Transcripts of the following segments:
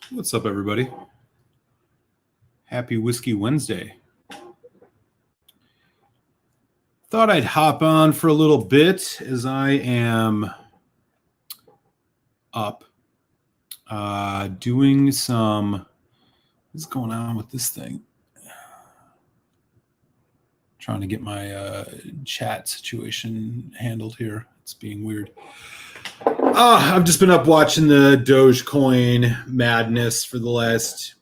What's up, everybody? Happy Whiskey Wednesday. Thought I'd hop on for a little bit as I am up doing some. What's going on with this thing? Trying to get my chat situation handled here. It's being weird. I've just been up watching the Dogecoin madness for the last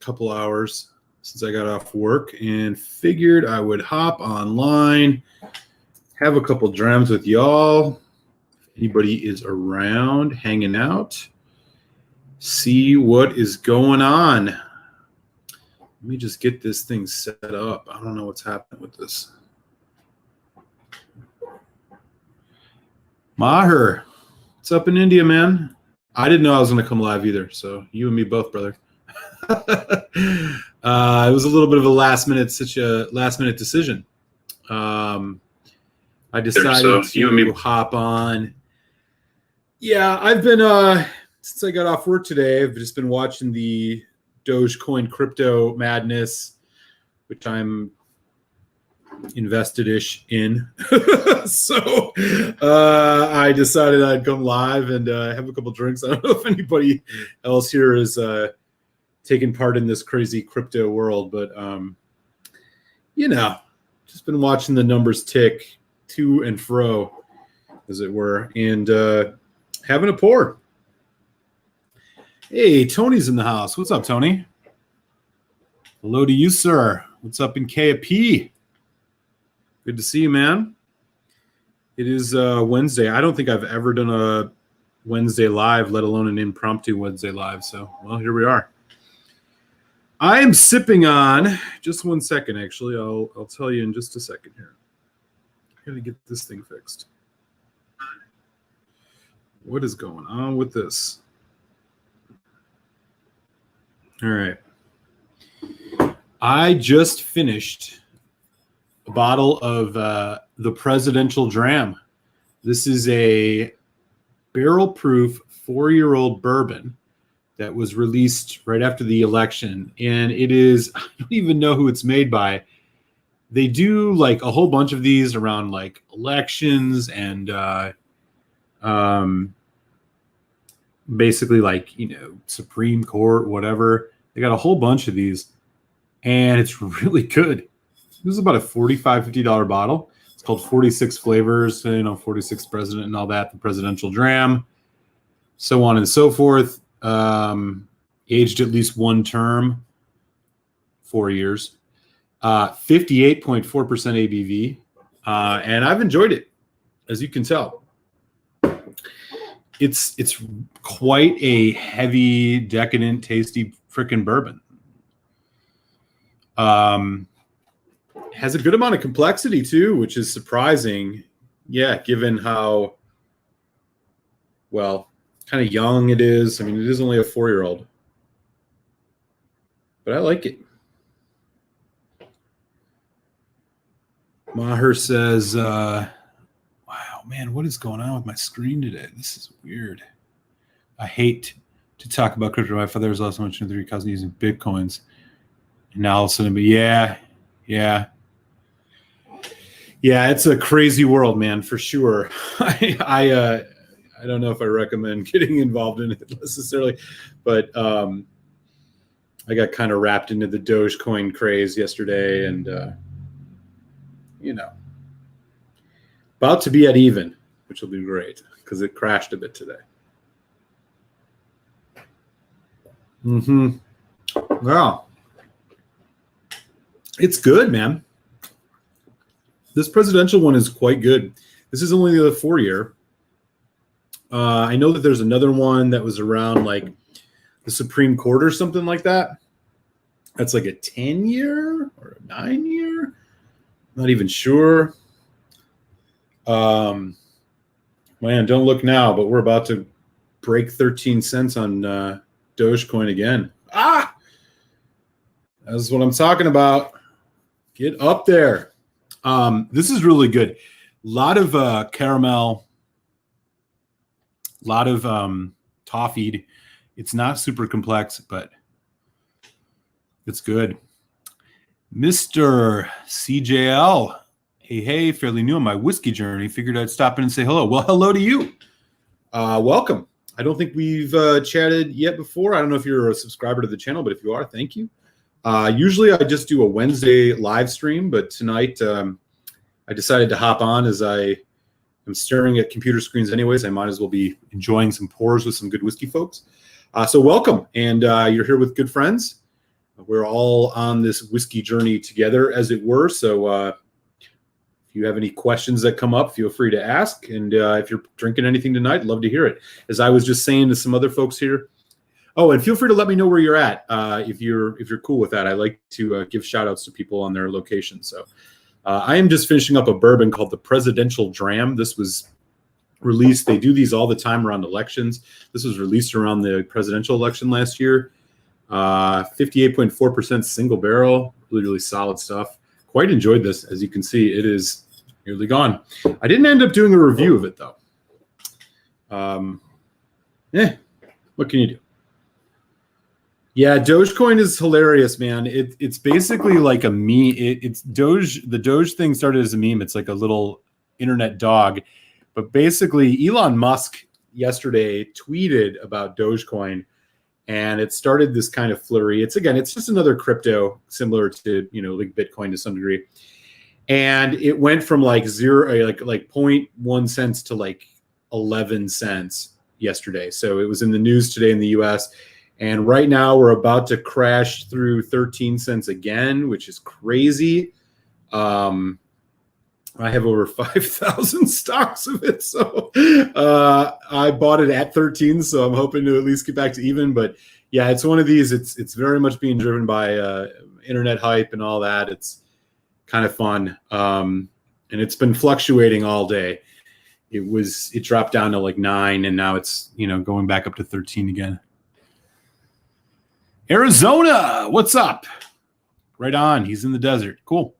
couple hours since I got off work and figured I would hop online, have a couple drams with y'all. If anybody is around hanging out, see what is going on. Let me just get this thing set up. I don't know what's happening with this. Maher. What's up in India, man? I didn't know I was going to come live either, so you and me both, brother. It was a little bit of a last minute decision. I decided to hop on. Yeah, I've been since I got off work today, I've just been watching the Dogecoin crypto madness, which I'm invested-ish in. So I decided I'd come live and have a couple drinks. I don't know if anybody else here is taking part in this crazy crypto world, but just been watching the numbers tick to and fro, as it were, and having a pour. Hey, Tony's in the house. What's up, Tony? Hello to you, sir. What's up in KP? Good to see you, man. It is Wednesday. I don't think I've ever done a Wednesday live, let alone an impromptu Wednesday live. So, well, here we are. I am sipping on, just 1 second, actually. I'll tell you in just a second here. I'm going to get this thing fixed. What is going on with this? All right. I just finished a bottle of the Presidential Dram. This is a barrel-proof 4-year-old bourbon that was released right after the election. And it is, I don't even know who it's made by. They do like a whole bunch of these around like elections and basically like, Supreme Court, whatever. They got a whole bunch of these and it's really good. This is about a $45, $50 bottle. It's called 46 Flavors, 46 President and all that, the Presidential Dram, so on and so forth. Aged at least one term, 4 years, 58.4% ABV. And I've enjoyed it, as you can tell. It's quite a heavy, decadent, tasty frickin' bourbon. Has a good amount of complexity too, which is surprising. Yeah, given how, well, kind of young it is. I mean, it is only a 4-year-old. But I like it. Maher says, wow, man, what is going on with my screen today? This is weird. I hate to talk about crypto. My father was also mentioned 3 cousins using Bitcoins. And now all of a sudden, but yeah. Yeah, it's a crazy world, man, for sure. I don't know if I recommend getting involved in it necessarily, but I got kind of wrapped into the Dogecoin craze yesterday and, about to be at even, which will be great because it crashed a bit today. Wow. It's good, man. This presidential one is quite good. This is only the 4-year. I know that there's another one that was around like the Supreme Court or something like that. That's like a 10-year or a 9-year. Not even sure. Man, don't look now, but we're about to break 13 cents on Dogecoin again. That's what I'm talking about. Get up there. This is really good. A lot of caramel, a lot of toffeed It's not super complex, but it's good. Mr. CJL. Hey, fairly new on my whiskey journey. Figured I'd stop in and say hello. Well, hello to you. Welcome. I don't think we've chatted yet before. I don't know if you're a subscriber to the channel, but if you are, thank you. Usually I just do a Wednesday live stream, but tonight I decided to hop on as I am staring at computer screens anyways. I might as well be enjoying some pours with some good whiskey folks. So welcome, and you're here with good friends. We're all on this whiskey journey together, as it were. So if you have any questions that come up, feel free to ask. And if you're drinking anything tonight, love to hear it. As I was just saying to some other folks here. Oh, and feel free to let me know where you're at if you're cool with that. I like to give shout outs to people on their location. So I am just finishing up a bourbon called the Presidential Dram. This was released. They do these all the time around elections. This was released around the presidential election last year. 58.4% single barrel, really solid stuff. Quite enjoyed this. As you can see, it is nearly gone. I didn't end up doing a review of it though. What can you do? Yeah, Dogecoin is hilarious, man. It's basically like a meme. It's Doge. The Doge thing started as a meme. It's like a little internet dog, but basically Elon Musk yesterday tweeted about Dogecoin. And it started this kind of flurry. It's just another crypto similar to, like Bitcoin to some degree. And it went from like 0.1 cents to like 11 cents yesterday. So it was in the news today in the US. And right now we're about to crash through 13 cents again, which is crazy. I have over 5,000 stocks of it. So I bought it at 13. So I'm hoping to at least get back to even. But yeah, it's one of these. It's very much being driven by internet hype and all that. It's kind of fun. And it's been fluctuating all day. It dropped down to like 9 and now it's, going back up to 13 again. Arizona, what's up? Right on. He's in the desert. Cool.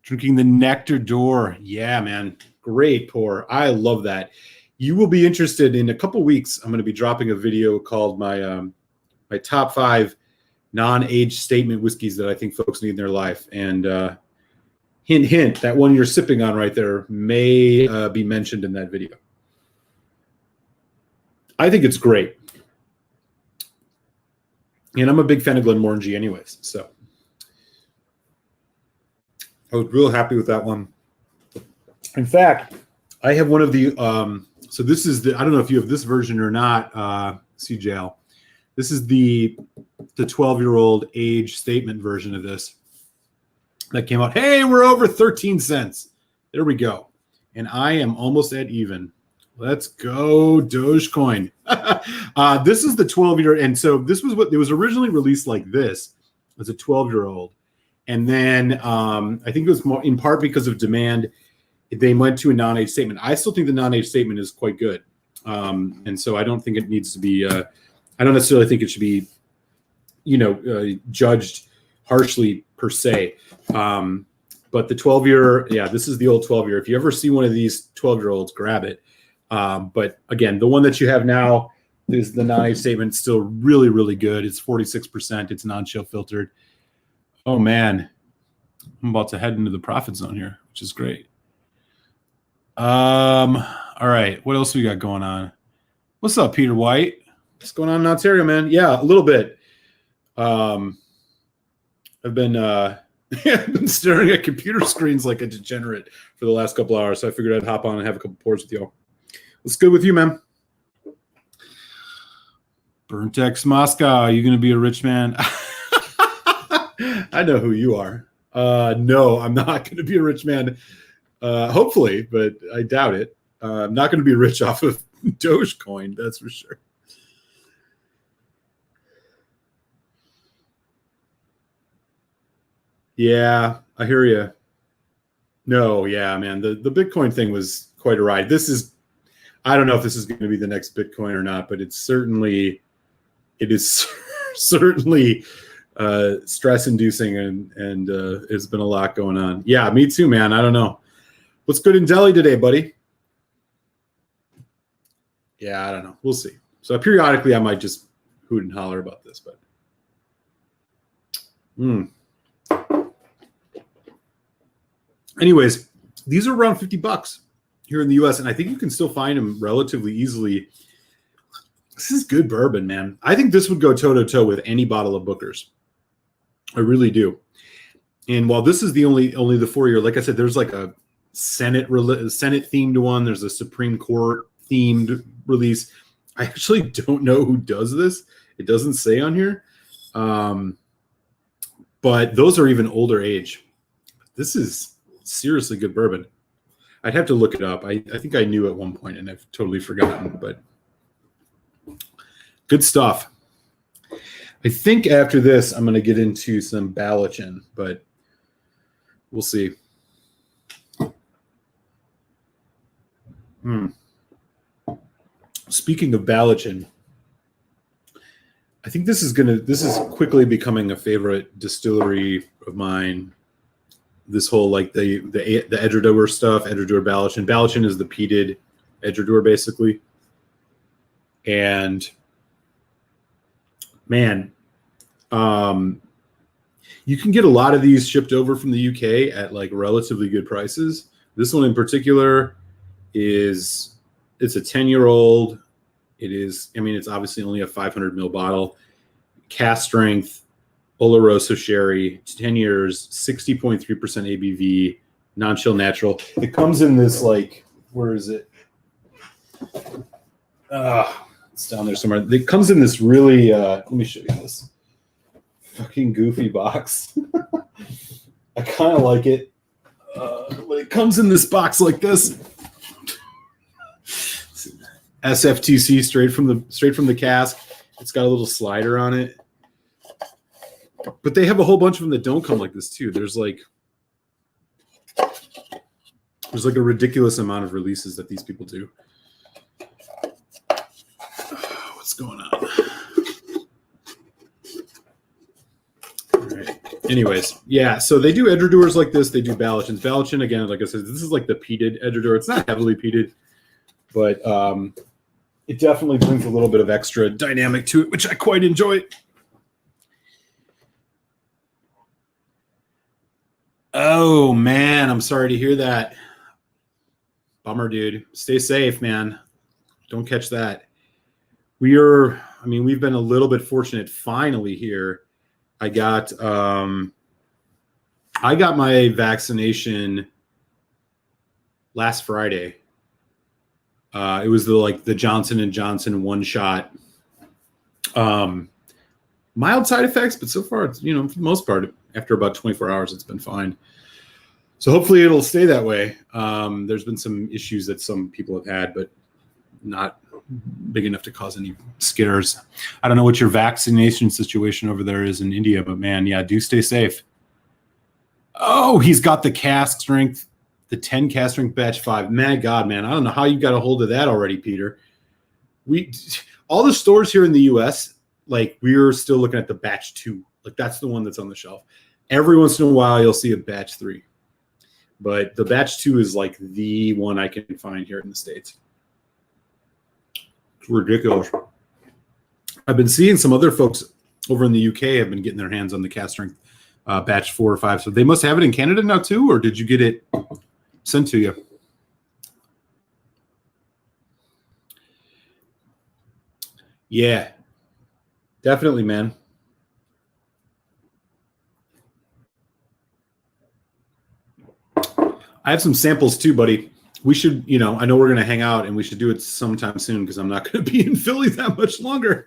Drinking the Nectar Door. Yeah, man. Great pour. I love that. You will be interested in a couple weeks. I'm going to be dropping a video called my my top 5 non-age statement whiskeys that I think folks need in their life. And hint, that one you're sipping on right there may be mentioned in that video. I think it's great. And I'm a big fan of Glenmorangie anyways, so. I was real happy with that one. In fact, I have one of the, so this is I don't know if you have this version or not, CJL. This is the 12-year-old age statement version of this that came out. Hey, we're over 13 cents. There we go. And I am almost at even. Let's go, Dogecoin. This is the 12-year, and so this was what it was originally released like this as a 12-year-old. And then I think it was more in part because of demand, they went to a non-age statement. I still think the non-age statement is quite good. And so I don't think it needs to be, I don't necessarily think it should be, judged harshly per se. But the 12-year, yeah, this is the old 12-year. If you ever see one of these 12-year-olds, grab it. But again, the one that you have now is the non-age statement, still really, really good. It's 46%. It's non-chill filtered. Oh, man, I'm about to head into the profit zone here, which is great. All right, what else we got going on? What's up, Peter White? What's going on in Ontario, man? Yeah, a little bit. I've been I've been staring at computer screens like a degenerate for the last couple hours, so I figured I'd hop on and have a couple pours with y'all. What's good with you, man? Burnt X Moscow, are you going to be a rich man? I know who you are. No, I'm not going to be a rich man. Hopefully, but I doubt it. I'm not going to be rich off of Dogecoin, that's for sure. Yeah, I hear you. No, yeah, man. The Bitcoin thing was quite a ride. I don't know if this is going to be the next Bitcoin or not, but it is certainly stress-inducing, and it's been a lot going on. Yeah, me too, man. I don't know. What's good in Delhi today, buddy? Yeah, I don't know. We'll see. So periodically, I might just hoot and holler about this, but anyways, these are around $50 here in the US, and I think you can still find them relatively easily. This is good bourbon, man. I think this would go toe-to-toe with any bottle of Booker's. I really do. And while this is the only the 4-year, like I said, there's like a Senate themed one. There's a Supreme Court themed release. I actually don't know who does this. It doesn't say on here. But those are even older age. This is seriously good bourbon. I'd have to look it up. I think I knew at one point and I've totally forgotten, but good stuff. I think after this, I'm going to get into some Balachin, but we'll see. Speaking of Balachin, I think this is quickly becoming a favorite distillery of mine. This whole like the Edradour stuff, Edradour Balachin. Balachin is the peated Edradour basically. And man, you can get a lot of these shipped over from the UK at like relatively good prices. This one in particular it's a 10-year-old. It's obviously only a 500 ml bottle, cask strength, Oloroso sherry, 10 years, 60.3% ABV, non-chill natural. It comes in this like, where is it? It's down there somewhere. It comes in this really, let me show you this fucking goofy box. I kind of like it. When it comes in this box like this, SFTC straight from the cask. It's got a little slider on it. But they have a whole bunch of them that don't come like this too. There's like a ridiculous amount of releases that these people do. What's going on? All right. Anyways, yeah, so they do Edradours like this. They do Balachins. Balachin, again, like I said, this is like the peated Edradour. It's not heavily peated, but it definitely brings a little bit of extra dynamic to it, which I quite enjoy. Oh, man, I'm sorry to hear that. Bummer, dude. Stay safe, man. Don't catch that. We've been a little bit fortunate finally here. I got my vaccination last Friday. It was the Johnson & Johnson one shot. Mild side effects, but so far, it's, for the most part, after about 24 hours, it's been fine. So hopefully it'll stay that way. There's been some issues that some people have had, but not big enough to cause any scares. I don't know what your vaccination situation over there is in India, but man, yeah, do stay safe. Oh, he's got the cask strength. The 10 cask strength batch 5. My God, man. I don't know how you got a hold of that already, Peter. All the stores here in the US, like we're still looking at the batch 2. Like that's the one that's on the shelf. Every once in a while, you'll see a batch 3. But the batch 2 is like the one I can find here in the States. It's ridiculous. I've been seeing some other folks over in the UK have been getting their hands on the cask strength batch 4 or 5. So they must have it in Canada now too, or did you get it sent to you? Yeah, definitely, man. I have some samples too, buddy. We should, I know we're going to hang out and we should do it sometime soon because I'm not going to be in Philly that much longer.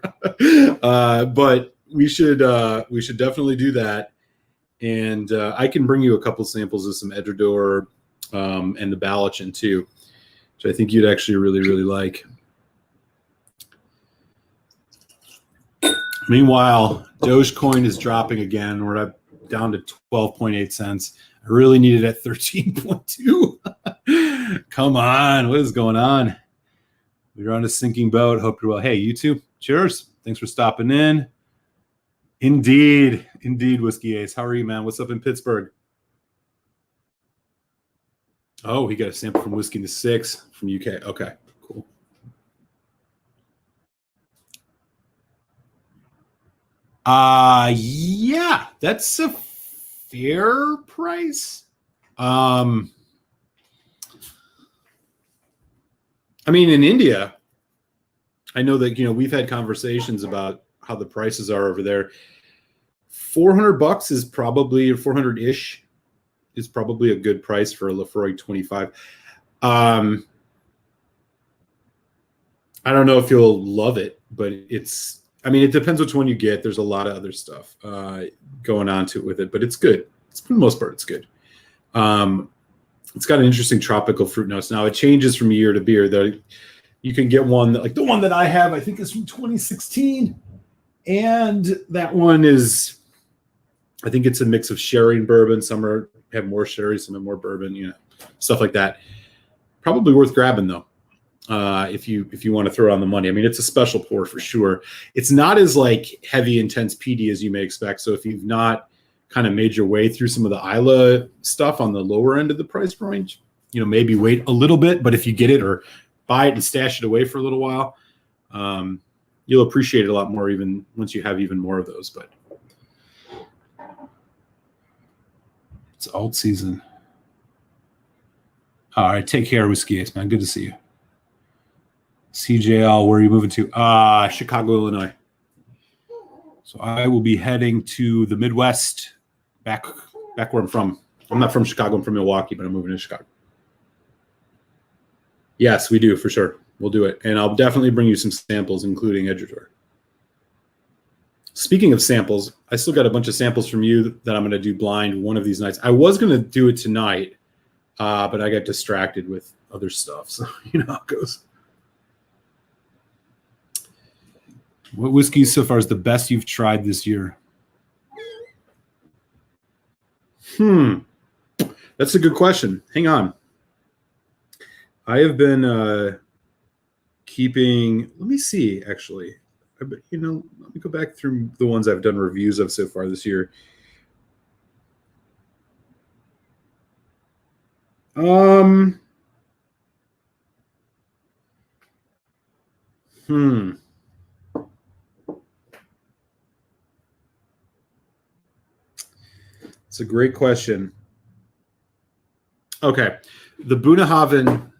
But we should definitely do that. And I can bring you a couple samples of some Edradour and the Balachin too, which I think you'd actually really, really like. Meanwhile, Dogecoin is dropping again. We're down to 12.8 cents. I really need it at 13.2. Come on. What is going on? We're on a sinking boat. Hope you're well. Hey, you too. Cheers. Thanks for stopping in. Indeed, Whiskey Ace. How are you, man? What's up in Pittsburgh? Oh, he got a sample from Whiskey in the 6 from UK. Okay, cool. Yeah, that's a fair price. I mean, in India, I know that, we've had conversations about how the prices are over there. $400 is probably, or 400-ish is probably a good price for a Laphroaig 25. I don't know if you'll love it, but it depends which one you get. There's a lot of other stuff going on to it with it, but it's good. For the most part, it's good. It's got an interesting tropical fruit notes. Now, it changes from year to year. Though you can get one that, like the one that I have, I think is from 2016. And that one is, I think it's a mix of sherry and bourbon. Some have more sherry, some have more bourbon, stuff like that. Probably worth grabbing, though. If you want to throw on the money. I mean, it's a special pour for sure. It's not as like heavy, intense peaty as you may expect. So if you've not kind of made your way through some of the Isla stuff on the lower end of the price range, maybe wait a little bit. But if you get it or buy it and stash it away for a little while, you'll appreciate it a lot more even once you have even more of those. But it's alt season. All right, take care, Whiskey Ace, man. Good to see you. CJL, where are you moving to? Chicago, Illinois. So I will be heading to the Midwest, back where I'm from. I'm not from Chicago. I'm from Milwaukee, but I'm moving to Chicago. Yes, we do, for sure. We'll do it. And I'll definitely bring you some samples, including Edredor. Speaking of samples, I still got a bunch of samples from you that I'm going to do blind one of these nights. I was going to do it tonight, but I got distracted with other stuff. So you know how it goes. What whiskey so far is the best you've tried this year? That's a good question. Hang on. I have been keeping, let me see, actually. Let me go back through the ones I've done reviews of so far this year. It's a great question. Okay. The Bunnahabhain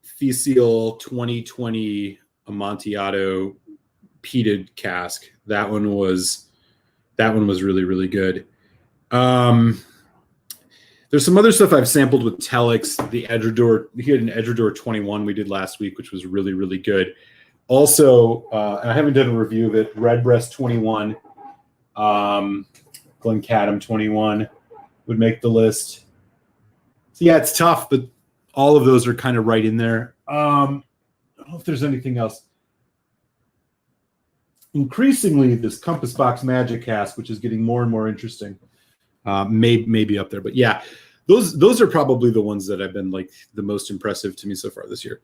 Fecile 2020 Amontillado peated cask. That one was really, really good. There's some other stuff I've sampled with Telix. The Edredor, he had an Edredor 21 we did last week, which was really, really good. Also, and I haven't done a review of it, Redbreast 21, Glencadam 21 would make the list. So yeah, it's tough, but all of those are kind of right in there. I don't know if there's anything else. Increasingly, this Compass Box Magic cask, which is getting more and more interesting, may be up there. But yeah, those are probably the ones that have been like the most impressive to me so far this year,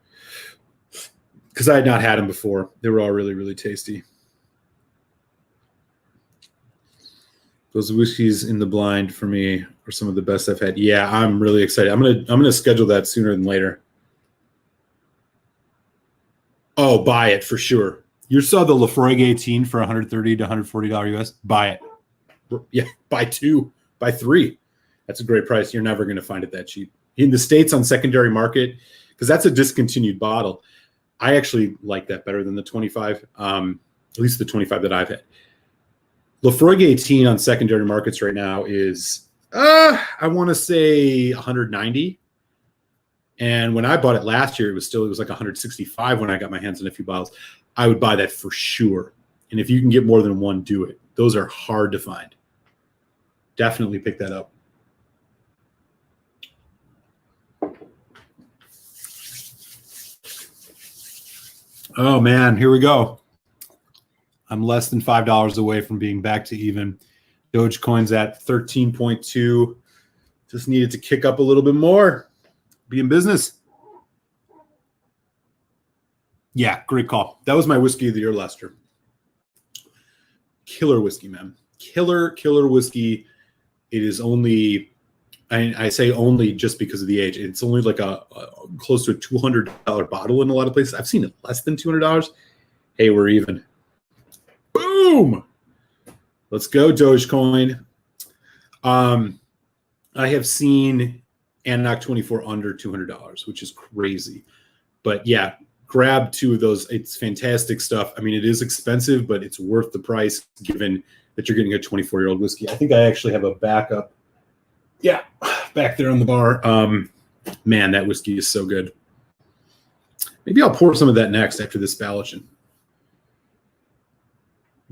because I had not had them before. They were all really, really tasty. Those whiskeys in the blind for me are some of the best I've had. Yeah, I'm really excited. I'm gonna schedule that sooner than later. Oh, buy it for sure. You saw the Laphroaig 18 for $130 to $140 US. Buy it. Yeah, buy 2, buy 3. That's a great price. You're never gonna find it that cheap in the States on secondary market, because that's a discontinued bottle. I actually like that better than the 25, at least the 25 that I've had. Laphroaig 18 on secondary markets right now is, I want to say 190. And when I bought it last year, it was like 165 when I got my hands on a few bottles. I would buy that for sure. And if you can get more than one, do it. Those are hard to find. Definitely pick that up. Oh, man, here we go. I'm less than $5 away from being back to even. Dogecoin's at 13.2. Just needed to kick up a little bit more. Be in business. Yeah, great call. That was my whiskey of the year last year. Killer whiskey, man. Killer whiskey. It is only, I say only just because of the age. It's only like a close to a $200 bottle in a lot of places. I've seen it less than $200. Hey, we're even. Boom! Let's go, Dogecoin. I have seen Annoc 24 under $200, which is crazy. But yeah, grab 2 of those. It's fantastic stuff. I mean, it is expensive, but it's worth the price given that you're getting a 24-year-old whiskey. I think I actually have a backup. Yeah, back there on the bar. Man, that whiskey is so good. Maybe I'll pour some of that next after this ballottion.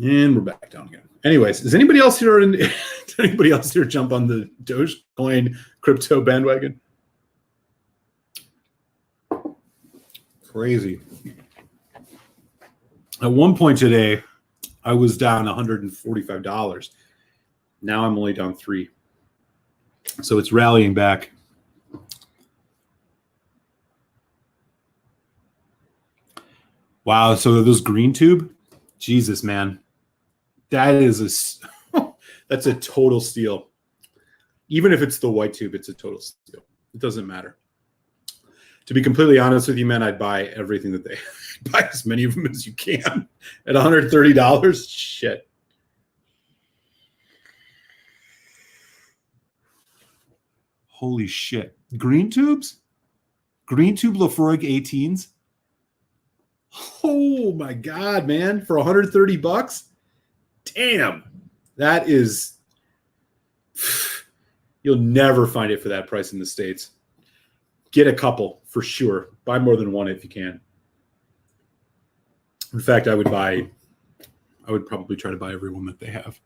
And we're back down again. Anyways, is anybody else here jump on the Dogecoin crypto bandwagon? Crazy. At one point today, I was down $145. Now I'm only down $3. So it's rallying back. Wow. So those green tube, Jesus, man, that is that's a total steal. Even if it's the white tube, it's a total steal. It doesn't matter. To be completely honest with you, man, I'd buy everything that they buy as many of them as you can at $130. Shit. Holy shit. Green tubes? Green tube Laphroaig 18s? Oh my God, man. For $130? Damn. That is, you'll never find it for that price in the States. Get a couple for sure. Buy more than one if you can. In fact, I would probably try to buy every one that they have.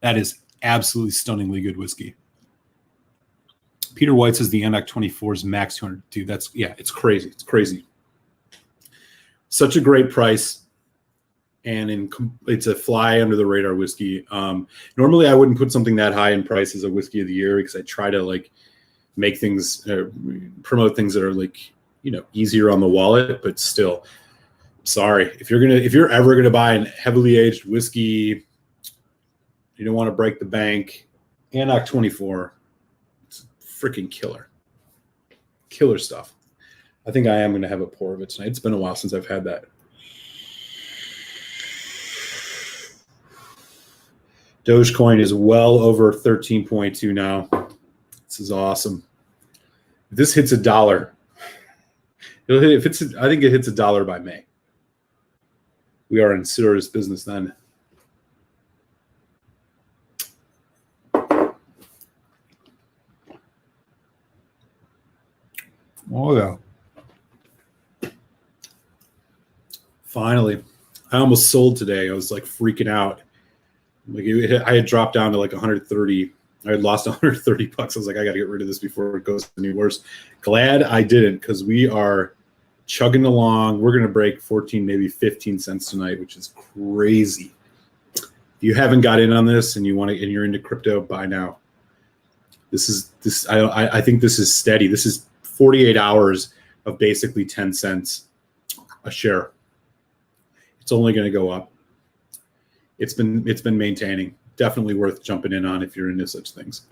That is absolutely stunningly good whiskey. Peter White says the Annoc 24's max 200. Dude, it's crazy. It's crazy. Such a great price. And it's a fly under the radar whiskey. Normally I wouldn't put something that high in price as a whiskey of the year because I try to make things, promote things that are easier on the wallet, but still, sorry. If you're ever going to buy a heavily aged whiskey, you don't want to break the bank, Annoc 24, it's freaking killer. Killer stuff. I think I am going to have a pour of it tonight. It's been a while since I've had that. Dogecoin is well over 13.2 now. This is awesome. If this hits $1, I think it hits $1 by May. We are in serious business then. Oh yeah. Finally, I almost sold today. I was freaking out. I had dropped down to 130. I had lost $130. I was like, I got to get rid of this before it goes any worse. Glad I didn't, because we are chugging along. We're going to break 14, maybe 15 cents tonight, which is crazy. If you haven't got in on this and you're into crypto, buy now. I think this is steady. This is 48 hours of basically 10 cents a share. It's only going to go up. It's been maintaining. Definitely worth jumping in on if you're into such things.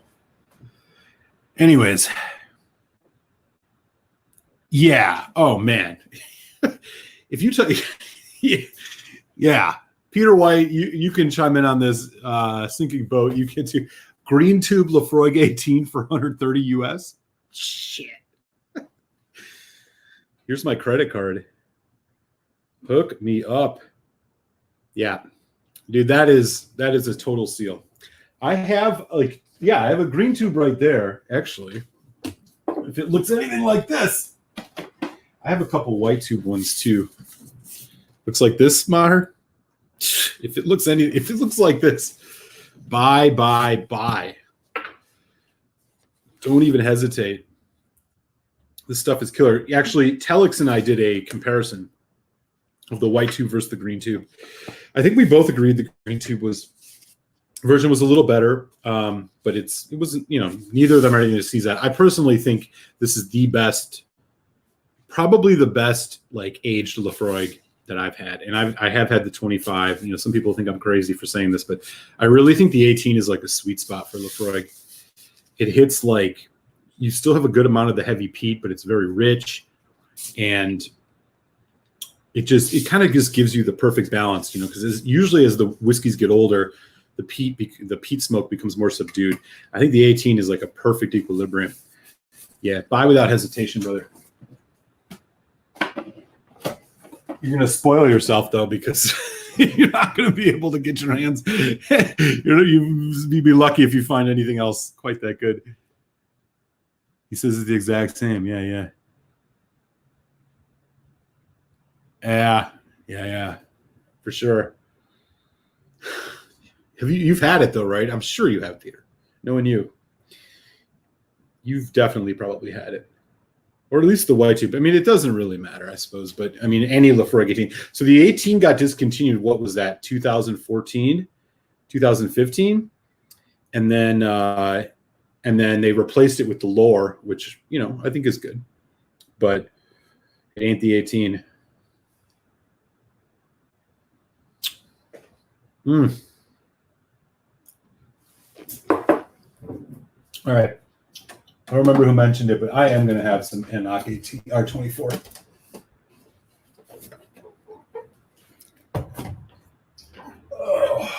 Anyways. Yeah. Oh man. If you yeah. Peter White, you can chime in on this sinking boat. You can do green tube Laphroaig 18 for 130 US. Shit. Here's my credit card. Hook me up. Yeah. Dude, that is a total steal. I have I have a green tube right there, actually. If it looks anything like this. I have a couple white tube ones too. Looks like this, Maher. If it looks like this, buy. Don't even hesitate. This stuff is killer. Actually, Telix and I did a comparison of the white tube versus the green tube. I think we both agreed the green tube version was a little better, but it wasn't, neither of them are anything to sneeze at. I personally think this is the best, probably the best aged Laphroaig that I've had. And I have had the 25. Some people think I'm crazy for saying this, but I really think the 18 is a sweet spot for Laphroaig. It hits you still have a good amount of the heavy peat, but it's very rich, and it kind of just gives you the perfect balance, because usually as the whiskeys get older, the peat smoke becomes more subdued. I think the 18 is like a perfect equilibrium. Yeah, buy without hesitation, brother. You're gonna spoil yourself though, because you're not gonna be able to get your hands. You'd be lucky if you find anything else quite that good. He says it's the exact same. Yeah, for sure. You've had it though, right? I'm sure you have, Peter. Knowing you've definitely probably had it, or at least the white tube. I mean, it doesn't really matter, I suppose. But I mean, any Laphroaig 18. So the 18 got discontinued. What was that? 2014, 2015, and then they replaced it with the lore, which I think is good, but it ain't the 18. All right. I don't remember who mentioned it, but I am going to have some Enoch 18 R24. Oh,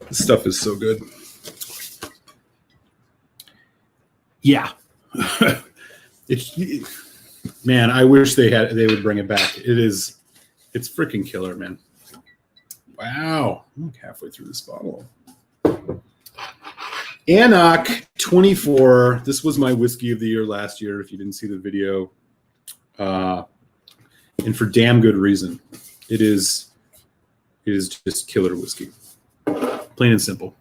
this stuff is so good. Yeah. Man, I wish they would bring it back. It's freaking killer, man. Wow. I'm like halfway through this bottle. Enoch 24. This was my whiskey of the year last year, if you didn't see the video. And for damn good reason. It is just killer whiskey. Plain and simple.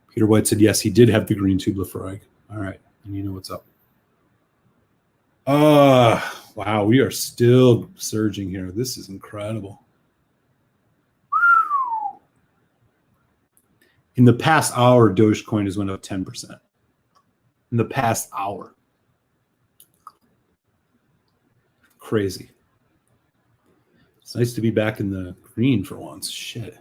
Peter White said, yes, he did have the green tube Laphroaig. All right. And you know what's up. Wow. We are still surging here. This is incredible. In the past hour, Dogecoin has went up 10%. In the past hour. Crazy. It's nice to be back in the green for once. Shit.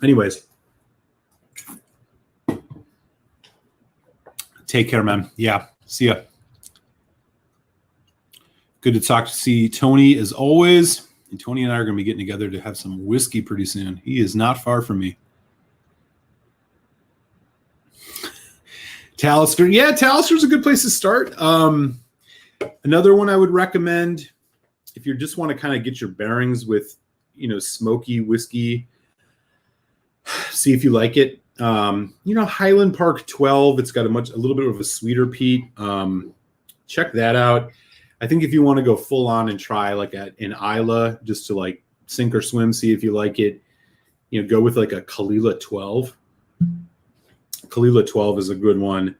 Anyways. Take care, man. Yeah. See ya. Good to see Tony as always. And Tony and I are going to be getting together to have some whiskey pretty soon. He is not far from me. Talisker. Yeah, Talisker's a good place to start. Another one I would recommend if you just want to kind of get your bearings with, smoky whiskey. See if you like it. Highland Park 12. It's got a little bit of a sweeter peat. Check that out. I think if you want to go full on and try like an Isla, just to like sink or swim, see if you like it, go with like a Kalila 12. Kalila 12 is a good one.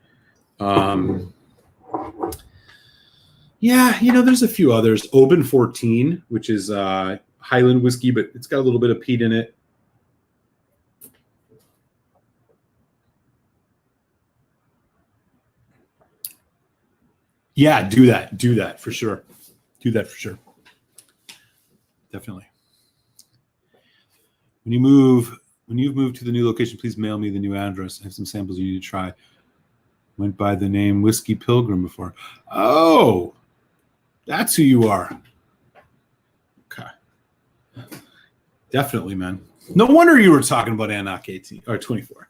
There's a few others. Oban 14, which is Highland whiskey, but it's got a little bit of peat in it. Yeah, do that. Do that for sure. Do that for sure. Definitely. When you've moved to the new location, please mail me the new address. I have some samples you need to try. Went by the name Whiskey Pilgrim before. Oh, that's who you are. Okay. Definitely, man. No wonder you were talking about Enoch 18 or 24.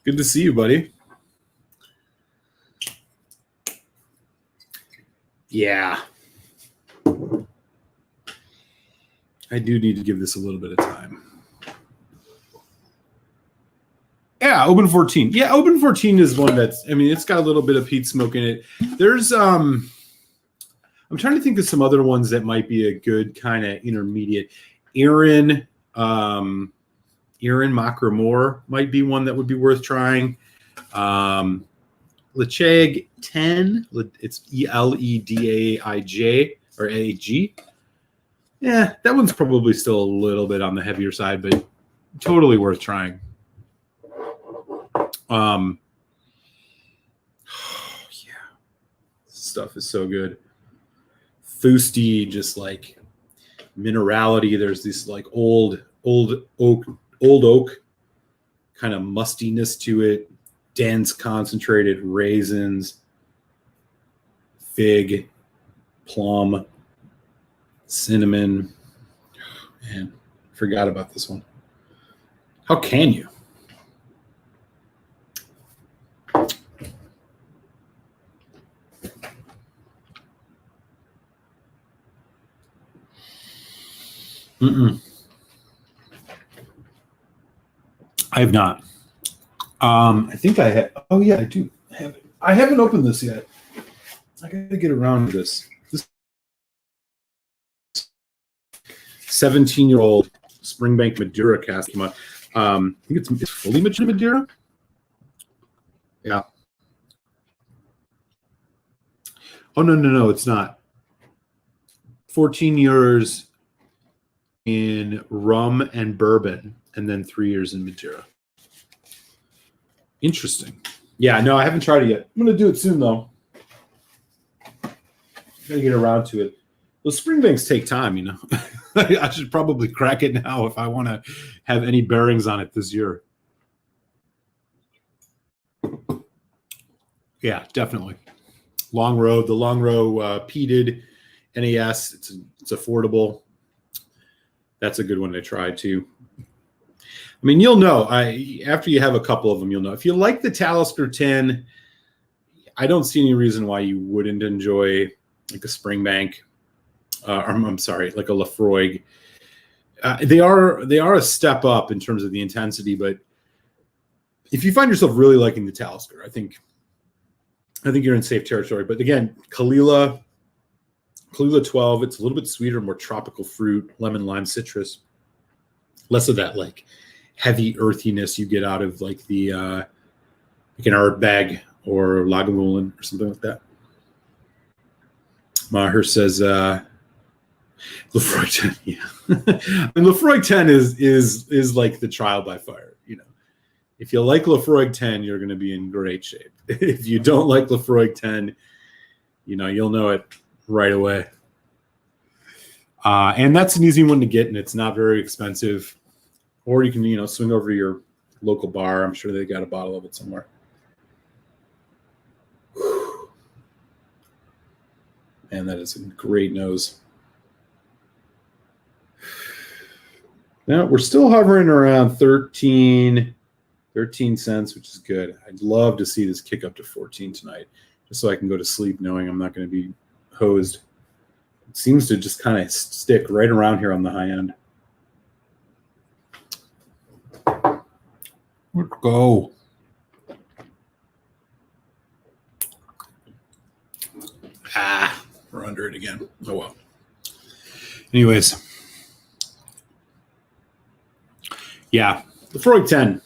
Good to see you, buddy. Yeah. I do need to give this a little bit of time. Yeah, Oban 14. Yeah, Oban 14 is one that's, it's got a little bit of peat smoke in it. There's, I'm trying to think of some other ones that might be a good kind of intermediate. Aaron Macramore might be one that would be worth trying. Laphroaig 10, it's Eledaij or AG. Yeah, that one's probably still a little bit on the heavier side, but totally worth trying. Yeah, this stuff is so good. Fusty, just like minerality. There's this like old oak kind of mustiness to it. Dense, concentrated raisins. fig, plum, cinnamon. Man, forgot about this one. How can you? I have not. I think I have. Oh yeah, I do have it. I haven't opened this yet. I gotta get around to this. This 17-year-old Springbank Madeira cask came out. I think it's fully Madeira. Yeah. Oh no, it's not. 14 years in rum and bourbon, and then 3 years in Madeira. Interesting. Yeah, no, I haven't tried it yet. I'm gonna do it soon though. Gotta get around to it. Those Springbanks take time, you know. I should probably crack it now if I want to have any bearings on it this year. Yeah, definitely. Long Row, the Long Row peated NAS. It's affordable. That's a good one to try too. I mean, you'll know. After you have a couple of them, you'll know. If you like the Talisker 10, I don't see any reason why you wouldn't enjoy like a Springbank. I'm sorry, like a Laphroaig. They are a step up in terms of the intensity, but if you find yourself really liking the Talisker, I think you're in safe territory. But again, Kalila 12, it's a little bit sweeter, more tropical fruit, lemon, lime, citrus. Less of that like heavy earthiness you get out of like the like an Ardbeg or Lagavulin or something like that. Maher says Laphroaig 10, yeah. I mean, Laphroaig 10 is like the trial by fire, you know. If you like Laphroaig 10, you're going to be in great shape. If you don't like Laphroaig 10, you know, you'll know it right away. And that's an easy one to get, and it's not very expensive. Or you can, you know, swing over to your local bar. I'm sure they got a bottle of it somewhere. Man, that is a great nose. Now we're still hovering around 13 cents, which is good. I'd love to see this kick up to 14 tonight, just so I can go to sleep knowing I'm not going to be hosed. It seems to just kind of stick right around here on the high end. Let's go. We're under it again. Oh well. Anyways. Yeah, Laphroaig 10.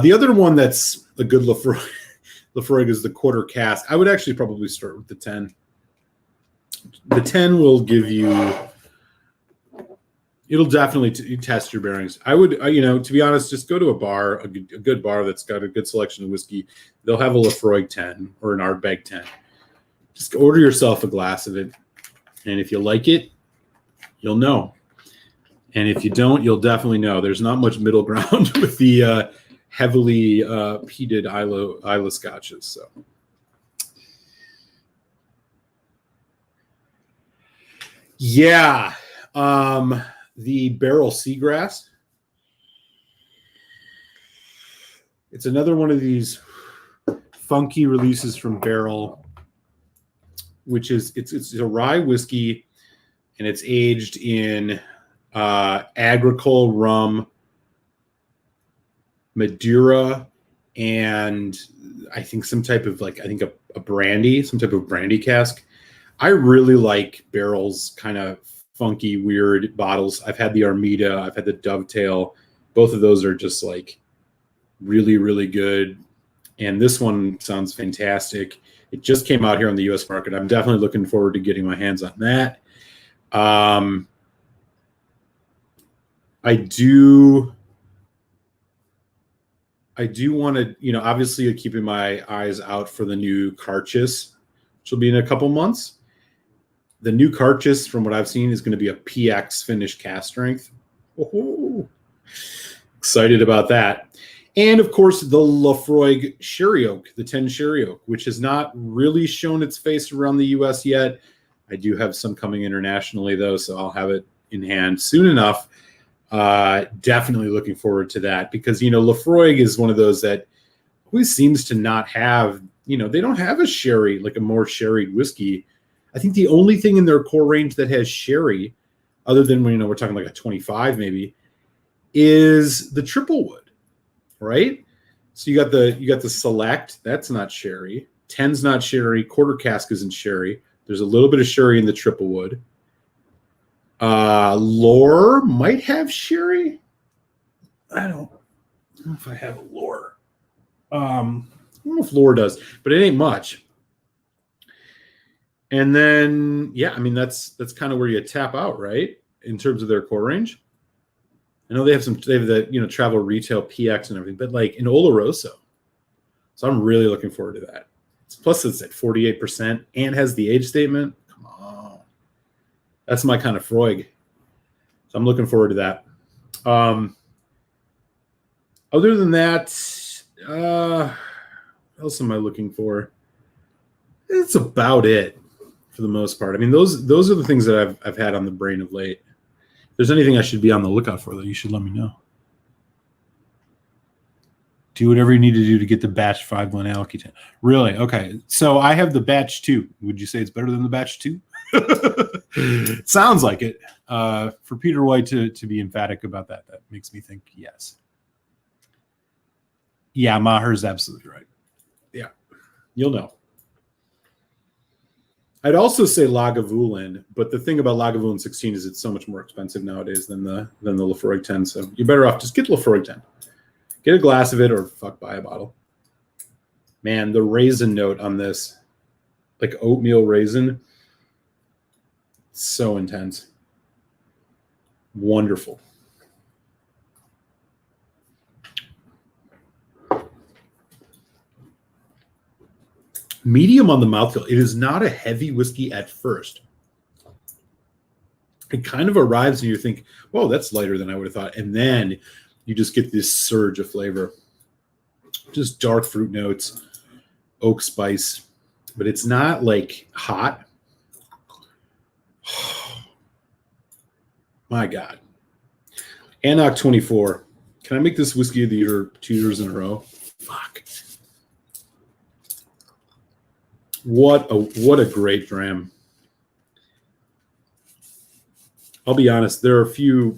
The other one that's a good Laphroaig is the quarter cask. I would actually probably start with the 10. The 10 will give you, it'll definitely test your bearings. I would, you know, to be honest, just go to a bar, a good bar that's got a good selection of whiskey. They'll have a Laphroaig 10 or an Ardbeg 10. Just order yourself a glass of it. And if you like it, you'll know. And if you don't, you'll definitely know. There's not much middle ground with the heavily peated Isla scotches. So, yeah, the barrel Seagrass. It's another one of these funky releases from barrel, which is it's a rye whiskey, and it's aged in agricole rum, Madeira, and I think some type of a brandy, some type of brandy cask. I really like barrels, kind of funky, weird bottles. I've had the Armida, I've had the Dovetail. Both of those are just like really, really good. And this one sounds fantastic. It just came out here on the U.S. market. I'm definitely looking forward to getting my hands on that. I do want to, you know, obviously keeping my eyes out for the new Carchis, which will be in a couple months. The new Carchis, from what I've seen, is going to be a PX finished cast strength. Oh, excited about that. And of course, the Laphroaig Sherry Oak, the 10 Sherry Oak, which has not really shown its face around the US yet. I do have some coming internationally, though, so I'll have it in hand soon enough. Definitely looking forward to that because, Laphroaig is one of those that always seems to not have, they don't have a sherry, like a more sherried whiskey. I think the only thing in their core range that has sherry, other than, we're talking like a 25 maybe, is the triple wood, right? So you got the select, that's not sherry. 10's not sherry. Quarter cask isn't sherry. There's a little bit of sherry in the triple wood. Lore might have sherry. I don't know if I have a lore. I don't know if lore does, but it ain't much. And then, that's kind of where you tap out, right? In terms of their core range. I know they have the, travel retail PX and everything, but like in Oloroso. So I'm really looking forward to that. Plus it's at 48% and has the age statement. Come on. That's my kind of Freud. So I'm looking forward to that. Other than that, what else am I looking for? It's about it for the most part. I mean, those are the things that I've had on the brain of late. If there's anything I should be on the lookout for, though, you should let me know. Do whatever you need to do to get the batch 5 Glen Alky 10. Really? Okay. So I have the batch 2. Would you say it's better than the batch 2? Sounds like it. For Peter White to be emphatic about that makes me think yes. Yeah, Maher's absolutely right. Yeah. You'll know. I'd also say Lagavulin, but the thing about Lagavulin 16 is it's so much more expensive nowadays than the Laphroaig 10. So you're better off just get Laphroaig 10. Get a glass of it or buy a bottle. Man, the raisin note on this, like oatmeal raisin, so intense. Wonderful. Medium on the mouthfeel. It is not a heavy whiskey at first. It kind of arrives and you think, whoa, that's lighter than I would have thought. And then you just get this surge of flavor. Just dark fruit notes, oak spice. But it's not like hot. My God. Annock 24. Can I make this whiskey of the year 2 years in a row? Fuck. What a great dram. I'll be honest, there are a few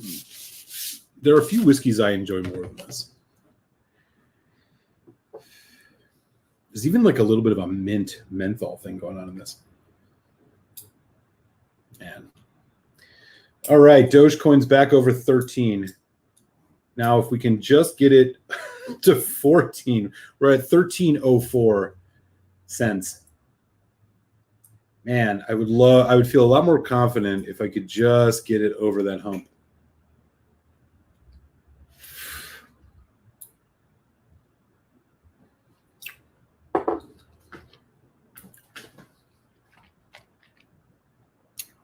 whiskeys I enjoy more than this. There's even like a little bit of a menthol thing going on in this. Man. All right, Dogecoin's back over 13. Now, if we can just get it to 14, we're at 13.04 cents. Man, I would feel a lot more confident if I could just get it over that hump.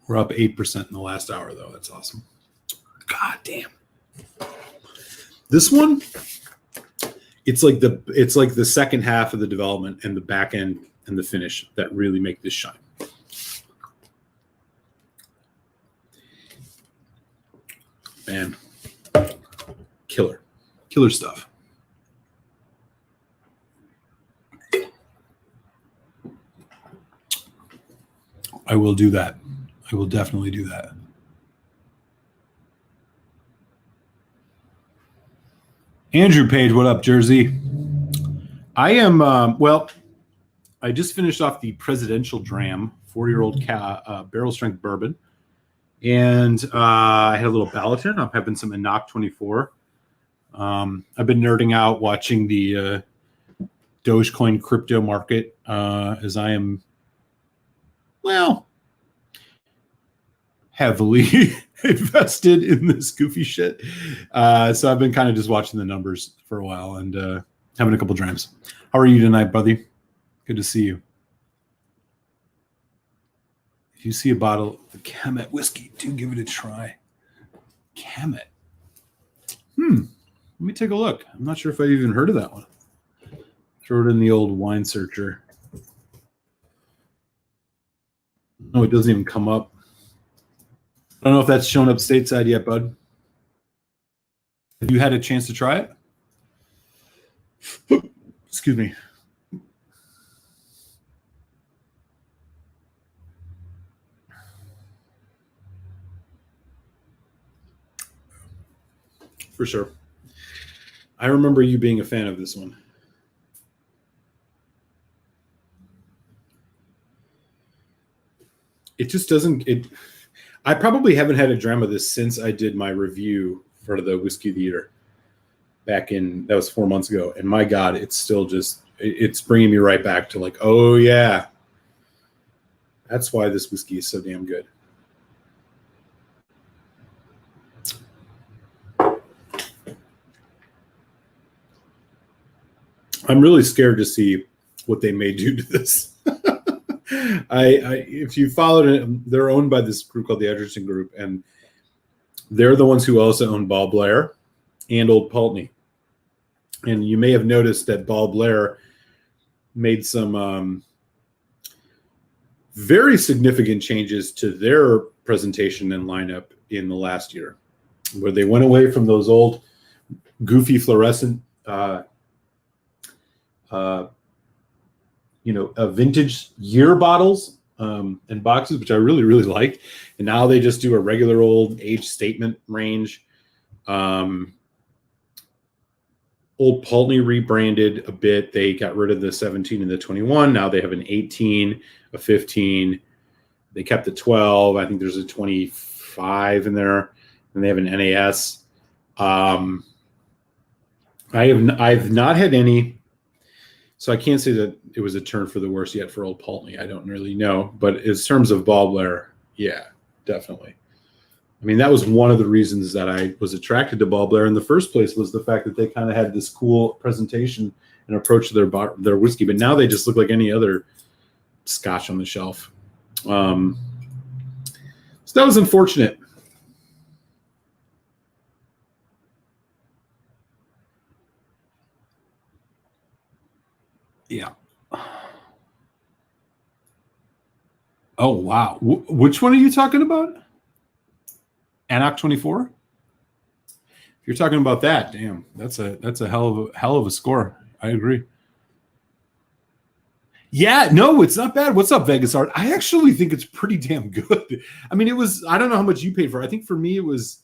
We're up 8% in the last hour, though. That's awesome. God damn. This one, it's like the second half of the development and the back end and the finish that really make this shine. Man, killer stuff. I will do that. I will definitely do that. Andrew Page, what up, Jersey? I am, I just finished off the Presidential Dram, 4-year-old barrel strength bourbon. And I had a little Balaton. I'm having some Annock 24. I've been nerding out watching the Dogecoin crypto market as I am, heavily invested in this goofy shit. So I've been kind of just watching the numbers for a while and having a couple drams. How are you tonight, buddy? Good to see you. If you see a bottle of Kemet whiskey, do give it a try. Kemet. Let me take a look. I'm not sure if I've even heard of that one. Throw it in the old wine searcher. No, it doesn't even come up. I don't know if that's shown up stateside yet, bud. Have you had a chance to try it? Excuse me. For sure. I remember you being a fan of this one. It just doesn't. I probably haven't had a dram of this since I did my review for the Whiskey of the Year back in, that was 4 months ago. And my God, it's still just, it's bringing me right back to like, oh yeah, that's why this whiskey is so damn good. I'm really scared to see what they may do to this. If you followed it, they're owned by this group called the Edgerton Group, and they're the ones who also own Ball Blair and Old Pulteney. And you may have noticed that Ball Blair made some very significant changes to their presentation and lineup in the last year, where they went away from those old goofy fluorescent vintage year bottles and boxes, which I really, really like. And now they just do a regular old age statement range. Old Pulteney rebranded a bit. They got rid of the 17 and the 21. Now they have an 18, a 15. They kept the 12. I think there's a 25 in there. And they have an NAS. I've not had any. So I can't say that it was a turn for the worse yet for Old Pulteney. I don't really know. But in terms of Ball Blair, yeah, definitely. I mean, that was one of the reasons that I was attracted to Ball Blair in the first place, was the fact that they kind of had this cool presentation and approach to their whiskey. But now they just look like any other Scotch on the shelf. So that was unfortunate. Yeah. Oh, wow. Which one are you talking about? Annoc 24? If you're talking about that, damn, that's a hell of a score. I agree. Yeah, no, it's not bad. What's up, Vegas Art? I actually think it's pretty damn good. I mean, I don't know how much you paid for it. I think for me it was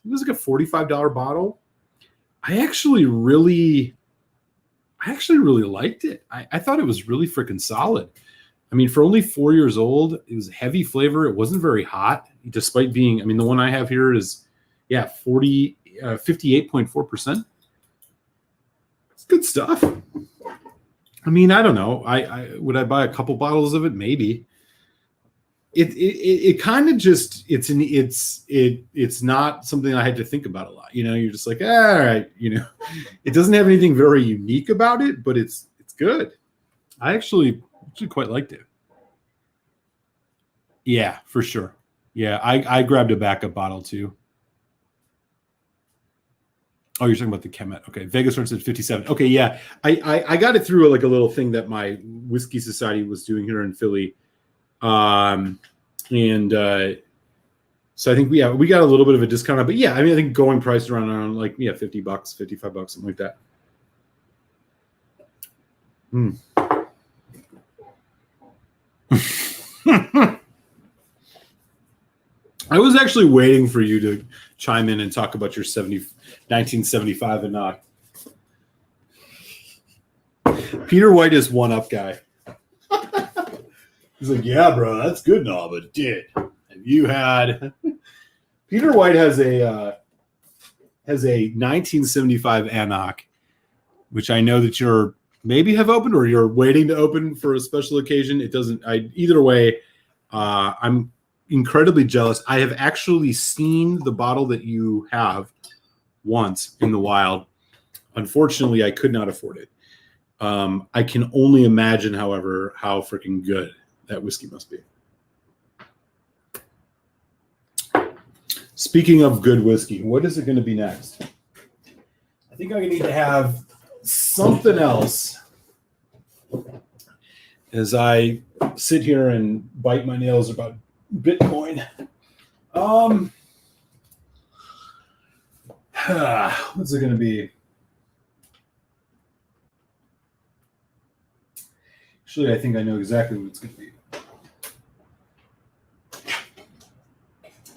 like a $45 bottle. I actually really liked it. I thought it was really freaking solid. I mean, for only 4 years old, it was heavy flavor. It wasn't very hot, despite being, I mean, the one I have here is, 58.4%. It's good stuff. I mean, I don't know. Would I buy a couple bottles of it? Maybe. It kind of just, it's not something I had to think about a lot. You're just like, all right, it doesn't have anything very unique about it, but it's good. I actually quite liked it. Yeah, for sure. Yeah, I grabbed a backup bottle too. Oh, you're talking about the Kemet. Okay, Vegas starts at 57. Okay, yeah, I got it through like a little thing that my Whiskey Society was doing here in Philly, so I think we got a little bit of a discount on, but yeah, I mean, I think going price around like $50, $55, something like that. I was actually waiting for you to chime in and talk about your 1975 and not. Peter White is one up guy. He's like, yeah, bro, that's good and all, but have you had? Peter White has a 1975 Annoc, which I know that you're maybe have opened or you're waiting to open for a special occasion. It doesn't. Either way, I'm incredibly jealous. I have actually seen the bottle that you have once in the wild. Unfortunately, I could not afford it. I can only imagine, however, how freaking good that whiskey must be. Speaking of good whiskey, what is it going to be next? I think I'm going to need to have something else as I sit here and bite my nails about Bitcoin. What's it going to be? Actually, I think I know exactly what it's going to be.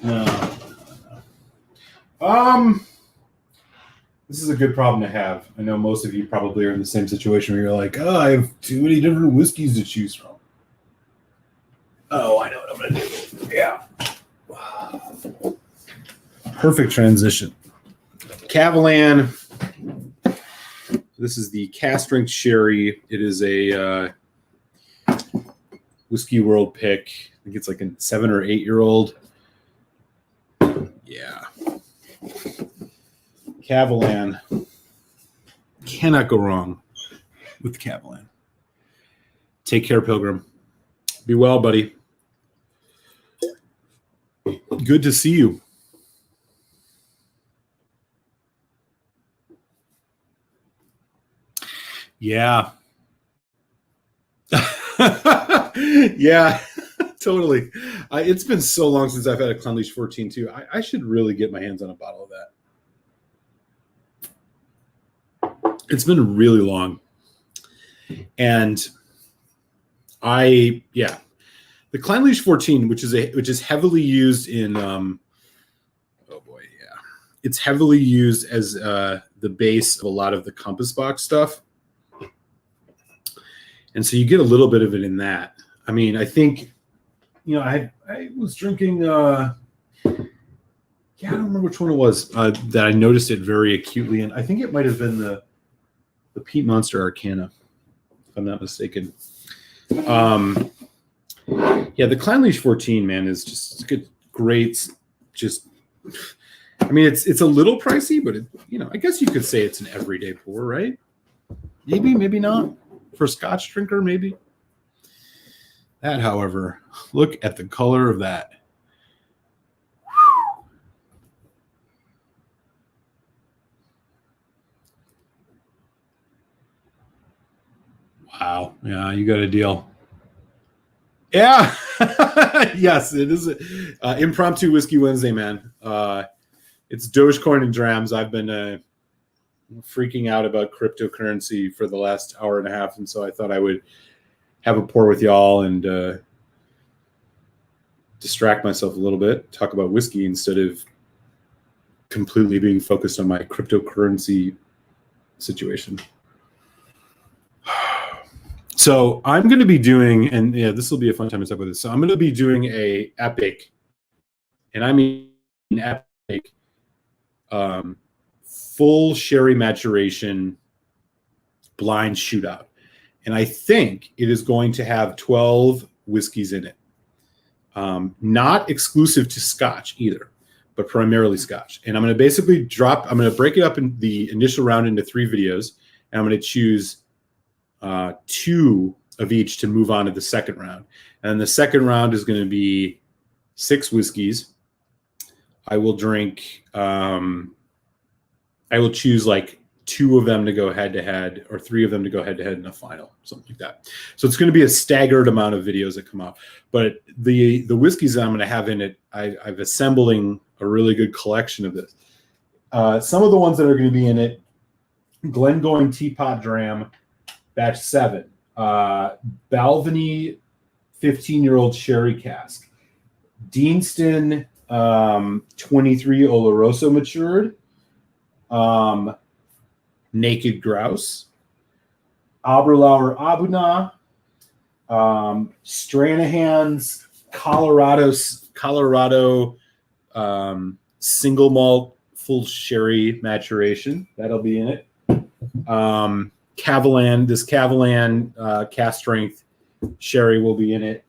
No. This is a good problem to have. I know most of you probably are in the same situation where you're like, oh, I have too many different whiskeys to choose from. Oh, I know what I'm going to do. Yeah. Perfect transition. Cavalan. This is the cast strength sherry. It is a Whiskey World pick. I think it's like a 7 or 8 year old. Yeah. Cavalan. Cannot go wrong with Cavalan. Take care, Pilgrim. Be well, buddy. Good to see you. Yeah. Yeah, totally. It's been so long since I've had a Clenleash 14 too. I should really get my hands on a bottle of that. It's been really long. And the Clenleash 14, which is heavily used in it's heavily used as the base of a lot of the Compass Box stuff. And so you get a little bit of it in that. I mean, I think, I was drinking, I don't remember which one it was that I noticed it very acutely. And I think it might have been the Peat Monster Arcana, if I'm not mistaken. The Clenleash 14, man, is just good, great. Just, I mean, it's a little pricey, but I guess you could say it's an everyday pour, right? Maybe not. For a Scotch drinker, maybe. That, however, look at the color of that. Wow. Yeah, you got a deal. Yeah. Yes, it is impromptu Whiskey Wednesday, man. It's Dogecoin and Drams. I've been freaking out about cryptocurrency for the last hour and a half, and so I thought I would have a pour with y'all and distract myself a little bit, talk about whiskey instead of completely being focused on my cryptocurrency situation. So I'm going to be doing, and this will be a fun time to talk about this. So I'm going to be doing a epic, and I mean epic, full sherry maturation blind shootout. And I think it is going to have 12 whiskeys in it. Not exclusive to Scotch either, but primarily Scotch. And I'm going to basically I'm going to break it up in the initial round into 3 videos. And I'm going to choose 2 of each to move on to the second round. And the second round is going to be 6 whiskeys. I will drink, I will choose like 2 of them to go head to head or 3 of them to go head to head in a final, something like that. So it's going to be a staggered amount of videos that come out. But the whiskeys that I'm going to have in it, I've assembling a really good collection of this. Some of the ones that are going to be in it: Glengoyne Teapot Dram, Batch 7, Balvenie 15-year-old Sherry Cask, Deanston 23 Oloroso matured, Naked Grouse, Aberlour Abuna, Stranahan's Colorado single malt full sherry maturation. That'll be in it. Cavalan cast strength sherry will be in it.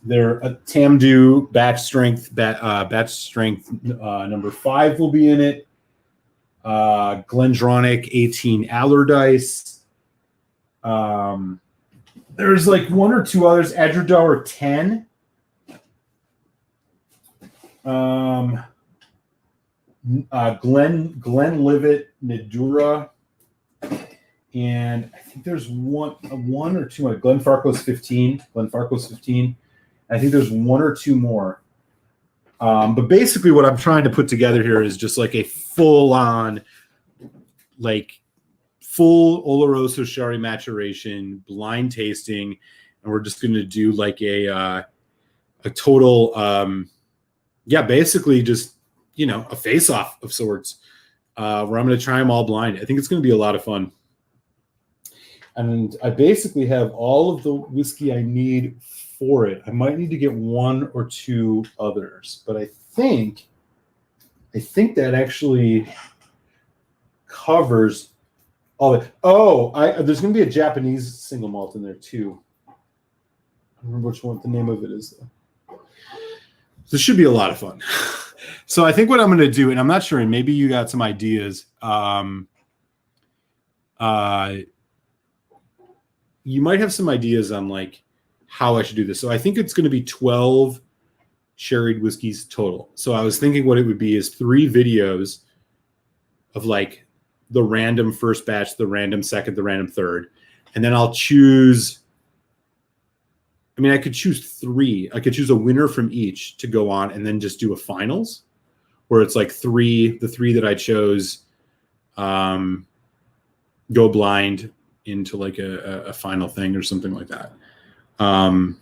There a Tamdu batch strength number 5 will be in it. Glendronach 18 Allardyce. There's like 1 or 2 others. Edredour 10. Glenlivet Nidura, and I think there's one or two more. Glenfarclas 15. Glenfarclas 15. I think there's one or two more. But basically, what I'm trying to put together here is just like a full-on, like full Oloroso Sherry maturation, blind tasting, and we're just going to do like a total, basically just, a face-off of sorts, where I'm going to try them all blind. I think it's going to be a lot of fun. And I basically have all of the whiskey I need for it. I might need to get one or two others, but I think that actually covers all of it. There's going to be a Japanese single malt in there too. I don't remember which one the name of it is though. This should be a lot of fun. So I think what I'm going to do, and I'm not sure, and maybe you got some ideas. You might have some ideas on like how I should do this. So I think it's going to be 12 sherried whiskeys total. So I was thinking what it would be is 3 videos of like the random first batch, the random second, the random third. And then I'll choose, I could choose 3. I could choose a winner from each to go on and then just do a finals where it's like the 3 that I chose go blind into like a final thing or something like that. I'm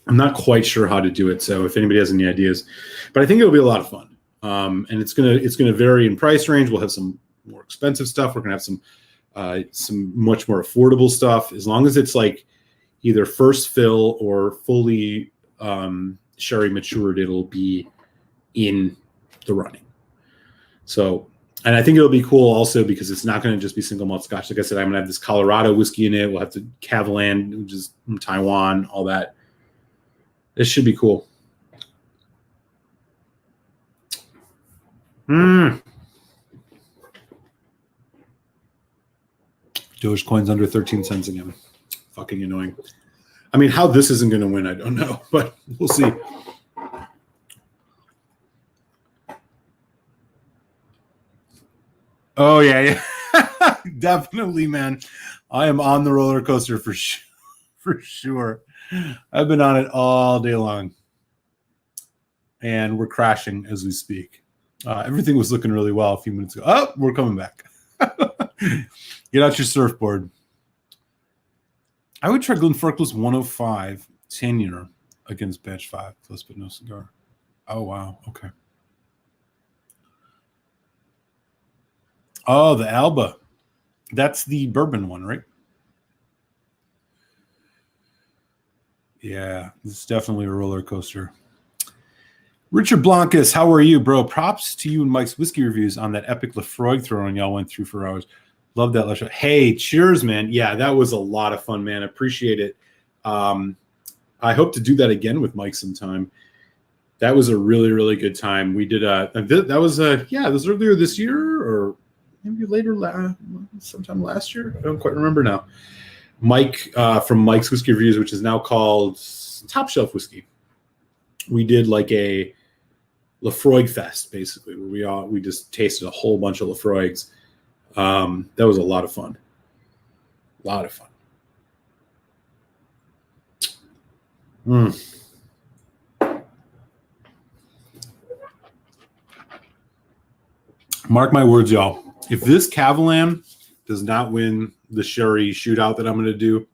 not quite sure how to do it, so if anybody has any ideas, but I think it'll be a lot of fun. And it's gonna vary in price range. We'll have some more expensive stuff. We're gonna have some much more affordable stuff. As long as it's like either first fill or fully sherry matured, it'll be in the running. So. And I think it'll be cool also because it's not going to just be single malt Scotch. Like I said, I'm going to have this Colorado whiskey in it. We'll have the Cavalan, which is from Taiwan, all that. This should be cool. Dogecoin's under 13 cents again. Fucking annoying. How this isn't going to win, I don't know, but we'll see. Oh, yeah. Definitely, man. I am on the roller coaster for sure. I've been on it all day long. And we're crashing as we speak. Everything was looking really well a few minutes ago. Oh, we're coming back. Get out your surfboard. I would try Glenfarclas 105 10-year against batch 5, plus but no cigar. Oh, wow. Okay. Oh, the Alba. That's the bourbon one, right? Yeah, this is definitely a roller coaster. Richard Blancas, how are you, bro? Props to you and Mike's whiskey reviews on that epic Laphroaig throwing y'all went through for hours. Love that. Laphroaig. Hey, cheers, man. Yeah, that was a lot of fun, man. Appreciate it. I hope to do that again with Mike sometime. That was a really, really good time. We did that was earlier this year or maybe later, sometime last year. I don't quite remember now. Mike from Mike's Whiskey Reviews, which is now called Top Shelf Whiskey. We did like a Laphroaig fest, basically, where we just tasted a whole bunch of Laphroaigs. That was a lot of fun. A lot of fun. Mark my words, y'all. If this Cavalan does not win the sherry shootout that I'm going to do,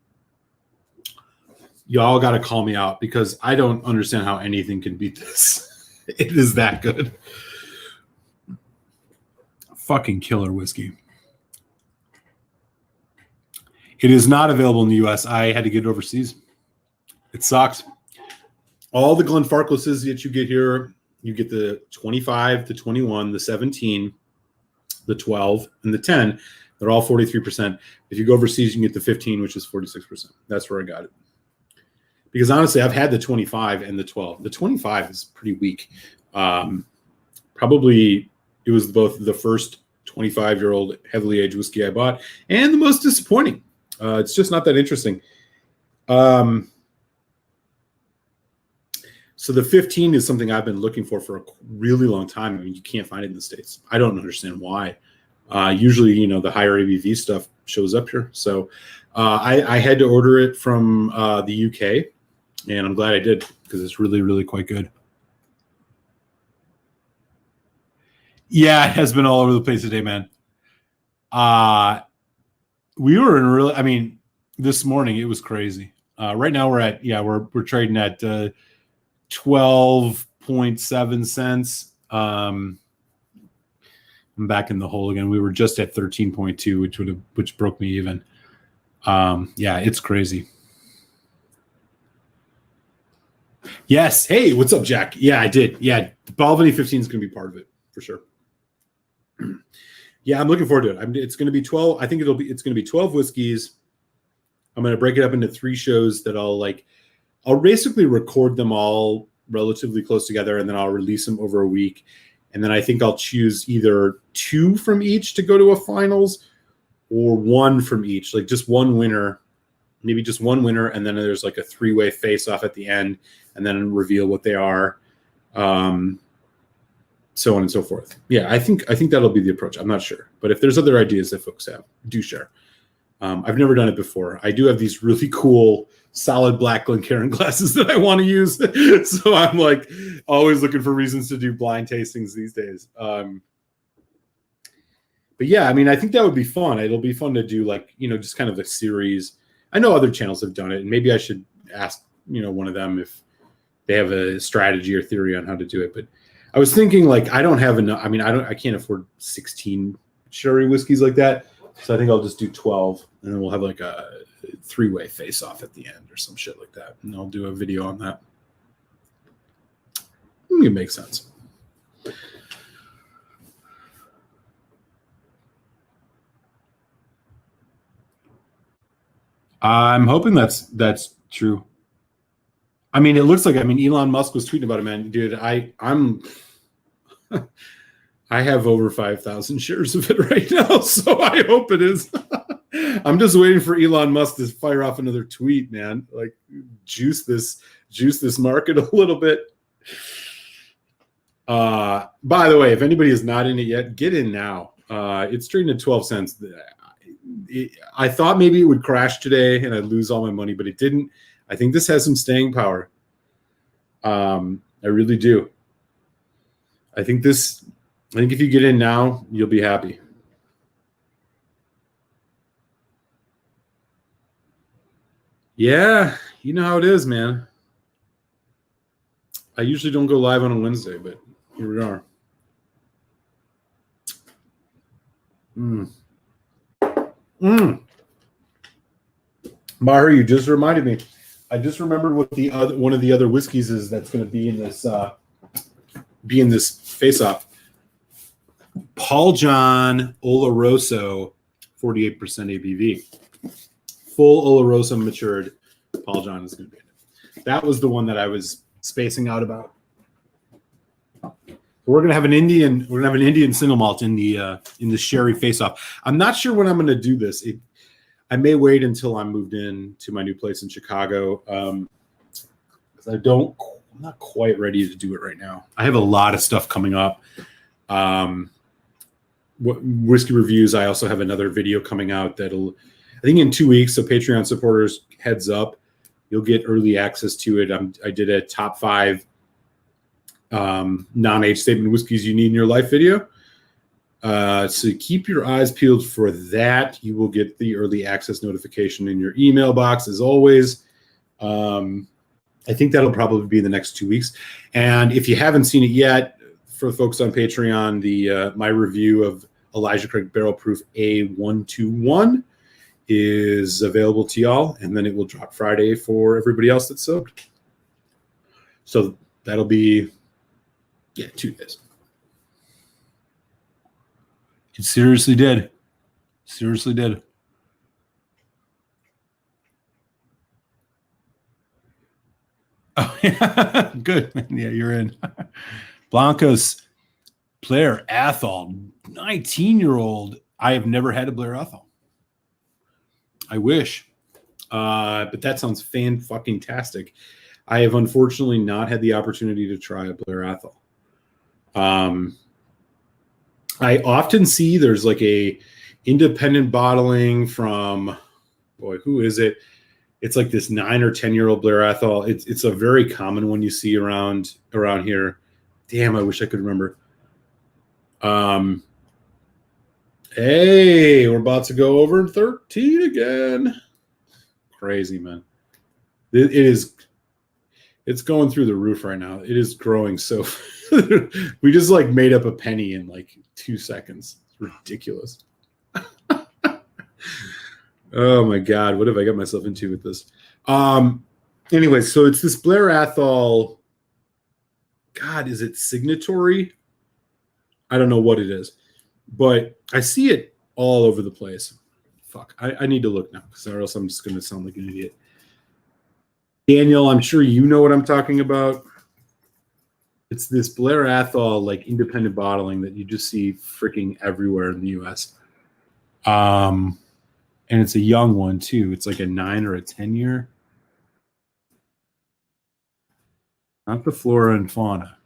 y'all got to call me out because I don't understand how anything can beat this. It is that good. Fucking killer whiskey. It is not available in the U.S. I had to get it overseas. It sucks. All the Glenfarclases that you get here, you get the 25, the 21, the 17, the 12, and the 10. They're all 43%. If you go overseas, you can get the 15, which is 46%. That's where I got it. Because honestly, I've had the 25 and the 12. The 25 is pretty weak. Probably it was both the first 25-year-old heavily aged whiskey I bought and the most disappointing. It's just not that interesting. So So the 15 is something I've been looking for a really long time. I mean, you can't find it in the States. I don't understand why. Usually, the higher ABV stuff shows up here. So I had to order it from the UK, and I'm glad I did because it's really, really quite good. Yeah, it has been all over the place today, man. We were in this morning it was crazy. Right now we're trading at 12.7 cents. I'm back in the hole again. We were just at 13.2, which broke me even. Yeah, it's crazy. Yes. Hey, what's up, Jack? Yeah, I did. Yeah, the Balvenie 15 is going to be part of it for sure. Yeah, I'm looking forward to it. It's going to be 12. I think it's going to be 12 whiskeys. I'm going to break it up into 3 shows that I'll basically record them all relatively close together, and then I'll release them over a week. And then I think I'll choose either 2 from each to go to a finals, or 1 from each, like just one winner, maybe just one winner. And then there's like a 3-way face off at the end, and then reveal what they are. So on and so forth. Yeah, I think that'll be the approach. I'm not sure, but if there's other ideas that folks have, do share. I've never done it before. I do have these really cool solid black Glencairn glasses that I want to use, so I'm like always looking for reasons to do blind tastings these days. But yeah, I mean, I think that would be fun. It'll be fun to do just kind of a series. I know other channels have done it, and maybe I should ask one of them if they have a strategy or theory on how to do it. But I was thinking I don't have enough. I mean, I can't afford 16 sherry whiskeys like that. So I think I'll just do 12, and then we'll have like a 3-way face off at the end or some shit like that. And I'll do a video on that. I think it makes sense. I'm hoping that's true. I mean, it looks like, Elon Musk was tweeting about it, man. Dude, I'm I have over 5,000 shares of it right now, so I hope it is. I'm just waiting for Elon Musk to fire off another tweet, man. Like, juice this market a little bit. By the way, if anybody is not in it yet, get in now. It's trading at 12 cents. I thought maybe it would crash today and I'd lose all my money, but it didn't. I think this has some staying power. I really do. I think if you get in now, you'll be happy. Yeah, you know how it is, man. I usually don't go live on a Wednesday, but here we are. Maher, you just reminded me. I just remembered what one of the other whiskeys is that's going to be in this face-off. Paul John Oloroso, 48% ABV. Full Oloroso matured. Paul John is going to be in it. That was the one that I was spacing out about. We're going to have an Indian single malt in the sherry face-off. I'm not sure when I'm going to do this. I may wait until I'm moved in to my new place in Chicago. Because I'm not quite ready to do it right now. I have a lot of stuff coming up. Whiskey reviews. I also have another video coming out I think in 2 weeks. So Patreon supporters, heads up, you'll get early access to it. I did a top 5 non-age statement whiskeys you need in your life video. So keep your eyes peeled for that. You will get the early access notification in your email box as always. I think that'll probably be in the next 2 weeks. And if you haven't seen it yet, for folks on Patreon, my review of Elijah Craig Barrel Proof A121 is available to y'all, and then it will drop Friday for everybody else that's subbed. So that'll be 2 days. It seriously did. Seriously did. Oh, yeah. Good. Yeah, you're in. Blancos, Blair Athol, 19-year-old. I have never had a Blair Athol. I wish. But that sounds fan-fucking-tastic. I have unfortunately not had the opportunity to try a Blair Athol. I often see there's like a independent bottling from, boy, who is it? It's like this 9 or 10-year-old Blair Athol. It's a very common one you see around here. Damn, I wish I could remember. Hey, we're about to go over 13 again. Crazy, man. It's going through the roof right now. It is growing so we just like made up a penny in like 2 seconds. It's ridiculous. Oh my God, what have I got myself into with this? Anyway, so it's this Blair Athol. God, is it signatory? I don't know what it is, but I see it all over the place. Fuck, I need to look now, because or else I'm just going to sound like an idiot. Daniel, I'm sure you know what I'm talking about. It's this Blair Athol, like independent bottling that you just see freaking everywhere in the U.S. And it's a young one too. It's like a 9 or a 10-year. Not the flora and fauna.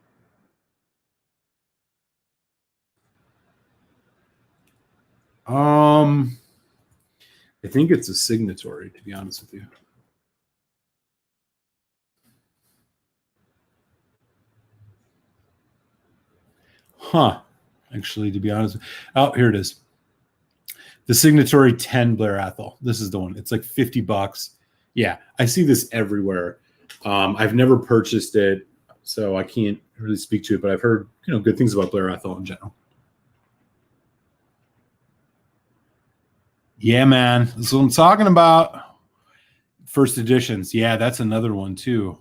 I think it's a signatory, to be honest with you. Huh. Actually, to be honest. Oh, here it is. The signatory 10 Blair Athol. This is the one. It's like $50. Yeah, I see this everywhere. I've never purchased it, so I can't really speak to it, but I've heard, good things about Blair Athol in general. Yeah, man. That's what I'm talking about. First editions. Yeah, that's another one too.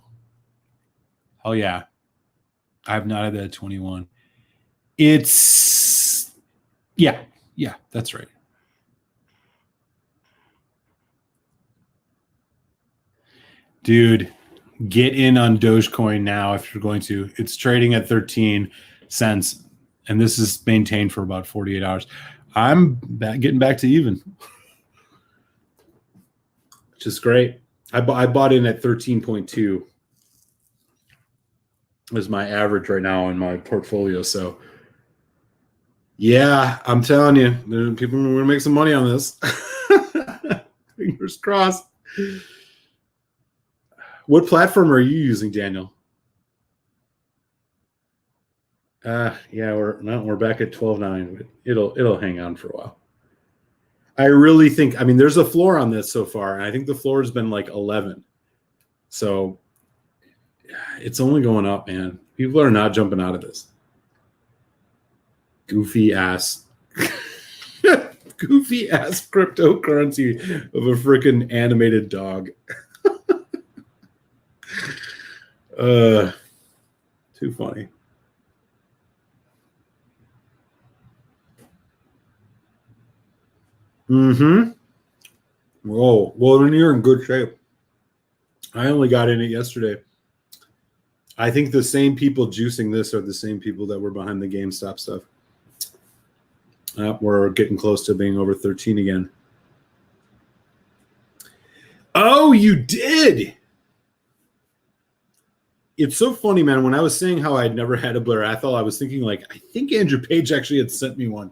Hell yeah. I've not had that 21. It's yeah, that's right. Dude, get in on Dogecoin now if you're going to. It's trading at 13 cents, and this is maintained for about 48 hours. I'm getting back to even, which is great. I bought in at 13.2 is my average right now in my portfolio. So, yeah, I'm telling you, people are going to make some money on this. Fingers crossed. What platform are you using, Daniel? Yeah, we're back at 12.9, but it'll hang on for a while. I really think, there's a floor on this so far, and I think the floor has been like 11. So it's only going up, man. People are not jumping out of this. Goofy ass cryptocurrency of a freaking animated dog. Too funny. Mm-hmm. Whoa. Well, then you're in good shape. I only got in it yesterday. I think the same people juicing this are the same people that were behind the GameStop stuff. We're getting close to being over 13 again. Oh, you did. It's so funny, man. When I was saying how I'd never had a Blair Athol, I was thinking I think Andrew Page actually had sent me one.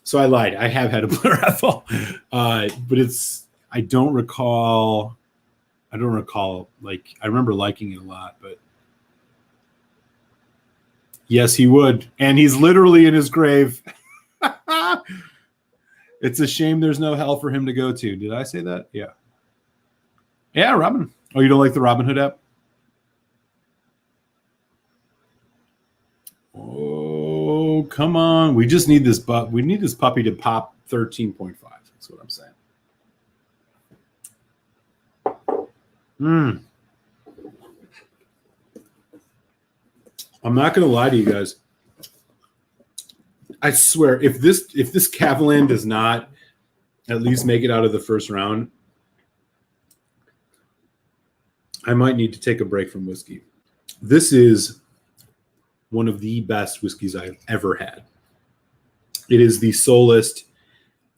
So I lied. I have had a Blair Athol, but I don't recall. I remember liking it a lot, but yes, he would. And he's literally in his grave. It's a shame there's no hell for him to go to. Did I say that? Yeah. Yeah, Robin. Oh, you don't like the Robinhood app? Oh, come on. We just need this we need this puppy to pop 13.5. That's what I'm saying. I'm not going to lie to you guys. I swear, if this Cavalan does not at least make it out of the first round, I might need to take a break from whiskey. This is one of the best whiskeys I've ever had. It is the Solist.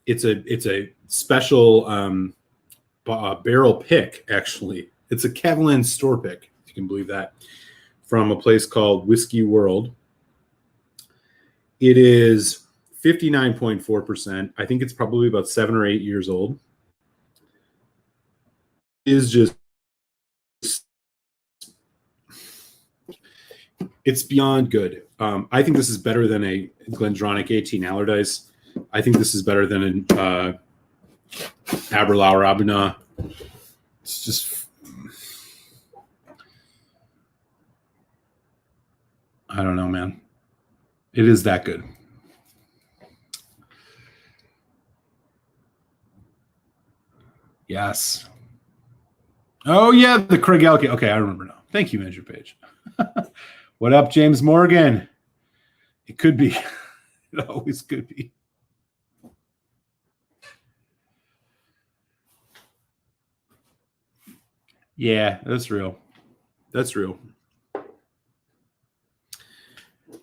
It's a special barrel pick, actually. It's a Kevlin store pick, if you can believe that, from a place called Whiskey World. It is 59.4%. I think it's probably about 7 or 8 years old. It is just, it's beyond good. I think this is better than a Glendronach 18 Allardyce. I think this is better than an Aberlour Abuna. It's just, I don't know, man. It is that good. Yes. Oh, yeah, the Craig Elke. Okay, I remember now. Thank you, Measure Page. What up, James Morgan? It could be. It always could be. Yeah, that's real. That's real.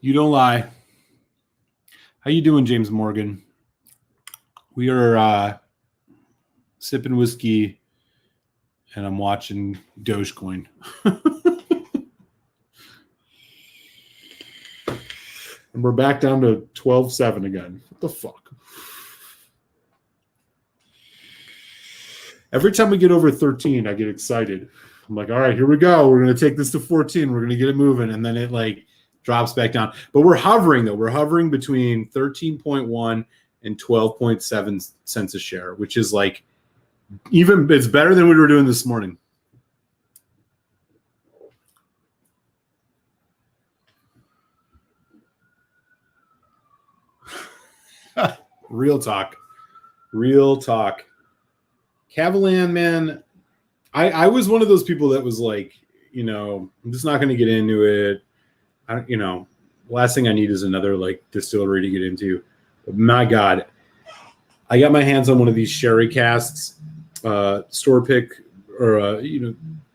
You don't lie. How you doing, James Morgan? We are sipping whiskey, and I'm watching Dogecoin. And we're back down to 12.7 again. What the fuck? Every time we get over 13, I get excited. I'm like, all right, here we go. We're going to take this to 14. We're going to get it moving. And then it like drops back down. But we're hovering, though. We're hovering between 13.1 and 12.7 cents a share, which is like even it's better than we were doing this morning. Real talk. Real talk. Cavalan, man, I was one of those people that was like, you know, I'm just not going to get into it. The last thing I need is another like distillery to get into. But my God, I got my hands on one of these sherry casks, store pick or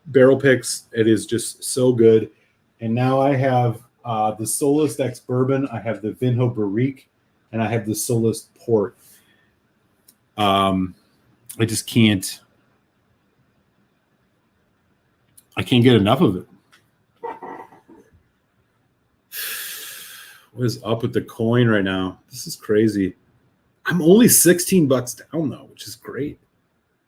barrel picks. It is just so good. And now I have the Solist X Bourbon. I have the Vinho Barrique, and I have the Solist Port. I just can't. I can't get enough of it. What is up with the coin right now? This is crazy. I'm only $16 down though, which is great.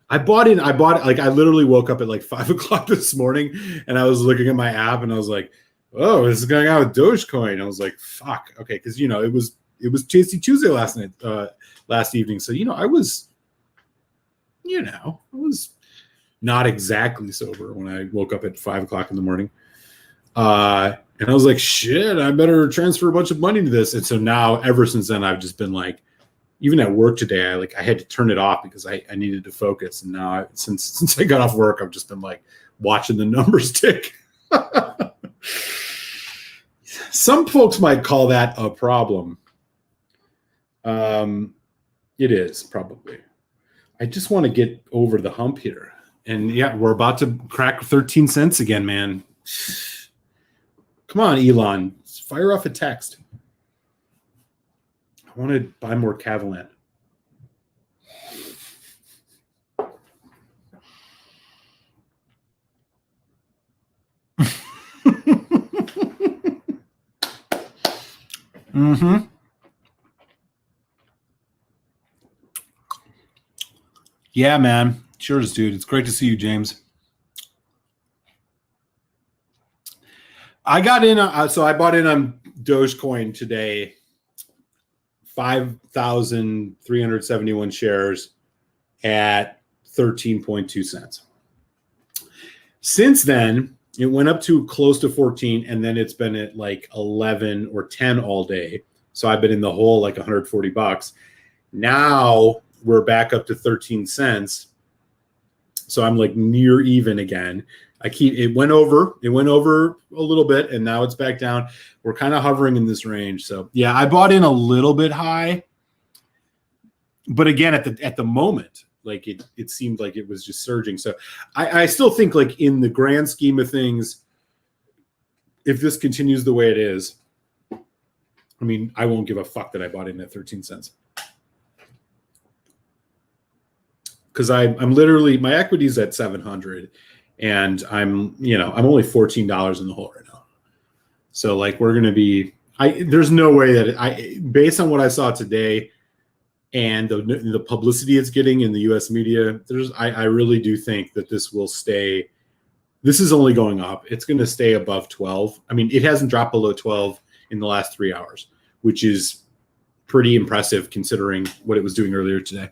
I bought it. Like I literally woke up at like 5 o'clock this morning, and I was looking at my app, and I was like, "Oh, this is going out with Dogecoin." I was like, "Fuck, okay," because it was Tasty Tuesday last evening, so I was not exactly sober when I woke up at 5 o'clock in the morning. And I was like, shit, I better transfer a bunch of money to this. And so now ever since then, I've just been like, even at work today, I had to turn it off because I needed to focus. And now since I got off work, I've just been like watching the numbers tick. Some folks might call that a problem. It is probably. I just want to get over the hump here. And yeah, we're about to crack 13 cents again, man. Come on, Elon. Fire off a text. I want to buy more Cavalan. Mm-hmm. Yeah, man. Cheers, dude. It's great to see you, James. I got in. So I bought in on Dogecoin today. 5,371 shares at 13.2 cents. Since then, it went up to close to 14, and then it's been at like 11 or 10 all day. So I've been in the hole like $140. Now we're back up to 13 cents. So I'm like near even again. It went over a little bit, and now it's back down. We're kind of hovering in this range. So yeah, I bought in a little bit high, but again, at the moment, like it seemed like it was just surging. So I still think like in the grand scheme of things, if this continues the way it is, I mean, I won't give a fuck that I bought in at 13 cents. Because I'm literally, my equity's at 700, and I'm only $14 in the hole right now. So like we're going to be, there's no way that based on what I saw today and the publicity it's getting in the US media, I really do think that this will stay. This is only going up. It's going to stay above 12. I mean, it hasn't dropped below 12 in the last 3 hours, which is pretty impressive considering what it was doing earlier today.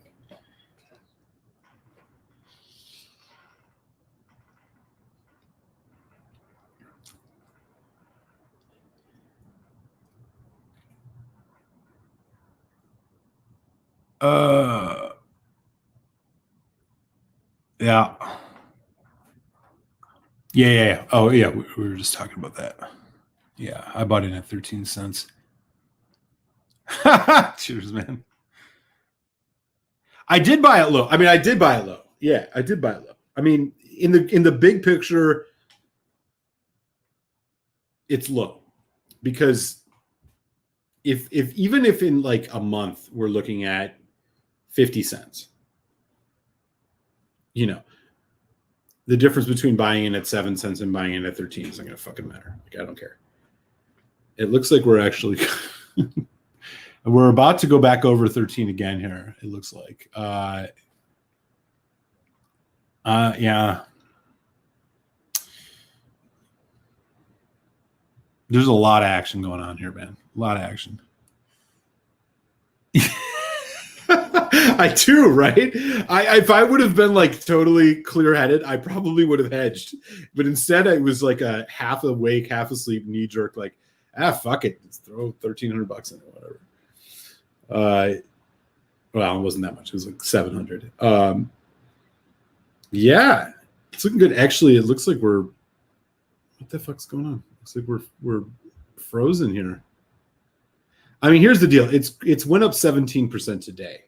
Yeah. Yeah. Oh, yeah. We were just talking about that. Yeah, I bought in at 13 cents. Cheers, man. I did buy it low. I mean, I did buy it low. Yeah, I did buy it low. I mean, in the big picture, it's low because if even if in like a month we're looking at 50 cents, the difference between buying in at 7 cents and buying in at 13 isn't going to fucking matter. Like, I don't care. It looks like we're actually we're about to go back over 13 again here. It looks like. Yeah. There's a lot of action going on here, man. A lot of action. I do, right? If I would have been like totally clear-headed, I probably would have hedged. But instead, I was like a half awake, half asleep, knee-jerk, like, fuck it. Let's throw $1,300 in it, whatever. Well, it wasn't that much. It was like 700. Yeah, it's looking good. Actually, it looks like we're. What the fuck's going on? Looks like we're frozen here. I mean, here's the deal. It's went up 17% today,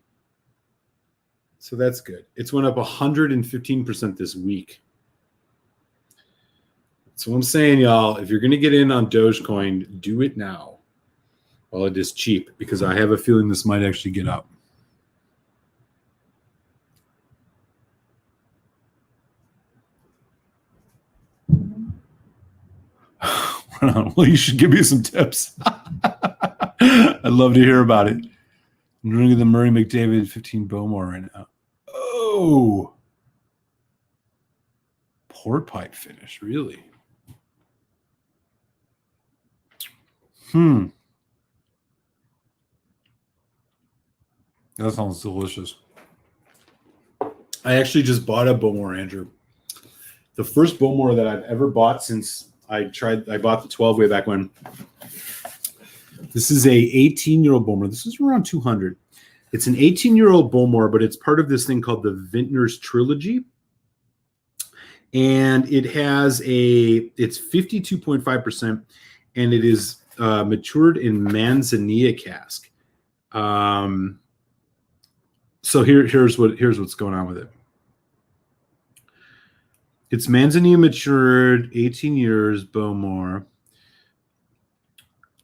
so that's good. It's went up 115% this week. So I'm saying, y'all, if you're going to get in on Dogecoin, do it now while it is cheap, because I have a feeling this might actually get up. Well, you should give me some tips. I'd love to hear about it. I'm drinking the Murray McDavid 15 Bowmore right now. Oh, port pipe finish, really? That sounds delicious. I actually just bought a Bowmore, Andrew. The first Bowmore that I've ever bought since I bought the 12 way back when. This is a 18-year-old Bowmore. This is around 200. It's an 18-year-old Bowmore, but it's part of this thing called the Vintner's Trilogy. And it has it's 52.5%, and it is matured in Manzanilla cask. So here's what's going on with it. It's Manzanilla matured, 18 years, Bowmore.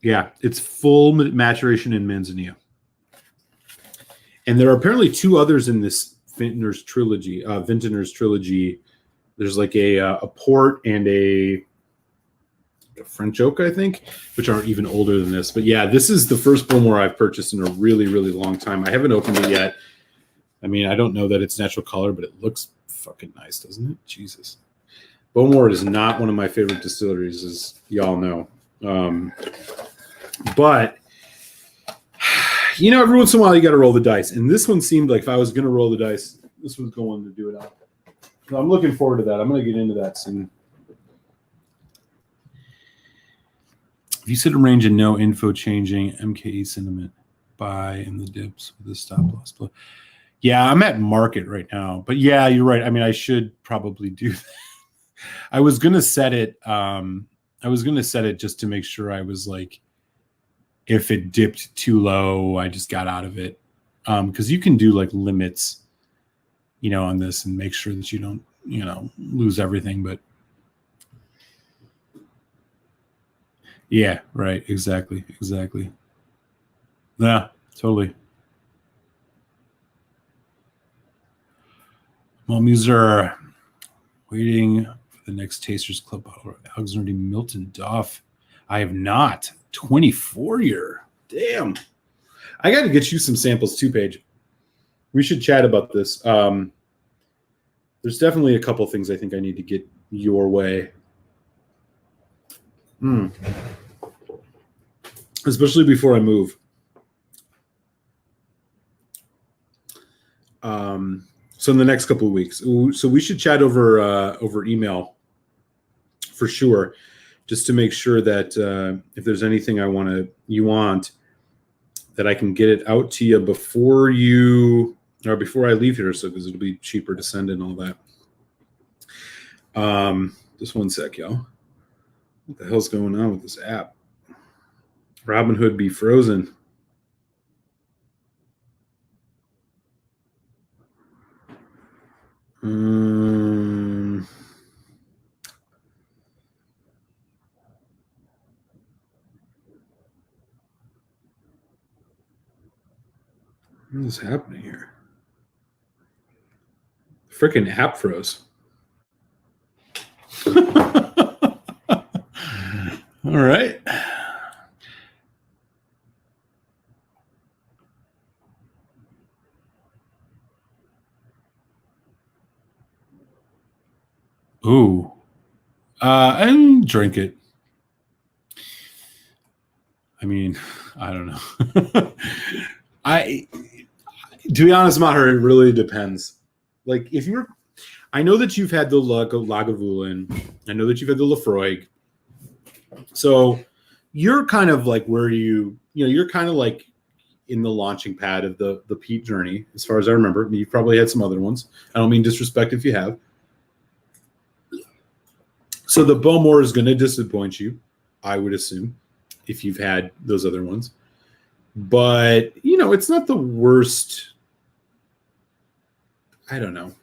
Yeah, it's full maturation in Manzanilla. And there are apparently two others in this Vintner's Trilogy. There's like a port and a French oak, I think, which are even older than this. But yeah, this is the first Bowmore I've purchased in a really, really long time. I haven't opened it yet. I mean, I don't know that it's natural color, but it looks fucking nice, doesn't it? Jesus. Bowmore is not one of my favorite distilleries, as y'all know. But, every once in a while you got to roll the dice. And this one seemed like if I was going to roll the dice, this was going to do it out. So I'm looking forward to that. I'm going to get into that soon. If you set a range and no info changing, MKE sentiment, buy in the dips with the stop loss. Yeah, I'm at market right now. But yeah, you're right. I mean, I should probably do that. I was going to set it. Just to make sure I was like, if it dipped too low, I just got out of it. Because you can do like limits, on this and make sure that you don't, lose everything. But yeah, right. Exactly. Yeah, totally. Well, these are waiting the next Tasters Club bottle. Alexander Milton Duff. I have not. 24-year. Damn. I got to get you some samples too, Paige. We should chat about this. There's definitely a couple things I think I need to get your way. Especially before I move. So in the next couple of weeks. So we should chat over email for sure, just to make sure that if there's anything you want, that I can get it out to you before I leave here, so because it'll be cheaper to send and all that. Just one sec, y'all. What the hell's going on with this app? Robinhood be frozen. What is happening here? Freaking app froze. All right. Ooh. And drink it. I mean, I don't know. To be honest, Maher, it really depends. Like, I know that you've had the Lagavulin. I know that you've had the Laphroaig. So you're kind of like where you're kind of like in the launching pad of the peat journey, as far as I remember. You've probably had some other ones. I don't mean disrespect if you have. So the Bowmore is going to disappoint you, I would assume, if you've had those other ones. But, it's not the worst. I don't know.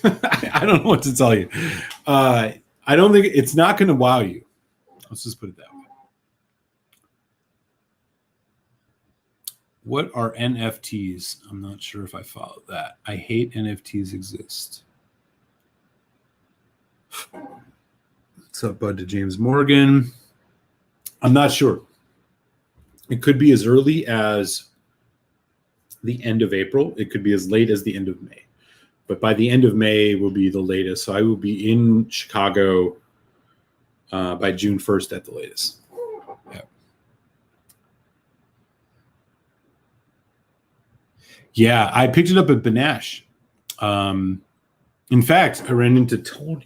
I don't know what to tell you. I don't think it's not going to wow you. Let's just put it that way. What are NFTs? I'm not sure if I follow that. I hate NFTs exist. What's up, bud, to James Morgan? I'm not sure. It could be as early as the end of April. It could be as late as the end of May. But by the end of May will be the latest. So I will be in Chicago by June 1st at the latest. Yeah. Yeah, I picked it up at Benash. In fact, I ran into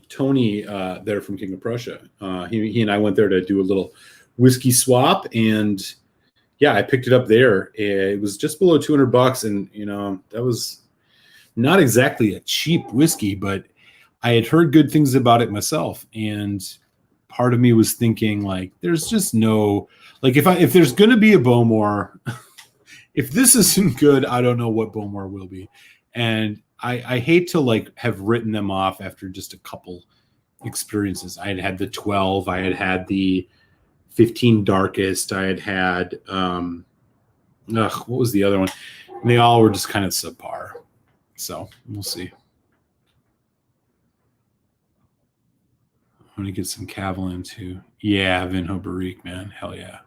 Tony there from King of Prussia. He and I went there to do a little whiskey swap, and yeah, I picked it up there. It was just below $200, and that was not exactly a cheap whiskey, but I had heard good things about it myself, and part of me was thinking, like, there's just no, like, if there's going to be a Bowmore, if this isn't good, I don't know what Bowmore will be. And I hate to like have written them off after just a couple experiences. I had the 12, I had the 15 darkest, I had what was the other one? And they all were just kind of subpar. So we'll see. I'm gonna get some Cavalin too. Yeah, Vinho Barrique, man. Hell yeah.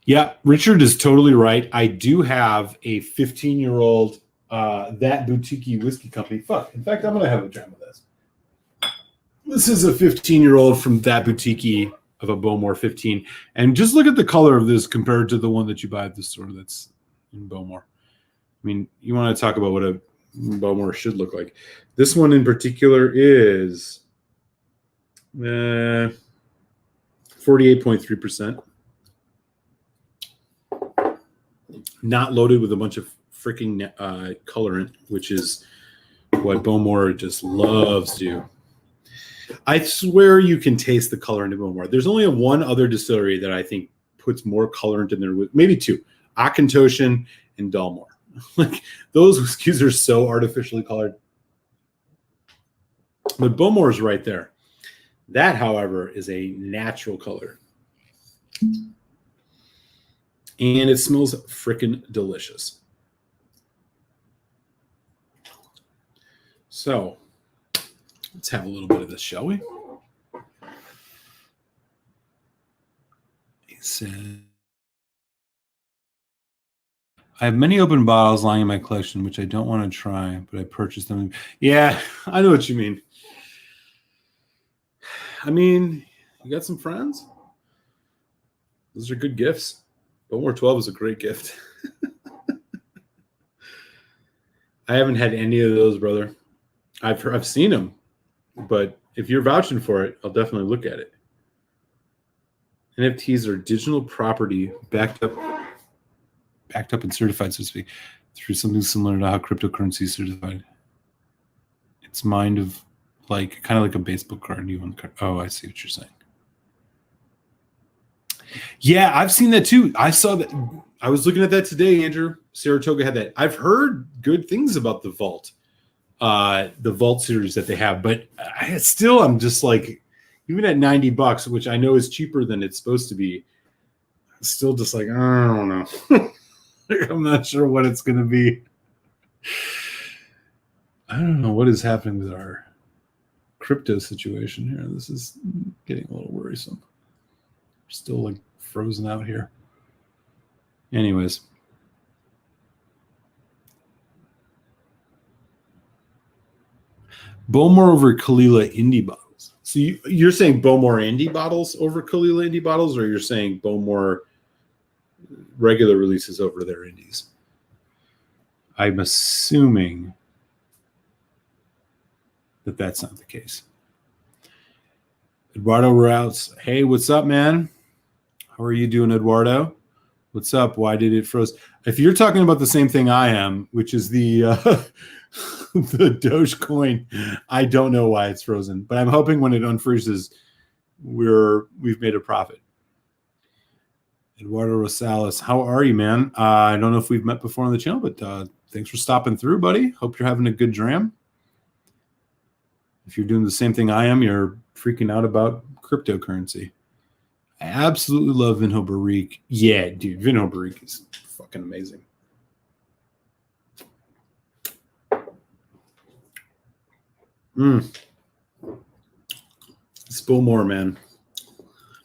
Yeah, Richard is totally right. I do have a 15-year-old That Boutique Whiskey Company. Fuck. In fact, I'm going to have a dram of this. This is a 15-year-old from That Boutique of a Bowmore 15. And just look at the color of this compared to the one that you buy at the store that's in Bowmore. I mean, you want to talk about what a Bowmore should look like. This one in particular is 48.3%. Not loaded with a bunch of freaking colorant, which is what Bowmore just loves to do. I swear you can taste the colorant in Bowmore. There's only one other distillery that I think puts more colorant in there, maybe two, Akintoshan and Dalmore. Like, those whiskeys are so artificially colored. But Bowmore is right there. That, however, is a natural color. And it smells freaking delicious. So let's have a little bit of this, shall we? He said, I have many open bottles lying in my collection, which I don't want to try, but I purchased them. Yeah, I know what you mean. I mean, you got some friends? Those are good gifts. Bowmore 12 is a great gift. I haven't had any of those, brother. I've seen them, but if you're vouching for it, I'll definitely look at it. NFTs are digital property backed up and certified, so to speak, through something similar to how cryptocurrency is certified. It's kind of like a baseball card. You want the card? Oh, I see what you're saying. Yeah, I've seen that too. I saw that. I was looking at that today, Andrew. Saratoga had that. I've heard good things about the Vault series that they have, but I'm just like, even at $90, which I know is cheaper than it's supposed to be, still just like, I don't know. I'm not sure what it's going to be. I don't know what is happening with our crypto situation here. This is getting a little worrisome. We're still like frozen out here. Anyways. Bowmore over Kalila indie bottles. So you're saying Bowmore indie bottles over Kalila indie bottles, or you're saying Bowmore regular releases over their indies? I'm assuming that that's not the case. Eduardo Routes. Hey, what's up, man? How are you doing, Eduardo? What's up? Why did it froze? If you're talking about the same thing I am, which is the the Dogecoin, I don't know why it's frozen, but I'm hoping when it unfreezes, we've made a profit. Eduardo Rosales, how are you, man? I don't know if we've met before on the channel, but thanks for stopping through, buddy. Hope you're having a good dram. If you're doing the same thing I am, you're freaking out about cryptocurrency. I absolutely love Vinho Barrique. Yeah, dude, Vinho Barrique is fucking amazing. It's Bowmore, man.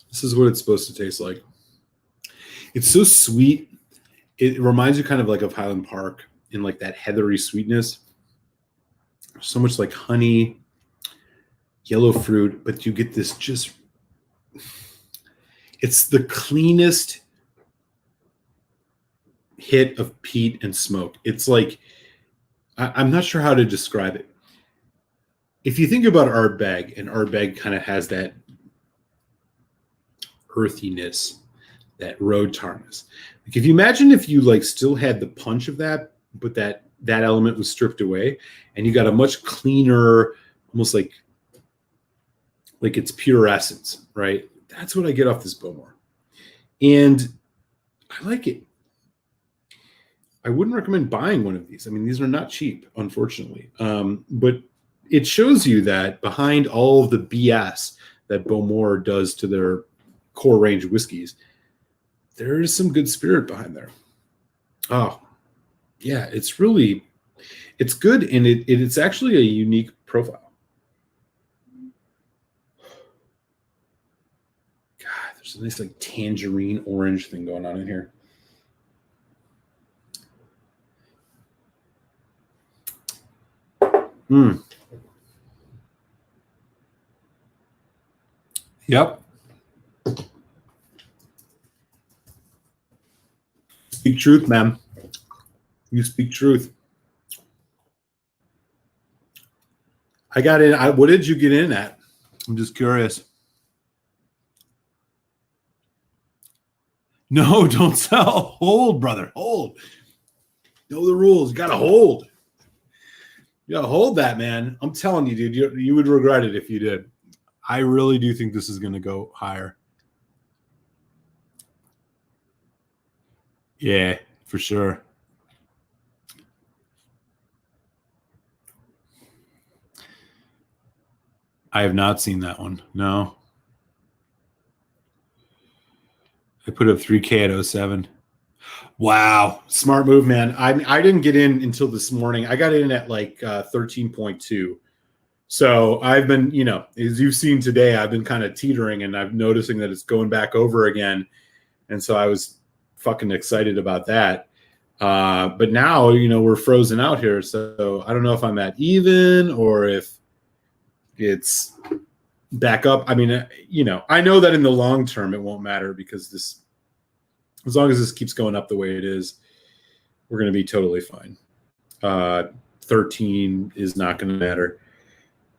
This is what it's supposed to taste like. It's so sweet. It reminds you kind of like of Highland Park in like that heathery sweetness. So much like honey, yellow fruit, but you get this just... It's the cleanest hit of peat and smoke. It's like, I'm not sure how to describe it. If you think about Ardbeg, and Ardbeg kind of has that earthiness, that road tartness. Like if you imagine if you like still had the punch of that, but that element was stripped away, and you got a much cleaner, almost like it's pure essence, right? That's what I get off this Bowmore. And I like it. I wouldn't recommend buying one of these. I mean, these are not cheap, unfortunately. But it shows you that behind all of the BS that Bowmore does to their core range of whiskeys, there is some good spirit behind there. Oh, yeah, it's good, and it's actually a unique profile. God, there's a nice like tangerine orange thing going on in here. Yep. Speak truth, man. You speak truth. I got in. What did you get in at? I'm just curious. No, don't sell. Hold, brother. Hold. Know the rules. You got to hold. You got to hold that, man. I'm telling you, dude. You would regret it if you did. I really do think this is going to go higher. Yeah, for sure. I have not seen that one. No. I put up 3K at 07. Wow. Smart move, man. I didn't get in until this morning. I got in at like 13.2. So I've been, as you've seen today, I've been kind of teetering and I'm noticing that it's going back over again. And so I was fucking excited about that. But now, we're frozen out here. So I don't know if I'm at even or if it's back up. I mean, I know that in the long term, it won't matter because as long as this keeps going up the way it is, we're going to be totally fine. 13 is not going to matter.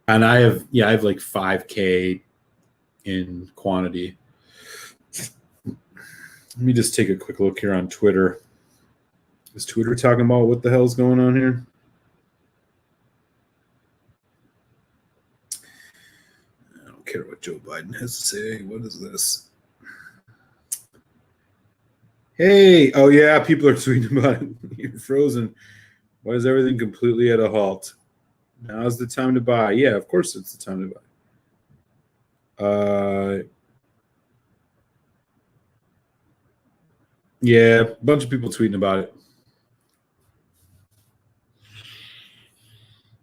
And I have like 5K in quantity. Let me just take a quick look here on Twitter. Is Twitter talking about what the hell's going on here? I don't care what Joe Biden has to say. What is this? Hey, oh yeah, people are tweeting about it. You're frozen. Why is everything completely at a halt? Now's the time to buy. Yeah, of course it's the time to buy. Yeah, a bunch of people tweeting about it.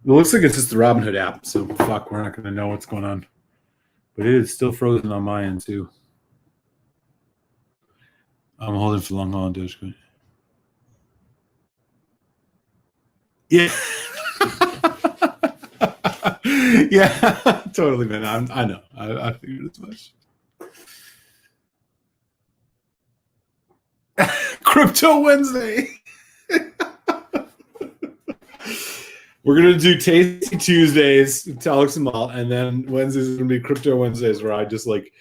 It looks like it's just the Robinhood app, so fuck, we're not going to know what's going on. But it is still frozen on my end, too. I'm holding for long haul on Dogecoin. Yeah. Yeah, totally, man. I know. I figured as much. Crypto Wednesday. We're going to do Tasty Tuesdays with Alex and Mal, and then Wednesdays is going to be Crypto Wednesdays where I just like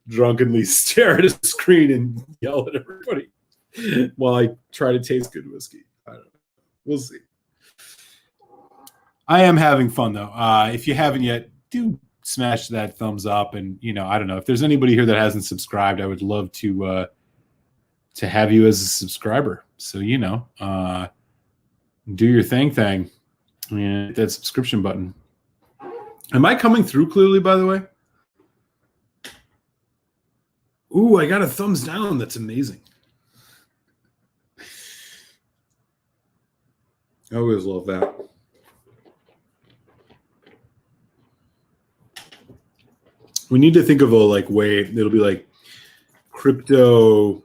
drunkenly stare at a screen and yell at everybody while I try to taste good whiskey. I don't know. We'll see. I am having fun, though. If you haven't yet, do smash that thumbs up. And, I don't know. If there's anybody here that hasn't subscribed, I would love to have you as a subscriber. So, do your thing. And hit that subscription button. Am I coming through clearly, by the way? Ooh, I got a thumbs down. That's amazing. I always love that. We need to think of a way. It'll be like crypto.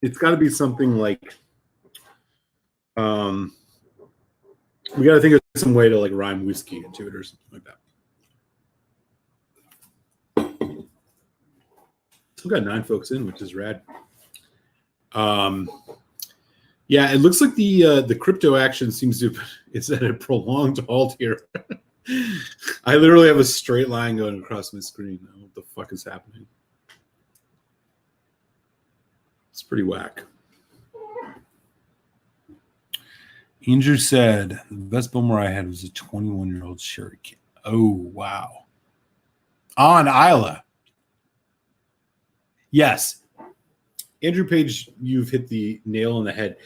It's got to be something like. We got to think of some way to rhyme whiskey into it or something like that. Still got 9 folks in, which is rad. Yeah, it looks like the crypto action seems to it's at a prolonged halt here. I literally have a straight line going across my screen. I don't know what the fuck is happening. It's pretty whack. Andrew said the best bummer I had was a 21-year-old sherry kid. Oh, wow. On Isla. Yes. Andrew Page, you've hit the nail on the head.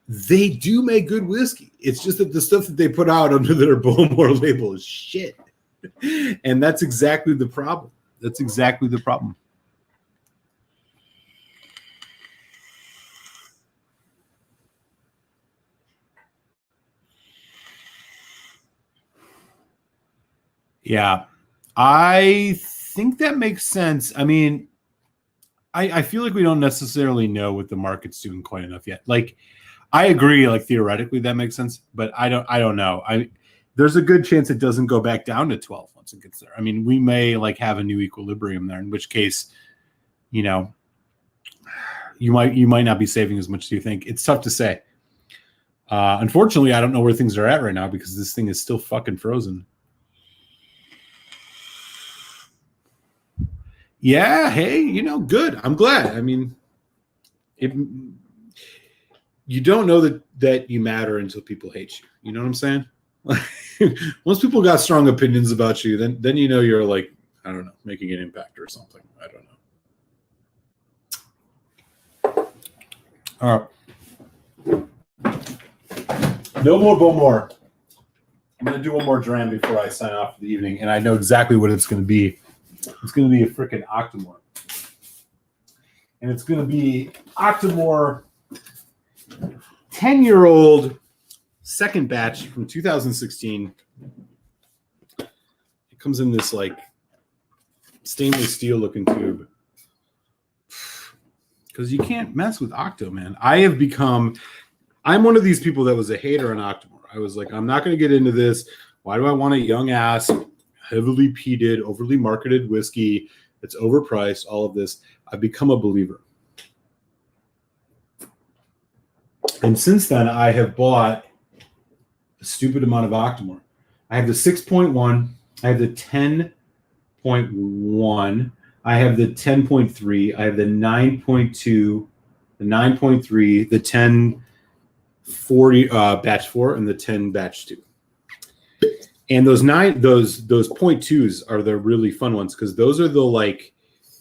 They do make good whiskey. It's just that the stuff that they put out under their Bowmore label is shit. And that's exactly the problem. Yeah, I think that makes sense. I mean, I feel like we don't necessarily know what the market's doing quite enough yet. I agree, theoretically that makes sense, but I don't know. There's a good chance it doesn't go back down to 12 once it gets there. I mean, we may have a new equilibrium there, in which case, you might not be saving as much as you think. It's tough to say. Unfortunately, I don't know where things are at right now because this thing is still fucking frozen. Yeah, hey, good. I'm glad. I mean, you don't know that you matter until people hate you. You know what I'm saying? Once people got strong opinions about you, then you're I don't know, making an impact or something. I don't know. All right. No more Bowmore. I'm going to do one more dram before I sign off for the evening, and I know exactly what it's going to be. It's going to be a freaking Octomore. and it's going to be Octomore 10-year-old second batch from 2016. It comes in this like stainless steel looking tube because you can't mess with Octo, man. I'm one of these people that was a hater on Octomore. I was like, I'm not going to get into this. Why do I want a young ass, heavily peated, overly marketed whiskey that's overpriced? All of this. I've become a believer. And since then, I have bought a stupid amount of Octomore. I have the 6.1. I have the 10.1. I have the 10.3. I have the 9.2, the 9.3, the 1040 batch 4, and the 10 batch 2. And those 0.2s are the really fun ones because those are the like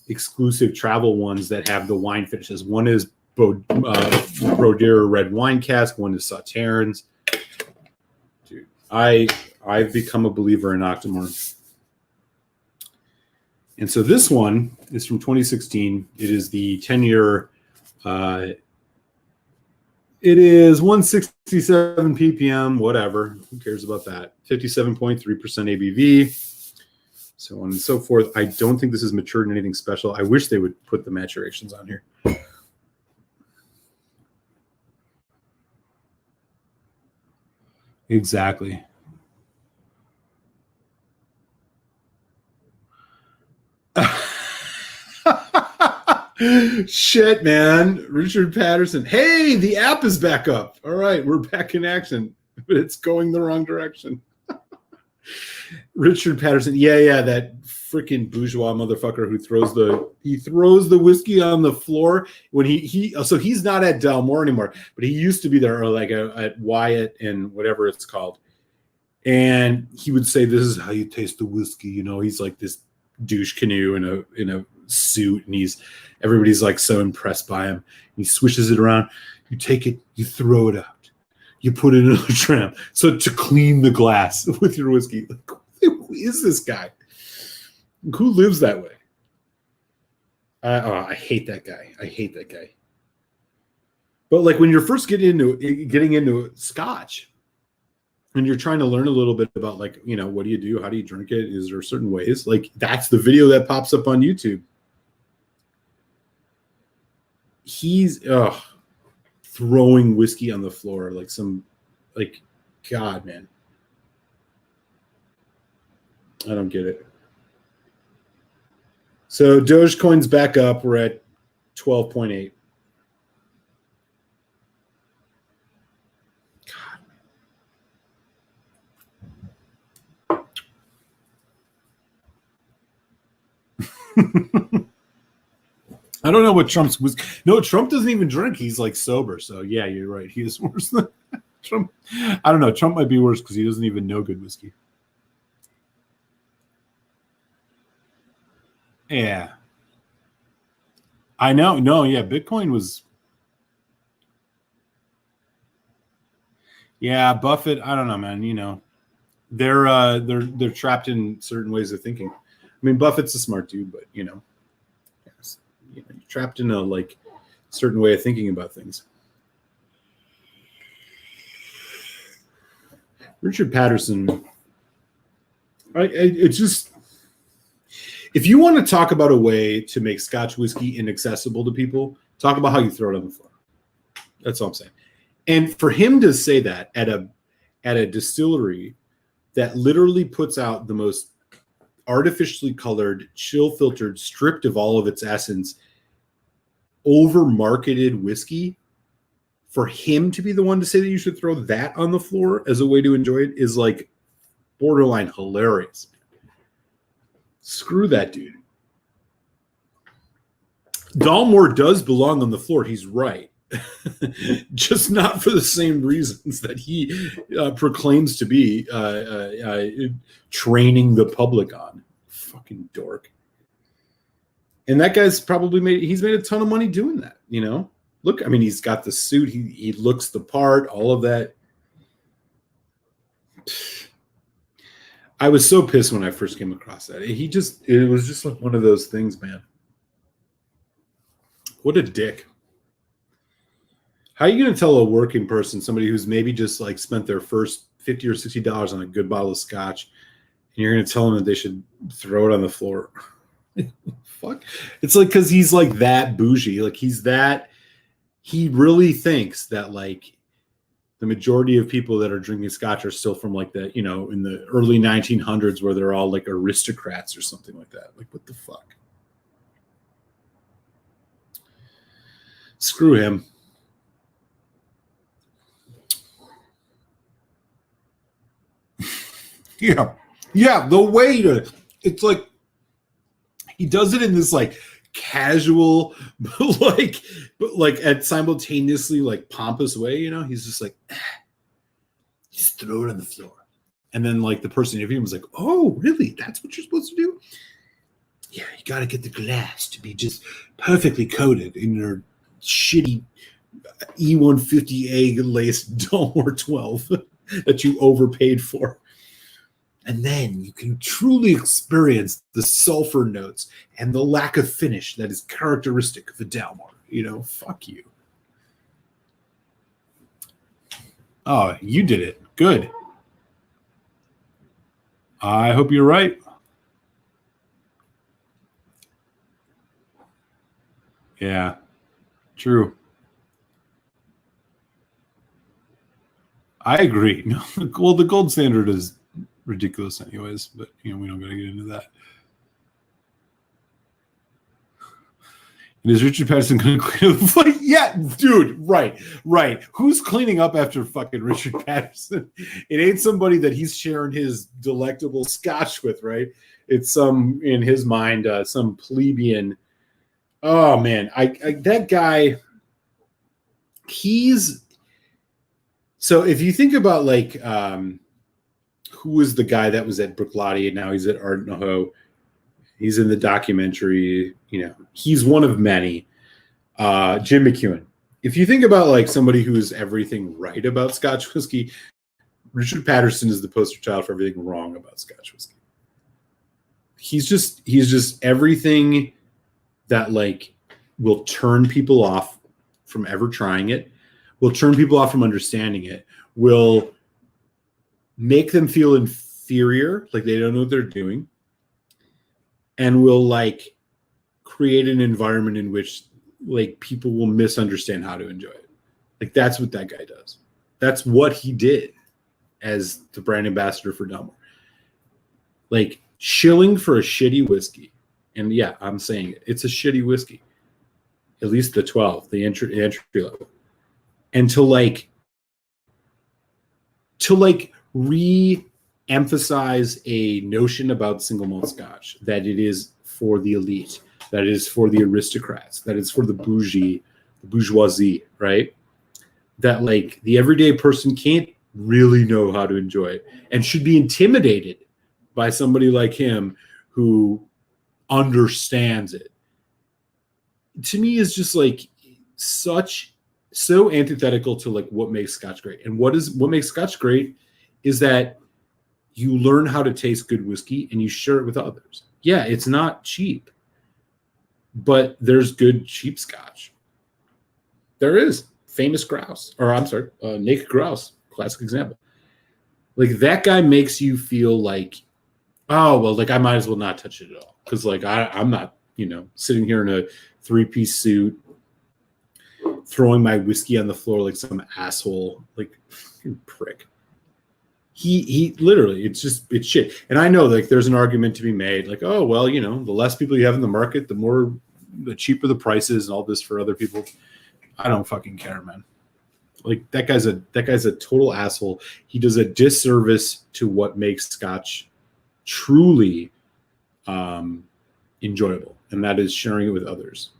exclusive travel ones that have the wine finishes. One is Brodeur red wine cask. One is Sauternes. Dude, I've become a believer in Octomore. And so this one is from 2016. It is the 10-year. It is 167 ppm, whatever. Who cares about that? 57.3% ABV, so on and so forth. I don't think this is matured in anything special. I wish they would put the maturations on here. Exactly. Shit, man. Richard Patterson. Hey, the app is back up. All right, we're back in action, but it's going the wrong direction. Richard Patterson. Yeah, that freaking bourgeois motherfucker who throws the whiskey on the floor when so he's not at Dalmore anymore, but he used to be there, or like at Wyatt and whatever it's called. And he would say, "This is how you taste the whiskey." You know, he's like this douche canoe in a suit, and everybody's like so impressed by him. He swishes it around. You take it, you throw it out, you put it in a dram. So to clean the glass with your whiskey. Like, who is this guy? Who lives that way? I hate that guy. I hate that guy. But like when you're first getting into Scotch, and you're trying to learn a little bit about like, you know, what do you do? How do you drink it? Is there certain ways? Like that's the video that pops up on YouTube. He's throwing whiskey on the floor like God, man. I don't get it. So Dogecoin's back up. We're at 12.8. I don't know what Trump's was. No, Trump doesn't even drink. He's like sober. So yeah, you're right. He is worse than Trump. I don't know. Trump might be worse because he doesn't even know good whiskey. Yeah. I know. No, yeah. Bitcoin was. Yeah, Buffett. I don't know, man. You know, they're trapped in certain ways of thinking. I mean, Buffett's a smart dude, but you know, you're trapped in a like certain way of thinking about things. Richard Patterson. It's just, if you want to talk about a way to make Scotch whiskey inaccessible to people, talk about how you throw it on the floor. That's all I'm saying. And for him to say that at a distillery that literally puts out the most artificially colored, chill filtered, stripped of all of its essence, over marketed whiskey, for him to be the one to say that you should throw that on the floor as a way to enjoy it is like borderline hilarious. Screw that dude. Dalmore does belong on the floor. He's right. Just not for the same reasons that he proclaims to be training the public on. Fucking dork. And that guy's probably he's made a ton of money doing that, you know? Look, I mean, he's got the suit. He looks the part, all of that. I was so pissed when I first came across that. It was just like one of those things, man. What a dick. How are you going to tell a working person, somebody who's maybe just like spent their first $50 or $60 on a good bottle of scotch, and you're going to tell them that they should throw it on the floor? Fuck. It's like, because he's like that bougie. Like he really thinks that like the majority of people that are drinking scotch are still from like the, in the early 1900s where they're all like aristocrats or something like that. Like, what the fuck? Screw him. Yeah. The way it's like he does it in this like casual, but like at simultaneously like pompous way. He's just like, just throw it on the floor, and then like the person interviewing was like, "Oh, really? That's what you're supposed to do? Yeah, you got to get the glass to be just perfectly coated in your shitty E150 laced Dalmore 12 that you overpaid for." And then you can truly experience the sulfur notes and the lack of finish that is characteristic of the Dalmore. Fuck you. Oh, you did it. Good. I hope you're right. Yeah, true. I agree. No, well, the gold standard is ridiculous anyways, but we don't gotta get into that. And is Richard Patterson going to clean up the fight? Yeah, dude, right. Who's cleaning up after fucking Richard Patterson? It ain't somebody that he's sharing his delectable scotch with, right? It's in his mind, some plebeian. Oh man, that guy. So if you think about like who was the guy that was at Brooklotti and now he's at Art Noho. He's in the documentary. He's one of many. Jim McEwen. If you think about like somebody who is everything right about Scotch whiskey, Richard Patterson is the poster child for everything wrong about Scotch whiskey. He's just everything that like will turn people off from ever trying it, will turn people off from understanding it, will make them feel inferior, like they don't know what they're doing, and will like create an environment in which like people will misunderstand how to enjoy it. Like that's what that guy does. That's what he did as the brand ambassador for Dalmore. Like shilling for a shitty whiskey. And yeah, I'm saying it's a shitty whiskey. At least the 12, the entry level. And to re-emphasize a notion about single malt scotch, that it is for the elite, that it is for the aristocrats, that it's for the bourgeoisie, right? That like the everyday person can't really know how to enjoy it and should be intimidated by somebody like him who understands it. To me is just like so antithetical to like what makes Scotch great. And what makes Scotch great is that you learn how to taste good whiskey and you share it with others. Yeah, it's not cheap, but there's good cheap Scotch. There is famous grouse, or I'm sorry, naked grouse, classic example. Like that guy makes you feel like, oh, well, like I might as well not touch it at all. Cause like I'm not, sitting here in a 3-piece suit, throwing my whiskey on the floor like some asshole, like prick. He literally, it's shit. And I know like there's an argument to be made, like, oh well, the less people you have in the market, the cheaper the prices and all this for other people. I don't fucking care, man. Like that guy's a total asshole. He does a disservice to what makes Scotch truly enjoyable, and that is sharing it with others.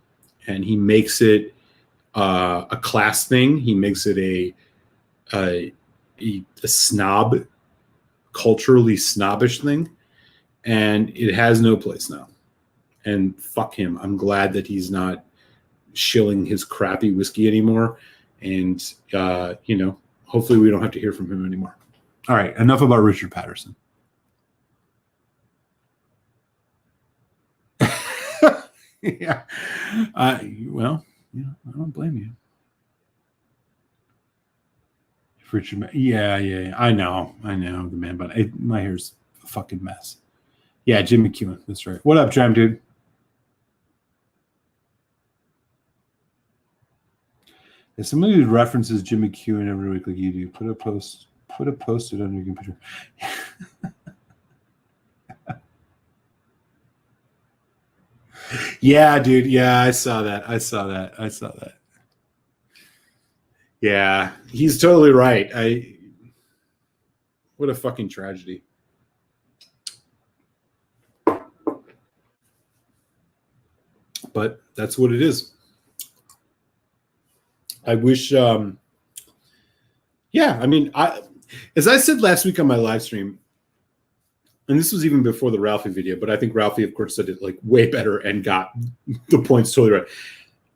And he makes it a class thing. He makes it a snob, culturally snobbish thing, and it has no place now. And fuck him. I'm glad that he's not shilling his crappy whiskey anymore. And hopefully we don't have to hear from him anymore. All right, enough about Richard Patterson. Yeah. Well, You know, I don't blame you. Richard, yeah. I know the man, but my hair's a fucking mess. Yeah, Jim McEwen. That's right. What up, Dram, dude? If somebody who references Jim McEwen every week like you do, put a post-it on your computer. Yeah, dude. Yeah, I saw that. Yeah, he's totally right. What a fucking tragedy. But that's what it is. I wish, yeah, I mean, as I said last week on my live stream, and this was even before the Ralphie video, but I think Ralphie, of course, said it like way better and got the points totally right.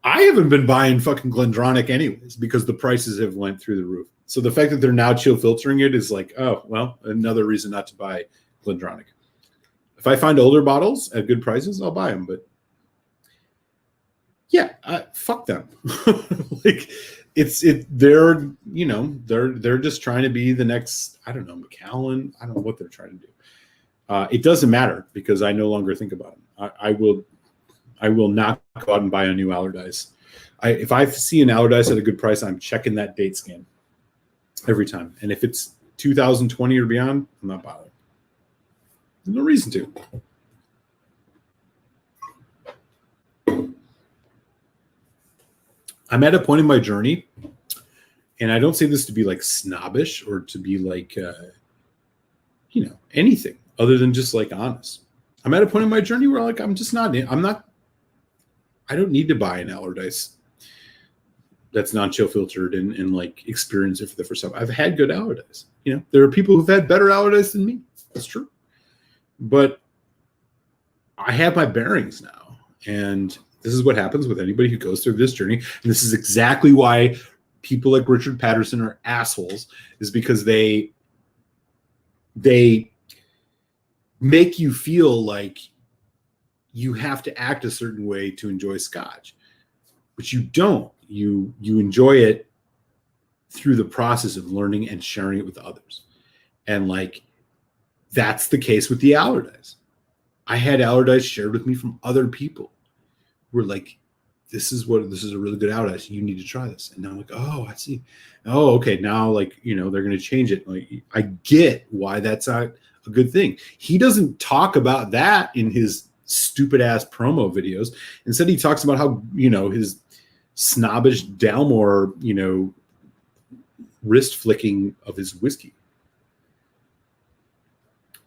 I haven't been buying fucking Glendronach anyways because the prices have went through the roof. So the fact that they're now chill filtering it is like, oh, well, another reason not to buy Glendronach. If I find older bottles at good prices, I'll buy them. But yeah, fuck them. Like they're just trying to be the next, I don't know, Macallan. I don't know what they're trying to do. It doesn't matter because I no longer think about them. I will not go out and buy a new Allardyce. If I see an Allardyce at a good price, I'm checking that date scan every time. And if it's 2020 or beyond, I'm not bothering. There's no reason to. I'm at a point in my journey, and I don't say this to be like snobbish or to be like, anything other than just like honest. I'm at a point in my journey where like I don't need to buy an Allardyce that's non-chill filtered and like experience it for the first time. I've had good Allardyce. There are people who've had better Allardyce than me. That's true. But I have my bearings now. And this is what happens with anybody who goes through this journey. And this is exactly why people like Richard Patterson are assholes, is because they make you feel like you have to act a certain way to enjoy scotch, but you don't. You enjoy it through the process of learning and sharing it with others. And like, that's the case with the Allardyce. I had Allardyce shared with me from other people who were like, this is a really good Allardyce. You need to try this. And now I'm like, oh, I see. Oh, okay. Now like, they're going to change it. Like, I get why that's not a good thing. He doesn't talk about that in his stupid ass promo videos. Instead, he talks about how, his snobbish Dalmore, wrist flicking of his whiskey.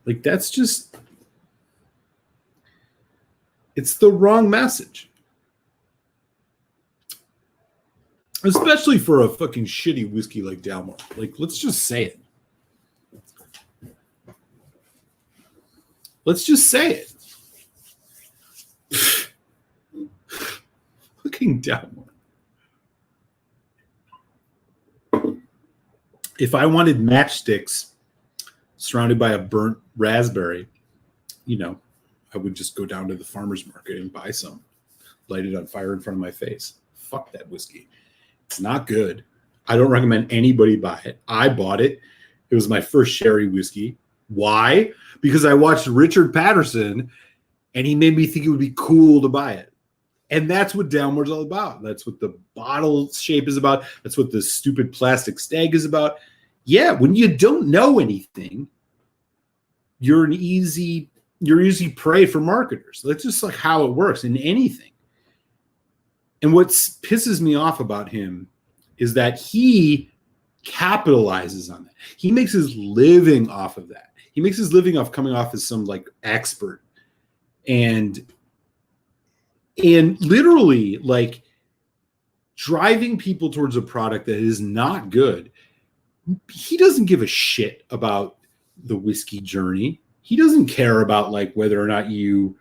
Like, that's just, it's the wrong message. Especially for a fucking shitty whiskey like Dalmore. Like, let's just say it. Let's just say it. Fucking Dalmore. If I wanted matchsticks surrounded by a burnt raspberry, I would just go down to the farmer's market and buy some, light it on fire in front of my face. Fuck that whiskey. It's not good. I don't recommend anybody buy it. I bought it. It was my first sherry whiskey. Why? Because I watched Richard Patterson and he made me think it would be cool to buy it. And that's what Dalmore's all about. That's what the bottle shape is about. That's what the stupid plastic stag is about. Yeah, when you don't know anything, you're easy prey for marketers. That's just like how it works in anything. And what pisses me off about him is that he capitalizes on that. He makes his living off of that. He makes his living off coming off as some like expert and literally like driving people towards a product that is not good. He doesn't give a shit about the whiskey journey. He doesn't care about like whether or not you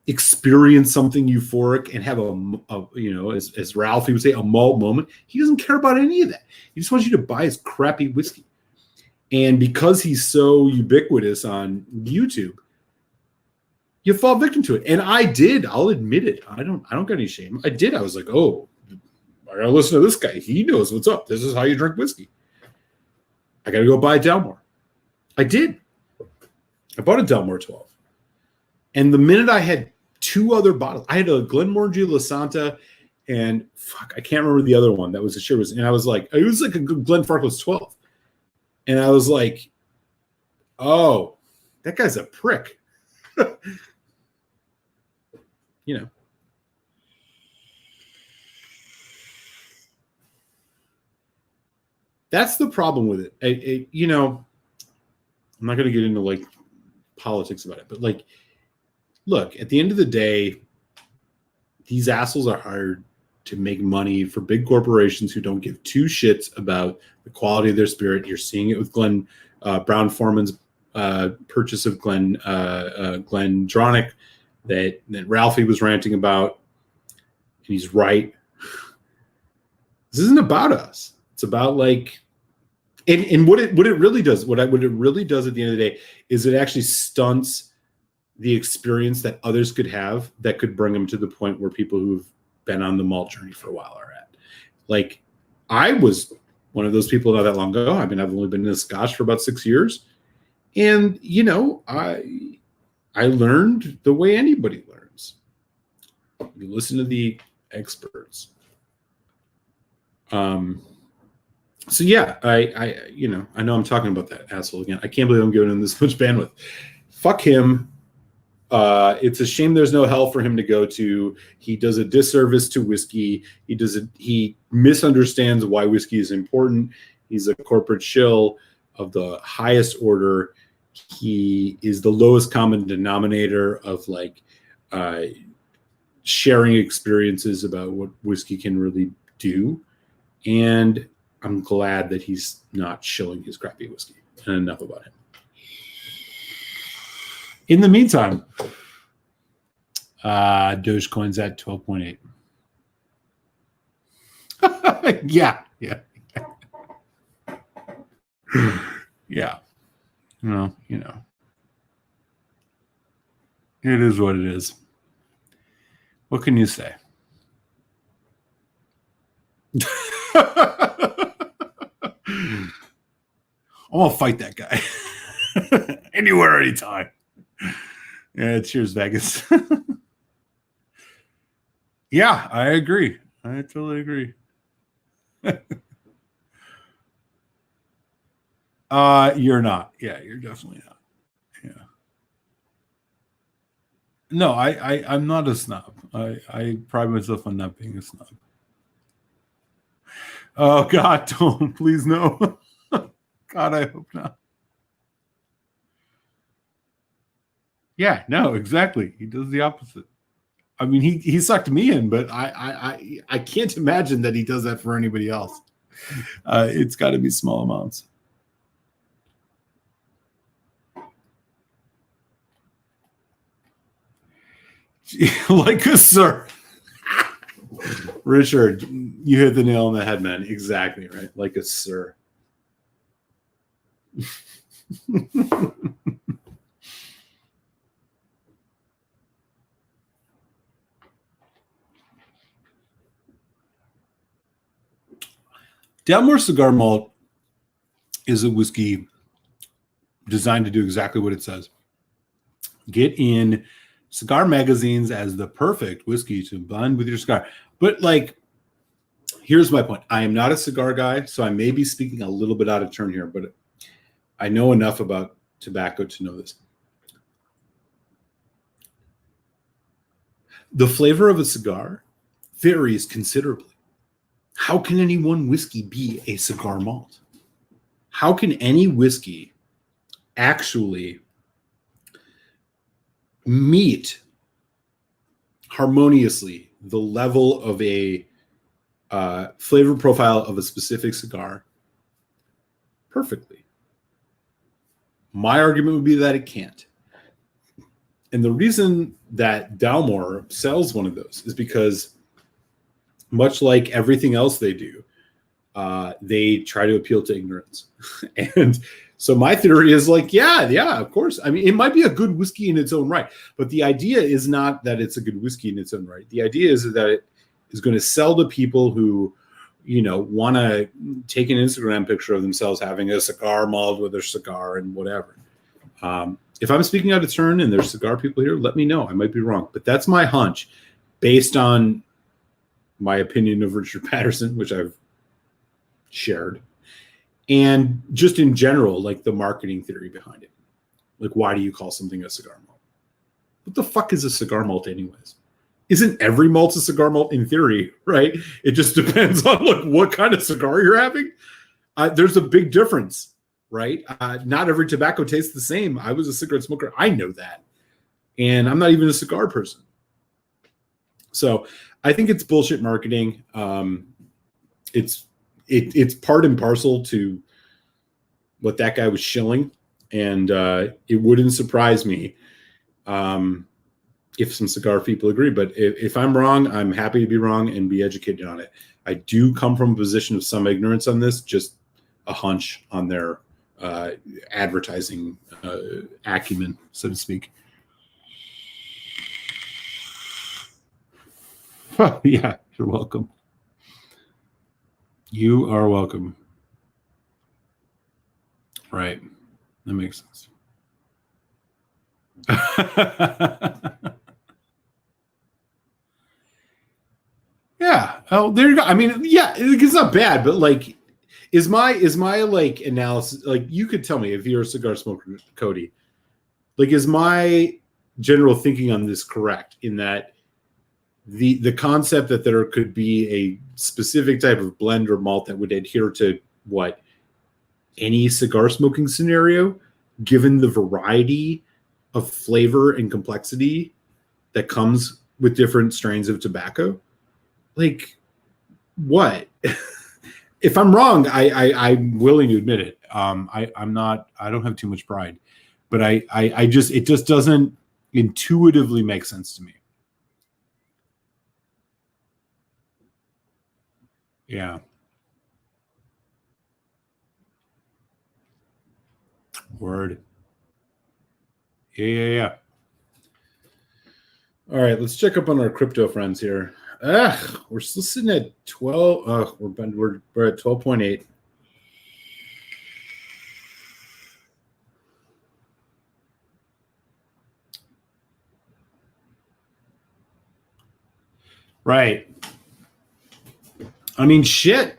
experience something euphoric and have as Ralphie would say, a malt moment. He doesn't care about any of that. He just wants you to buy his crappy whiskey. And because he's so ubiquitous on YouTube, you fall victim to it. And I did. I'll admit it. I don't got any shame. I did. I was like, oh, I gotta listen to this guy. He knows what's up. This is how you drink whiskey. I gotta go buy a Dalmore. I did. I bought a Dalmore 12. And the minute I had 2 other bottles, I had a Glenmorangie La Santa and I can't remember the other one that was a Shiraz. And I was like, it was like a Glenfarclas 12. And I was like, oh, that guy's a prick. You know. That's the problem with it. You know, I'm not going to get into like politics about it, but like, look, at the end of the day, these assholes are hired to make money for big corporations who don't give 2 shits about the quality of their spirit. You're seeing it with Glenn Brown-Forman's purchase of Glen Dronick that Ralphie was ranting about, and he's right. This isn't about us. It's about like, and what it really does, what it really does at the end of the day is it actually stunts the experience that others could have that could bring them to the point where people who've been on the malt journey for a while are at. Like, I was one of those people not that long ago. I mean, I've only been in Scotch for about 6 years, and you know, I learned the way anybody learns. You listen to the experts. So yeah, I you know, I know I'm talking about that asshole again. I can't believe I'm giving him this much bandwidth. Fuck him. It's a shame there's no hell for him to go to. He does a disservice to whiskey. He misunderstands why whiskey is important. He's a corporate shill of the highest order. He is the lowest common denominator of like sharing experiences about what whiskey can really do. And I'm glad that he's not shilling his crappy whiskey. And enough about him. In the meantime, Dogecoin's at 12.8. Yeah. Yeah. Well, you know, it is what it is. What can you say? I'm gonna fight that guy anywhere, anytime. Yeah, cheers, Vegas. Yeah, I agree. I totally agree. You're not. Yeah, you're definitely not. Yeah. No, I'm not a snob. I pride myself on not being a snob. Oh God, don't please no. God, I hope not. Yeah, no, exactly. He does the opposite. I mean, he sucked me in, but I can't imagine that he does that for anybody else. It's got to be small amounts. Like a sir. Richard, you hit the nail on the head, man. Exactly, right? Like a sir. Dalmore Cigar Malt is a whiskey designed to do exactly what it says. Get in cigar magazines as the perfect whiskey to blend with your cigar. But like, here's my point. I am not a cigar guy, so I may be speaking a little bit out of turn here, but I know enough about tobacco to know this. The flavor of a cigar varies considerably. How can any one whiskey be a cigar malt? How can any whiskey actually meet harmoniously the level of a flavor profile of a specific cigar perfectly? My argument would be that it can't. And the reason that Dalmore sells one of those is because, much like everything else they do, they try to appeal to ignorance. And So my theory is like, yeah, of course. I mean, it might be a good whiskey in its own right, but the idea is not that it's a good whiskey in its own right. The idea is that it is going to sell to people who, want to take an Instagram picture of themselves having a cigar malt with their cigar and whatever. If I'm speaking out of turn and there's cigar people here, let me know. I might be wrong, but that's my hunch based on my opinion of Richard Patterson, which I've shared. And just in general, like the marketing theory behind it. Like, why do you call something a cigar malt? What the fuck is a cigar malt anyways? Isn't every malt a cigar malt in theory, right? It just depends on like what kind of cigar you're having. There's a big difference, right? Not every tobacco tastes the same. I was a cigarette smoker. I know that. And I'm not even a cigar person. So I think it's bullshit marketing. It's part and parcel to what that guy was shilling. And it wouldn't surprise me if some cigar people agree. But if I'm wrong, I'm happy to be wrong and be educated on it. I do come from a position of some ignorance on this, just a hunch on their advertising acumen, so to speak. Yeah, you're welcome. You are welcome. Right. That makes sense. Yeah. Oh, there you go. I mean, yeah, it's not bad, but like, is my like analysis, like you could tell me if you're a cigar smoker, Cody, like, is my general thinking on this correct in that the concept that there could be a specific type of blend or malt that would adhere to what any cigar smoking scenario, given the variety of flavor and complexity that comes with different strains of tobacco? Like, what? If I'm wrong, I'm willing to admit it. I'm not. I don't have too much pride, but it just doesn't intuitively make sense to me. Yeah. Word. Yeah. All right, let's check up on our crypto friends here. We're still sitting at 12. We're at 12.8. Right. I mean, shit.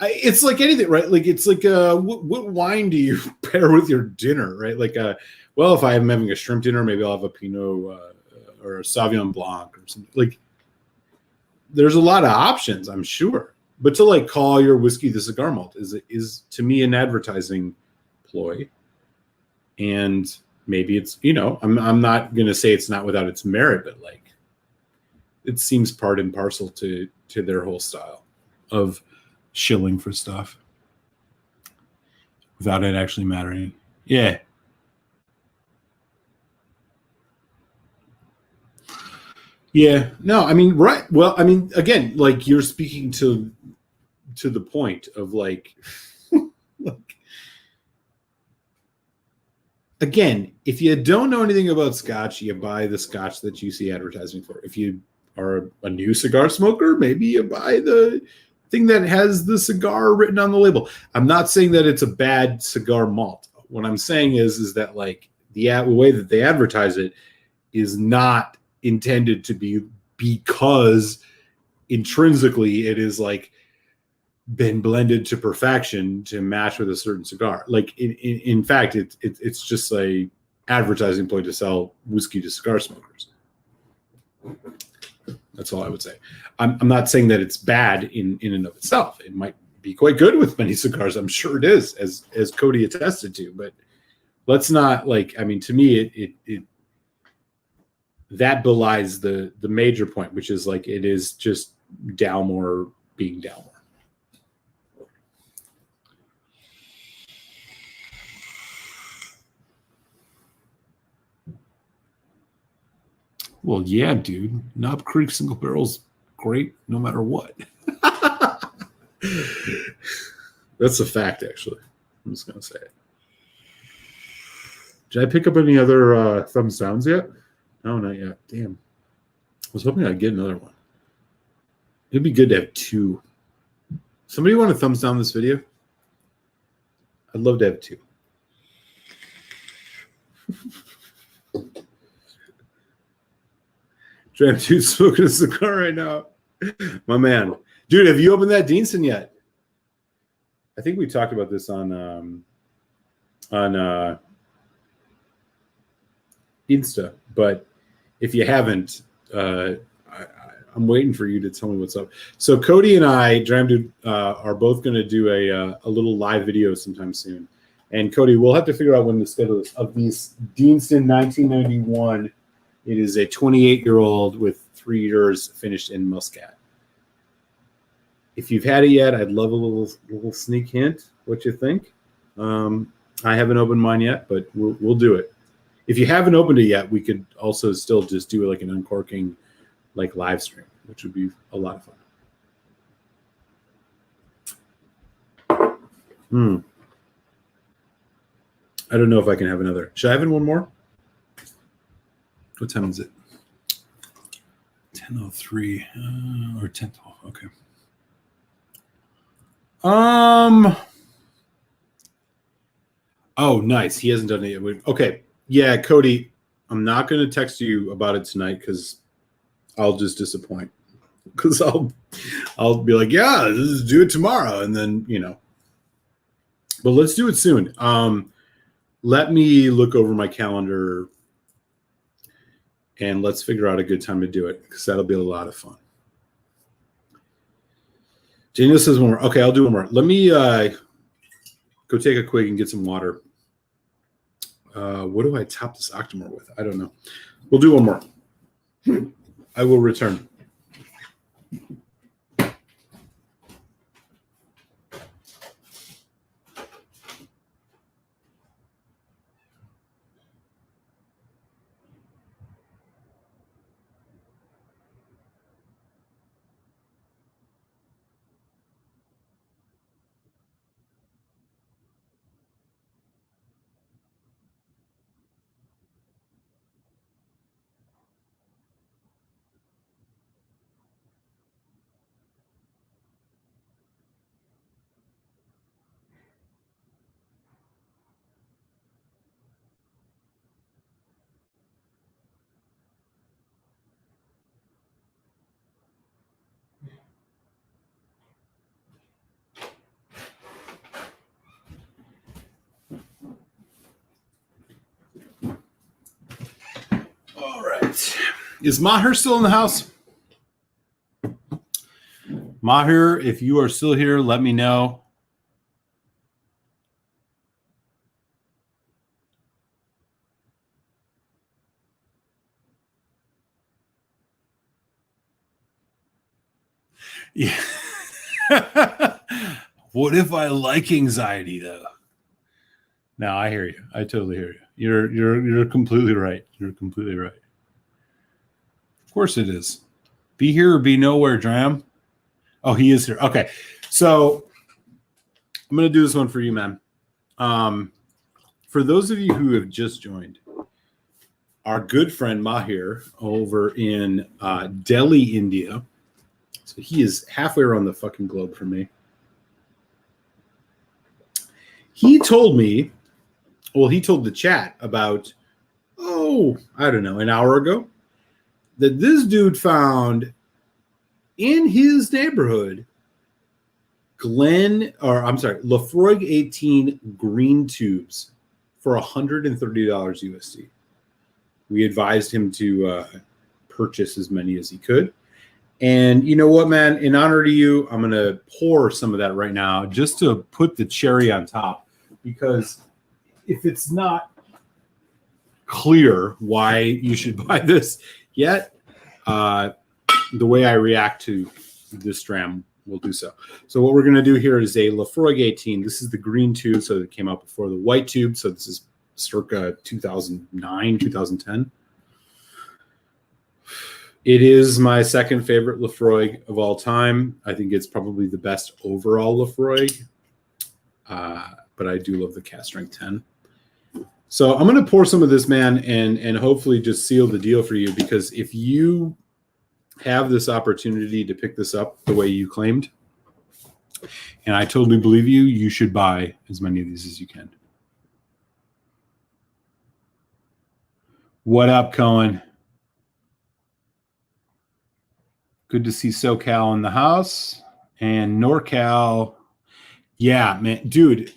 It's like anything, right? Like, it's like, what wine do you pair with your dinner, right? Like, well, if I'm having a shrimp dinner, maybe I'll have a Pinot or a Sauvignon Blanc or something. Like, there's a lot of options, I'm sure. But to like call your whiskey the cigar malt is to me an advertising ploy. And maybe it's, I'm not going to say it's not without its merit, but like, it seems part and parcel to their whole style of shilling for stuff without it actually mattering. Yeah. Yeah. No, I mean, right. Well, I mean, again, like you're speaking to the point of like, again, if you don't know anything about Scotch, you buy the Scotch that you see advertising for. If you are a new cigar smoker, maybe you buy the thing that has the cigar written on the label. I'm not saying that it's a bad cigar malt. What I'm saying is that like the way that they advertise it is not intended to be because intrinsically it is like been blended to perfection to match with a certain cigar. Like in fact, it's just a advertising point to sell whiskey to cigar smokers. That's all I would say. I'm not saying that it's bad in and of itself. It might be quite good with many cigars. I'm sure it is, as Cody attested to. But let's not like. I mean, to me, it that belies the major point, which is like it is just Dalmore being Dalmore. Well, yeah, dude. Knob Creek single barrel's great no matter what. That's a fact, actually. I'm just going to say it. Did I pick up any other thumbs downs yet? No, not yet. Damn. I was hoping I'd get another one. It'd be good to have 2. Somebody want to thumbs down this video? I'd love to have 2. Dram dude smoking a cigar right now. My man. Dude, have you opened that Deanston yet? I think we talked about this on Insta, but if you haven't, I'm waiting for you to tell me what's up. So Cody and I, Dram dude, are both going to do a little live video sometime soon. And Cody, we'll have to figure out when the schedule is of these Deanston 1991. It is a 28-year-old with 3 years finished in Muscat. If you've had it yet, I'd love a little sneak hint. What you think? I haven't opened mine yet, but we'll do it. If you haven't opened it yet, we could also still just do like an uncorking, like live stream, which would be a lot of fun. I don't know if I can have another. Should I have in one more? What time is it? 10:03 or 10:12. Okay. Oh, nice. He hasn't done it yet. Okay. Yeah, Cody, I'm not going to text you about it tonight because I'll just disappoint. Because I'll be like, yeah, let's do it tomorrow, and then But let's do it soon. Let me look over my calendar and let's figure out a good time to do it because that'll be a lot of fun. Daniel says one more. Okay, I'll do one more. Let me go take a quick and get some water. What do I top this Octomore with? I don't know. We'll do one more. I will return. All right. Is Maher still in the house? Maher, if you are still here, let me know. Yeah. What if I like anxiety though? No, I hear you. I totally hear you. You're completely right. You're completely right. Of course it is. Be here or be nowhere, Dram. Oh, he is here. Okay. So I'm going to do this one for you, man. For those of you who have just joined, our good friend Mahir over in Delhi, India. So he is halfway around the fucking globe from me. He told me, well, he told the chat about, I don't know, an hour ago, that this dude found in his neighborhood Laphroaig 18 green tubes for $130 USD. We advised him to purchase as many as he could. And you know what, man? In honor to you, I'm going to pour some of that right now just to put the cherry on top. Because if it's not clear why you should buy this yet, the way I react to this dram will do so. So what we're going to do here is a Laphroaig 18. This is the green tube, so it came out before the white tube. So this is circa 2009, 2010. It is my second favorite Laphroaig of all time. I think it's probably the best overall Laphroaig. But I do love the cast strength 10. So I'm going to pour some of this, man, and hopefully just seal the deal for you, because if you have this opportunity to pick this up the way you claimed, and I totally believe you, you should buy as many of these as you can. What up, Cohen? Good to see SoCal in the house. And NorCal, yeah, man. Dude,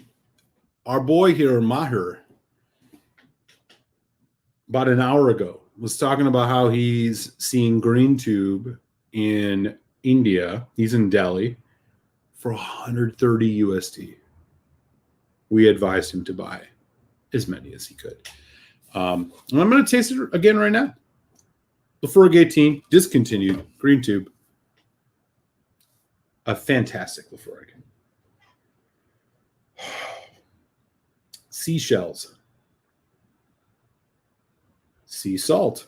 our boy here, Maher, about an hour ago, was talking about how he's seeing green tube in India. He's in Delhi for 130 USD. We advised him to buy as many as he could. And I'm going to taste it again right now. Laphroaig 18, discontinued, green tube. A fantastic Laphroaig. Seashells. Sea salt.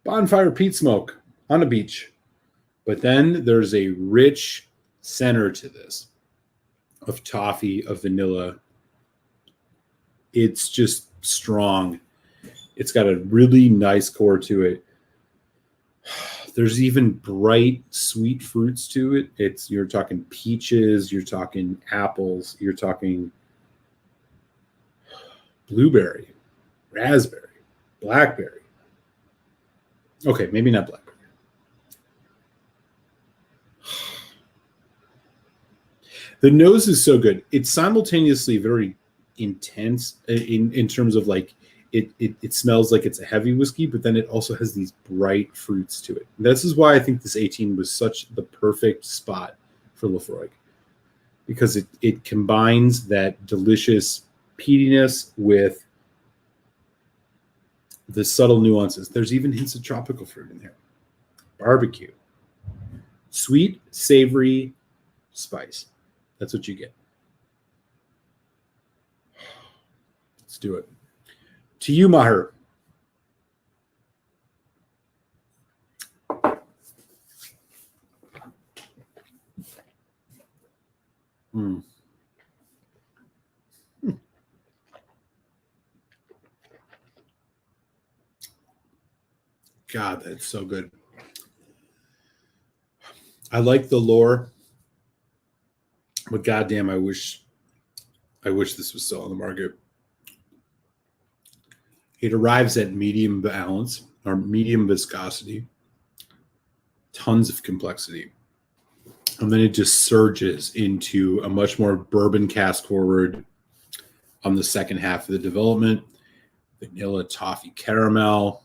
Bonfire peat smoke on a beach. But then there's a rich center to this of toffee, of vanilla. It's just strong. It's got a really nice core to it. There's even bright, sweet fruits to it. You're talking peaches, you're talking apples, you're talking blueberry, raspberry, blackberry. Okay, maybe not blackberry. The nose is so good. It's simultaneously very intense in terms of like it smells like it's a heavy whiskey, but then it also has these bright fruits to it. And this is why I think this 18 was such the perfect spot for Laphroaig, because it combines that delicious peatiness with the subtle nuances. There's even hints of tropical fruit in there. Barbecue. Sweet, savory, spice. That's what you get. Let's do it. To you, Maher. God, that's so good. I like the lore, but goddamn, I wish this was still on the market. It arrives at medium balance or medium viscosity, tons of complexity, and then it just surges into a much more bourbon cask forward on the second half of the development. Vanilla, toffee, caramel,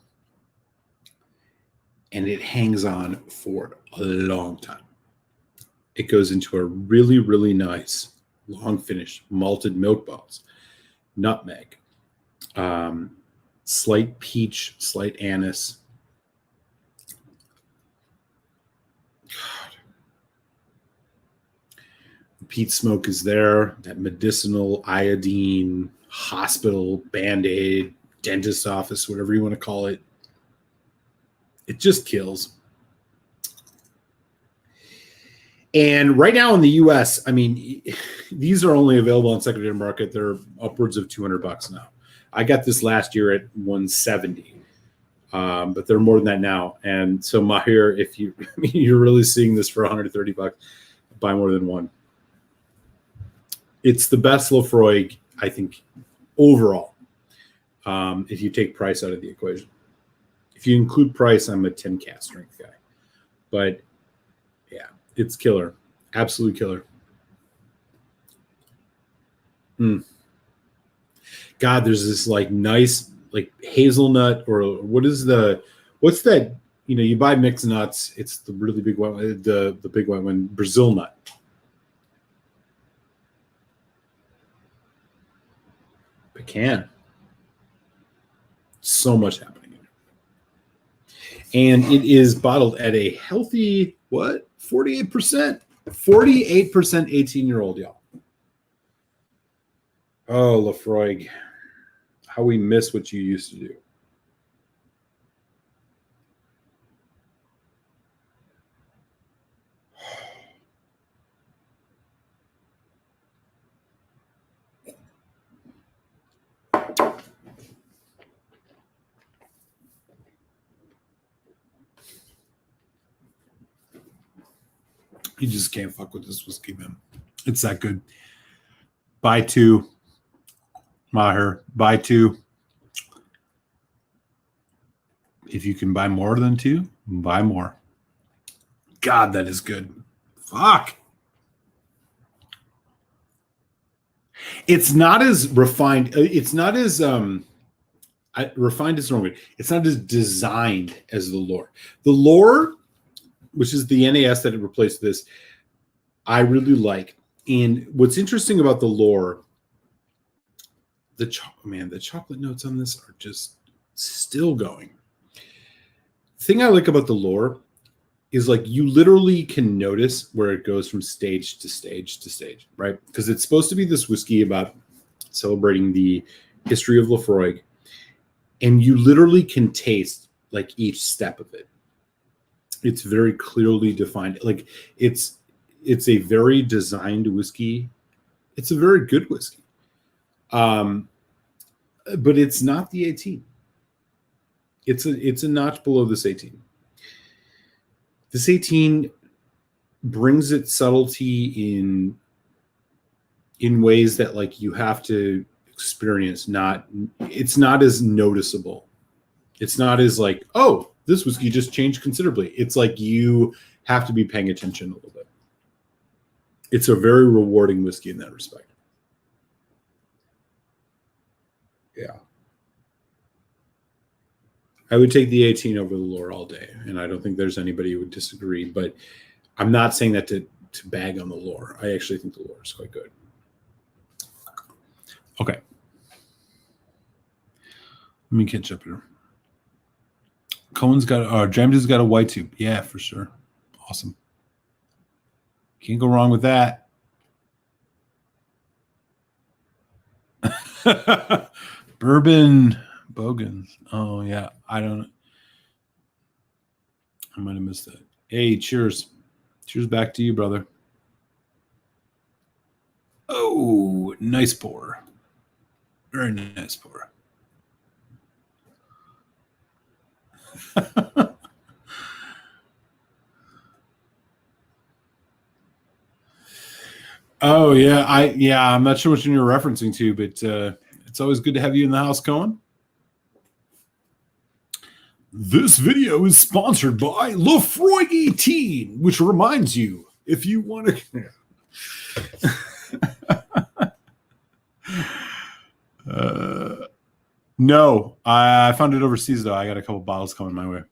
and it hangs on for a long time. It goes into a really, really nice long finish, malted milk balls, nutmeg, slight peach, slight anise. God. The peat smoke is there, that medicinal iodine, hospital, Band-Aid, dentist office, whatever you want to call it. It just kills. And right now in the US, I mean, these are only available on secondary market. They're upwards of $200 now. I got this last year at 170, but they're more than that now. And so Maher, if you're really seeing this for $130, buy more than one. It's the best Laphroaig, I think, overall. If you take price out of the equation. If you include price, I'm a 10 cast strength guy. But yeah, it's killer. Absolute killer. God, there's this like nice like hazelnut, or what's that? You know, you buy mixed nuts. It's the really big one, the big white one, Brazil nut. Pecan. So much happening in it. And it is bottled at a healthy, 48%? 48% 18-year-old, y'all. Oh, Laphroaig. How we miss what you used to do. You just can't fuck with this whiskey, man. It's that good. Buy two. Maher, buy two. If you can buy more than two, buy more. God, that is good. Fuck. It's not as refined. It's not as refined is the wrong word. It's not as designed as the lore. The lore, which is the NAS that it replaced this, I really like. And what's interesting about the lore, the chocolate notes on this are just still going. The thing I like about the lore is like you literally can notice where it goes from stage to stage to stage, right? Because it's supposed to be this whiskey about celebrating the history of Laphroaig, and you literally can taste like each step of it. It's very clearly defined. Like it's a very designed whiskey. It's a very good whiskey. But it's not the 18. It's a notch below this 18. This 18 brings its subtlety in ways that like you have to experience. It's not as noticeable. It's not as like, oh, this whiskey just changed considerably. It's like you have to be paying attention a little bit. It's a very rewarding whiskey in that respect. Yeah. I would take the 18 over the lore all day, and I don't think there's anybody who would disagree, but I'm not saying that to bag on the lore. I actually think the lore is quite good. Okay. Let me catch up here. Drams has got a white tube. Yeah, for sure. Awesome. Can't go wrong with that. Bourbon Bogans. Oh, yeah. I might have missed that. Hey, cheers. Cheers back to you, brother. Oh, nice pour. Very nice pour. Oh, yeah. I'm not sure which one you're referencing to, but it's always good to have you in the house, Cohen. This video is sponsored by Laphroaig 18, which reminds you, if you want to... No, I found it overseas, though. I got a couple bottles coming my way.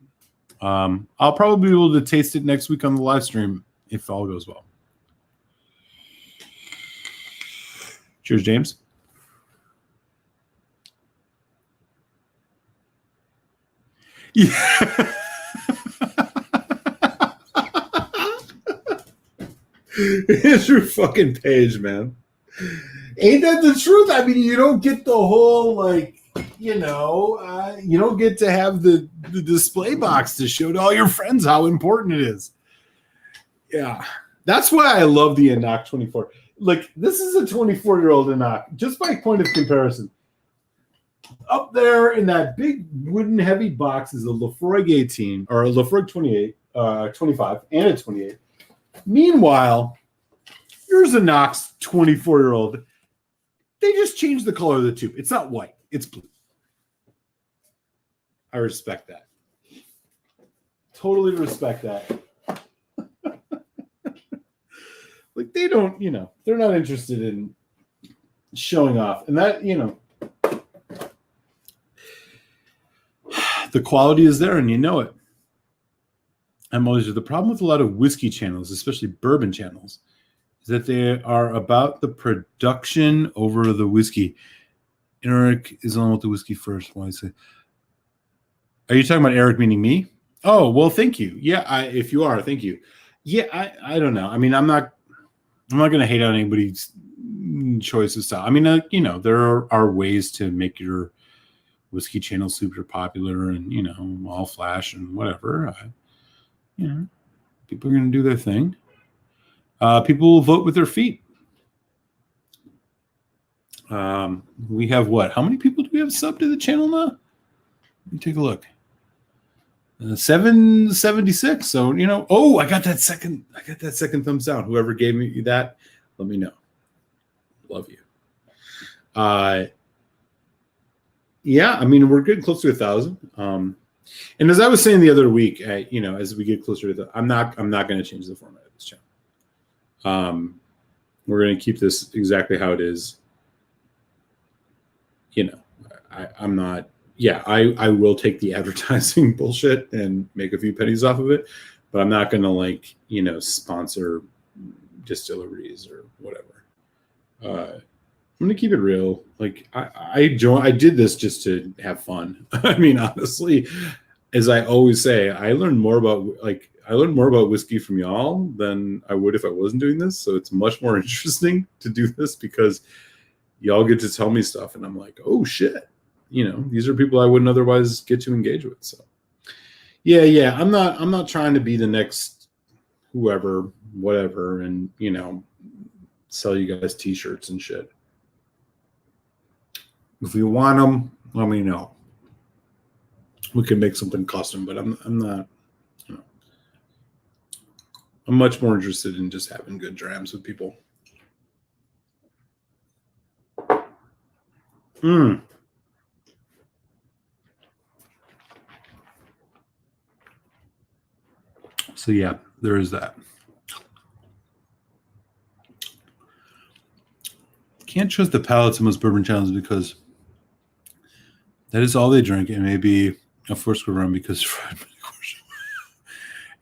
I'll probably be able to taste it next week on the live stream if all goes well. Cheers, James. Yeah. Andrew fucking Page, man. Ain't that the truth? I mean, you don't get the whole, like, you don't get to have the display box to show to all your friends how important it is. Yeah. That's why I love the Enoch 24. Like, this is a 24-year-old Enoch, just by point of comparison. Up there in that big wooden heavy box is a Laphroaig 18, or a Laphroaig 28, 25, and a 28. Meanwhile, here's Enoch's 24-year-old. They just changed the color of the tube. It's not white. It's blue. I respect that. Totally respect that. Like, they don't, they're not interested in showing off. And that, the quality is there and you know it. I'm always the problem with a lot of whiskey channels, especially bourbon channels, is that they are about the production over the whiskey. Eric is on with the whiskey first. Why is it? Are you talking about Eric meaning me? Oh, well, thank you. Yeah, if you are, thank you. Yeah, I don't know. I mean, I'm not going to hate on anybody's choice of style. I mean, there are ways to make your whiskey channel super popular and, all flash and whatever. People are going to do their thing. People will vote with their feet. We have what? How many people do we have subbed to the channel now? Let me take a look. 776. So, oh, I got that second thumbs down. Whoever gave me that, let me know. Love you. Yeah, I mean, we're getting close to 1,000. And as I was saying the other week, as we get closer to I'm not going to change the format of this channel. We're going to keep this exactly how it is. I'm not. Yeah, I will take the advertising bullshit and make a few pennies off of it, but I'm not going to sponsor distilleries or whatever. I'm going to keep it real. Like I did this just to have fun. I mean, honestly, as I always say, I learned more about whiskey from y'all than I would if I wasn't doing this. So it's much more interesting to do this because y'all get to tell me stuff, and I'm like, oh shit. These are people I wouldn't otherwise get to engage with. So yeah. I'm not trying to be the next whoever, whatever, and sell you guys t-shirts and shit. If you want them, let me know. We can make something custom, but I'm not, I'm much more interested in just having good drams with people. So yeah, there is that. Can't trust the palates of most bourbon channels because that is all they drink. It may be a Foursquare rum because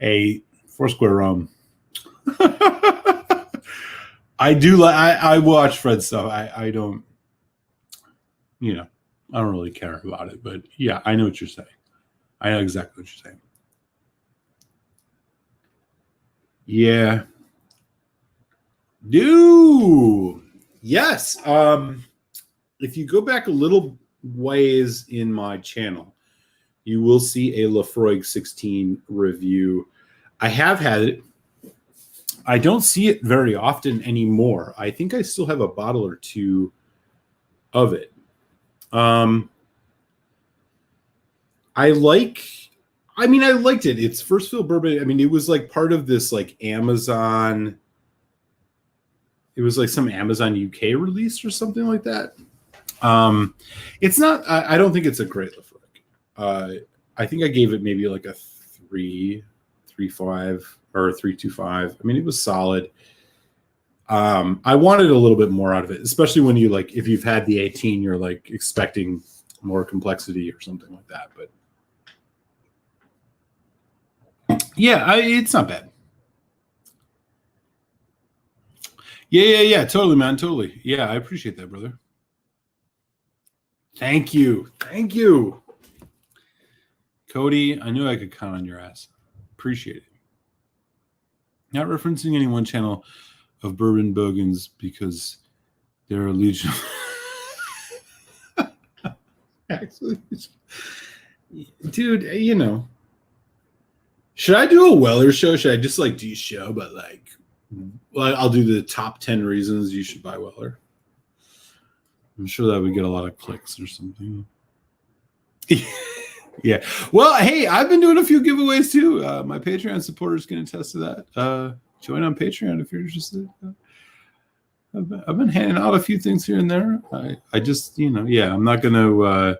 a Foursquare rum. I do like. I watch Fred's stuff. I don't. I don't really care about it, but yeah, I know what you're saying. I know exactly what you're saying. Yeah. Dude. Yes. If you go back a little ways in my channel, you will see a Laphroaig 16 review. I have had it. I don't see it very often anymore. I think I still have a bottle or two of it. I liked it. It's first fill bourbon. I mean, it was like part of this like Amazon. It was like some Amazon UK release or something like that. It's not. I don't think it's a great Laphroaig. I think I gave it maybe like a 3.5 or 3.25. I mean, it was solid. I wanted a little bit more out of it, especially when you if you've had the 18, you're like expecting more complexity or something like that. But yeah, it's not bad. Yeah. Totally, man. Totally. Yeah, I appreciate that, brother. Thank you. Cody, I knew I could count on your ass. Appreciate it. Not referencing any one channel of bourbon bogans because they're a legion. Actually, dude, should I do a Weller show? Should I just do a show, but I'll do the top 10 reasons you should buy Weller. I'm sure that would get a lot of clicks or something. Yeah. Well, hey, I've been doing a few giveaways too. My Patreon supporters can attest to that. Join on Patreon if you're interested. I've been handing out a few things here and there. I just, I'm not going to,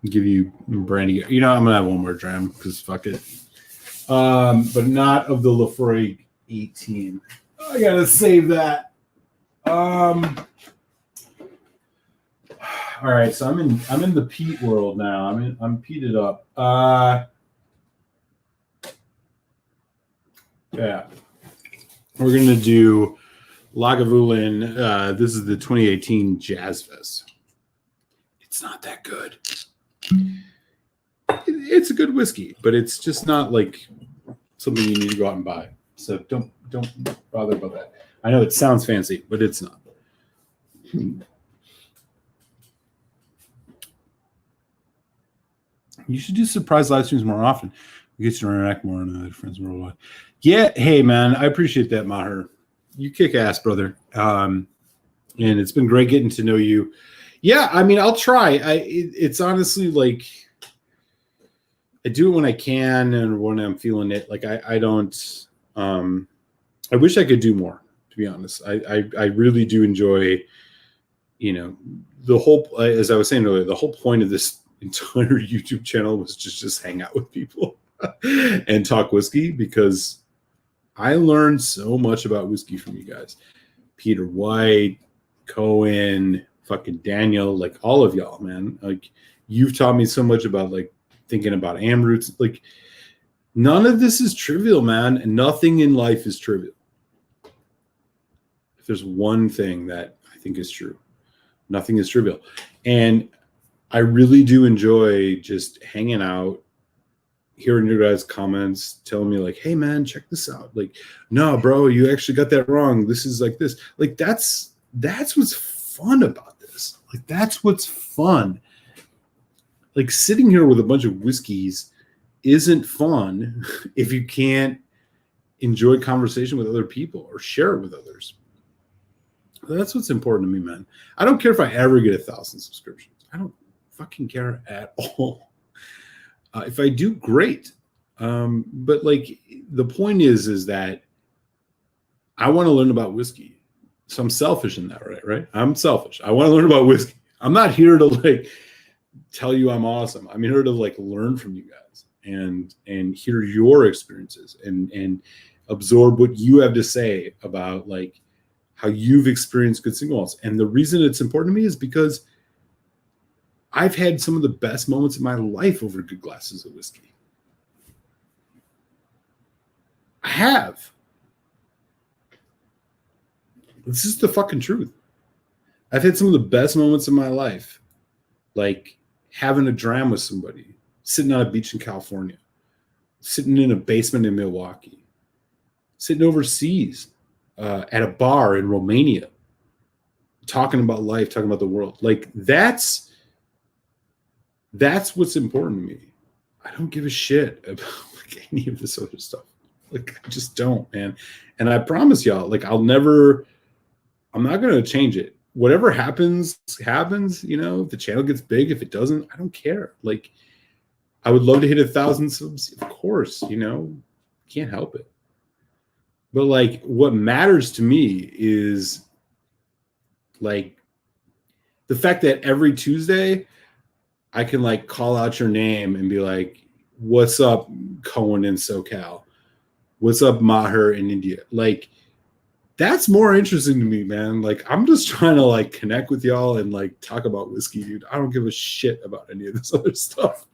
give you brandy. I'm going to have one more dram because fuck it. But not of the Laphroaig 18. I got to save that. All right, so I'm in the peat world now. I'm peated up. Yeah, we're gonna do Lagavulin. This is the 2018 Jazz Fest. It's not that good. It's a good whiskey, but it's just not something you need to go out and buy. So don't bother about that. I know it sounds fancy, but it's not. You should do surprise live streams more often. We get to interact more on other friends worldwide. Yeah, hey man, I appreciate that, Maher. You kick ass, brother. And it's been great getting to know you. Yeah, I mean, I'll try. It's honestly I do it when I can and when I'm feeling it. Like I don't. I wish I could do more. To be honest, I really do enjoy. The whole, as I was saying earlier, the whole point of this entire YouTube channel was just hang out with people and talk whiskey, because I learned so much about whiskey from you guys. Peter White, Cohen, fucking Daniel, like all of y'all, man. Like you've taught me so much about like thinking about amroots. Like none of this is trivial, man. And nothing in life is trivial. If there's one thing that I think is true, nothing is trivial. And I really do enjoy just hanging out, hearing your guys' comments, telling me like, hey man, check this out. Like, no, bro, you actually got that wrong. This is like this. Like that's what's fun about this. Like that's what's fun. Like sitting here with a bunch of whiskeys isn't fun if you can't enjoy conversation with other people or share it with others. That's what's important to me, man. I don't care if I ever get 1,000 subscriptions. I don't fucking care at all. If I do, great. But like the point is that I want to learn about whiskey. So I'm selfish in that, right? I'm selfish. I want to learn about whiskey. I'm not here to like tell you I'm awesome. I'm here to like learn from you guys and hear your experiences and absorb what you have to say about like how you've experienced good single malts. And the reason it's important to me is because I've had some of the best moments of my life over good glasses of whiskey. I have. This is the fucking truth. I've had some of the best moments of my life, like having a dram with somebody, sitting on a beach in California, sitting in a basement in Milwaukee, sitting overseas at a bar in Romania, talking about life, talking about the world. Like that's what's important to me. I don't give a shit about like any of this other stuff. Like I just don't, man. And I promise y'all, like I'm not going to change it. Whatever happens. If the channel gets big, if it doesn't, I don't care. Like I would love to hit 1,000 subs, of course, can't help it. But like what matters to me is like the fact that every Tuesday I can like call out your name and be like, what's up, Cohen in SoCal? What's up, Maher in India? Like, that's more interesting to me, man. Like, I'm just trying to like connect with y'all and like talk about whiskey, dude. I don't give a shit about any of this other stuff.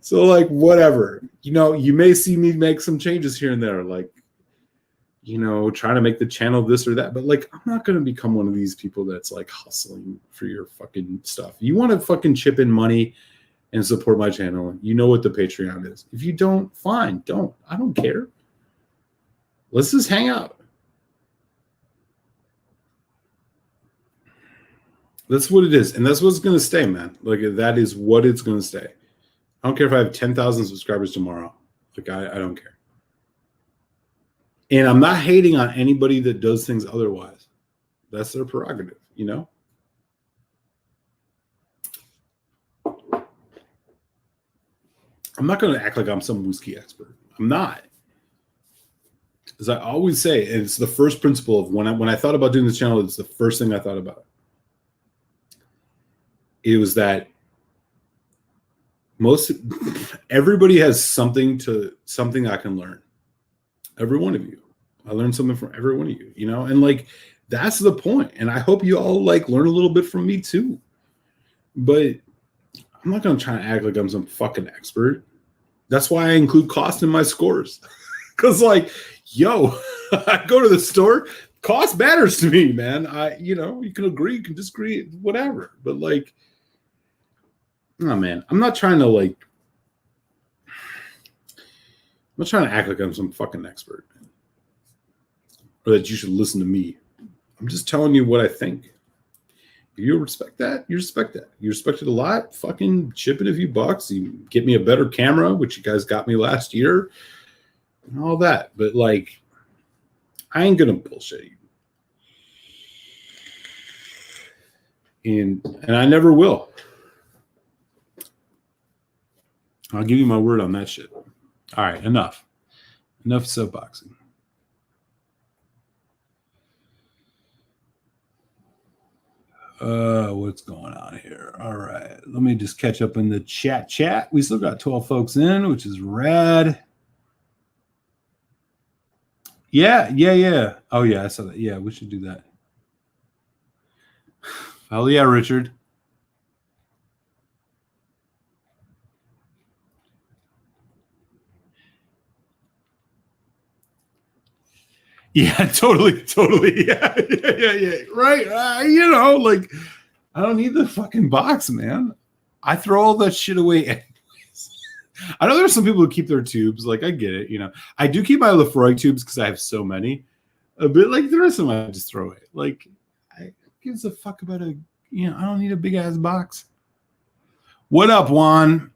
So like, whatever, you may see me make some changes here and there, like, trying to make the channel this or that. But like, I'm not going to become one of these people that's like hustling for your fucking stuff. You want to fucking chip in money and support my channel. You know what the Patreon is. If you don't, fine, don't. I don't care. Let's just hang out. That's what it is. And that's what's going to stay, man. Like, that is what it's going to stay. I don't care if I have 10,000 subscribers tomorrow. Like, I don't care. And I'm not hating on anybody that does things otherwise. That's their prerogative, I'm not going to act like I'm some whiskey expert. I'm not. As I always say, and it's the first principle of when I thought about doing this channel, it's the first thing I thought about. It was that everybody has something I can learn. Every one of you. I learned something from every one of you, and like, that's the point. And I hope you all like learn a little bit from me too. But I'm not going to try to act like I'm some fucking expert. That's why I include cost in my scores. Cause like, I go to the store, cost matters to me, man. You can agree, you can disagree, whatever. But like, oh man, I'm not trying to act like I'm some fucking expert, or that you should listen to me. I'm just telling you what I think. If you respect that, you respect that. You respect it a lot, fucking chip in a few bucks. You get me a better camera, which you guys got me last year, and all that. But like, I ain't gonna bullshit you. And I never will. I'll give you my word on that shit. All right, enough soapboxing. What's going on here? All right, let me just catch up in the chat. We still got 12 folks in, which is rad. Yeah. Oh yeah, I saw that. Yeah, we should do that. Hell yeah, Richard. Yeah, totally. Yeah. Right. Like, I don't need the fucking box, man. I throw all that shit away anyways. I know there's some people who keep their tubes. Like, I get it. I do keep my Laphroaig tubes because I have so many. But like the rest of them, I just throw away. Like, I gives a fuck about I don't need a big ass box. What up, Juan?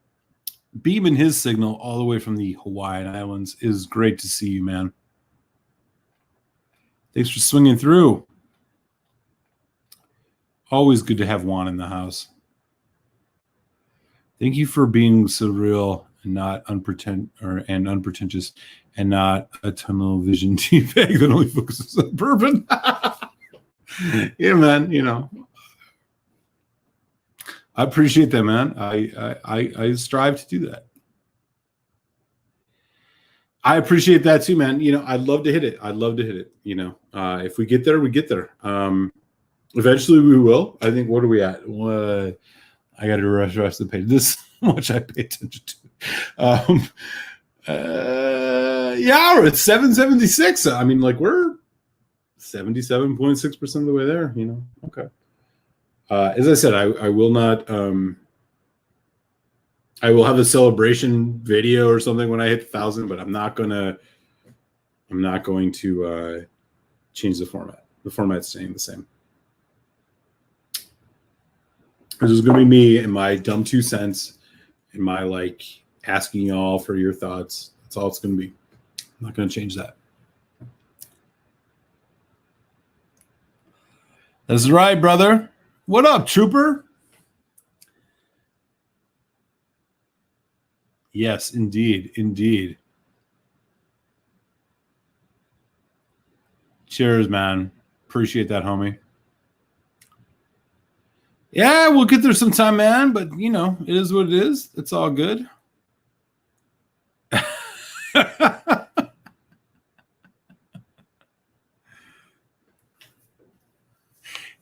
Beaming his signal all the way from the Hawaiian Islands is great to see you, man. Thanks for swinging through. Always good to have Juan in the house. Thank you for being so real and not unpretentious and not a tunnel vision teabag that only focuses on bourbon. Yeah, man. I appreciate that, man. I strive to do that. I appreciate that too, man. I'd love to hit it. If we get there, we get there. Eventually we will. I think, what are we at? I got to refresh the page. This is how much I pay attention to. Yeah, we're at 776. I mean, like, we're 77.6% of the way there, Okay. As I said, I will not, I will have a celebration video or something when I hit 1,000, but I'm not going to change the format. The format's staying the same. This is going to be me and my dumb 2 cents and my, like, asking y'all for your thoughts. That's all it's going to be. I'm not going to change that. That's right, brother. What up, trooper? Yes, indeed. Cheers, man. Appreciate that, homie. Yeah, we'll get there sometime, man. But, it is what it is. It's all good.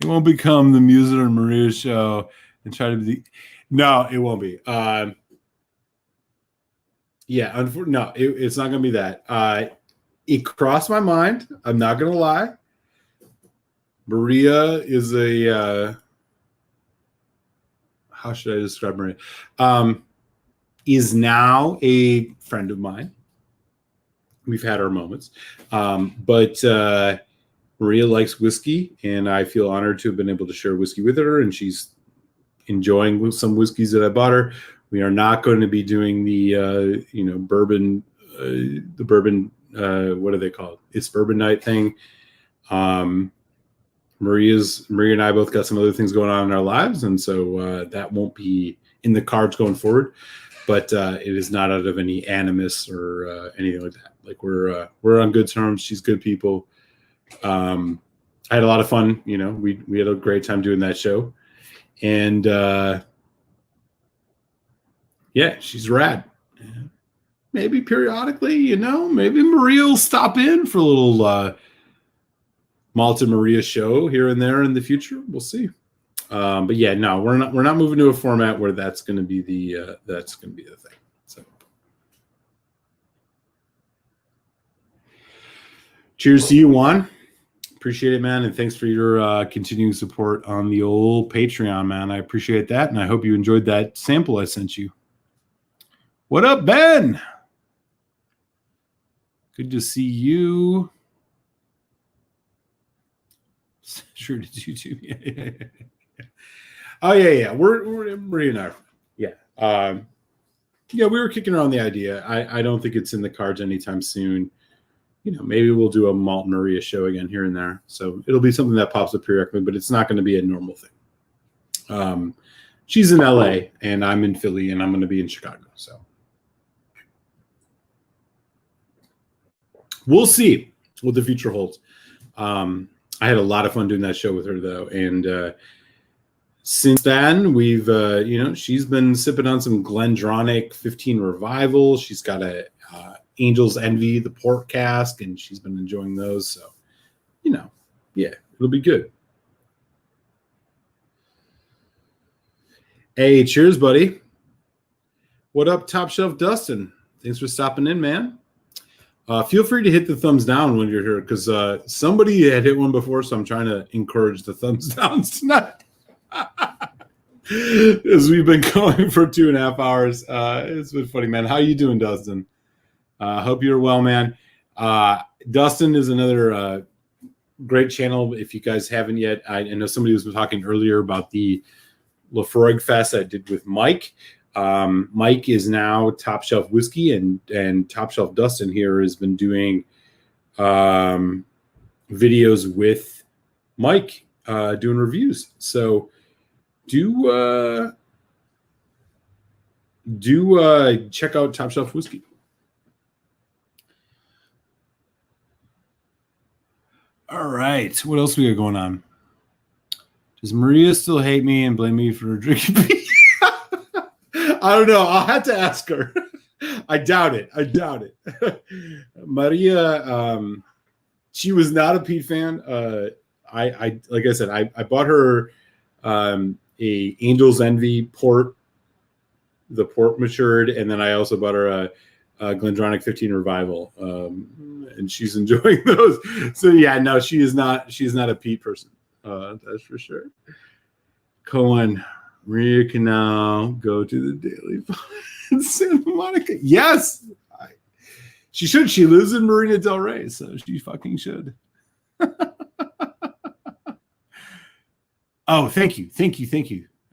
It won't become the Musa and Maria show and try to be. No, it won't be. Yeah, no, it's not going to be that. It crossed my mind. I'm not going to lie. Maria is a. How should I describe Maria? Is now a friend of mine. We've had our moments. But Maria likes whiskey, and I feel honored to have been able to share whiskey with her, and she's enjoying some whiskeys that I bought her. We are not going to be doing the, bourbon, what are they called? It's bourbon night thing. Maria and I both got some other things going on in our lives, and so that won't be in the cards going forward. But it is not out of any animus or anything like that. Like, we're on good terms. She's good people. I had a lot of fun. We had a great time doing that show, and yeah, she's rad. Maybe periodically, maybe Maria will stop in for a little Malta Maria show here and there in the future. We'll see. But yeah, no, we're not moving to a format where that's going to be the thing. So, cheers to you, Juan. Appreciate it, man, and thanks for your continuing support on the old Patreon, man. I appreciate that, and I hope you enjoyed that sample I sent you. What up, Ben? Good to see you. Sure did YouTube. Yeah. Oh yeah. We're Maria and I. Yeah. Yeah, we were kicking around the idea. I don't think it's in the cards anytime soon. Maybe we'll do a Malt Maria show again here and there. So it'll be something that pops up periodically, but it's not going to be a normal thing. She's in LA and I'm in Philly and I'm going to be in Chicago. So we'll see what the future holds. I had a lot of fun doing that show with her, though, and since then we've she's been sipping on some Glendronach 15 Revival. She's got a Angel's Envy, the port cask, and she's been enjoying those. So, yeah, it'll be good. Hey, cheers, buddy. What up, Top Shelf Dustin? Thanks for stopping in, man. Feel free to hit the thumbs down when you're here, because somebody had hit one before, so I'm trying to encourage the thumbs downs tonight. As we've been going for 2.5 hours. It's been funny, man. How you doing, Dustin? Hope you're well, man. Dustin is another great channel. If you guys haven't yet, I know somebody was talking earlier about the Laphroaig Fest I did with Mike. Mike is now Top Shelf Whiskey, and Top Shelf Dustin here has been doing videos with Mike, doing reviews. So do check out Top Shelf Whiskey. All right, what else we got going on? Does Maria still hate me and blame me for drinking beer? I don't know. I'll have to ask her. I doubt it. Maria, she was not a Pete fan. I like I said, I bought her a Angel's Envy port, the port matured, and then I also bought her a Glendronach 15 Revival, and she's enjoying those. So yeah, no, she's not a Pete person. That's for sure. Cohen. Maria can now go to the Daily in Santa Monica. Yes, she should. She lives in Marina Del Rey, so she fucking should. Oh, thank you.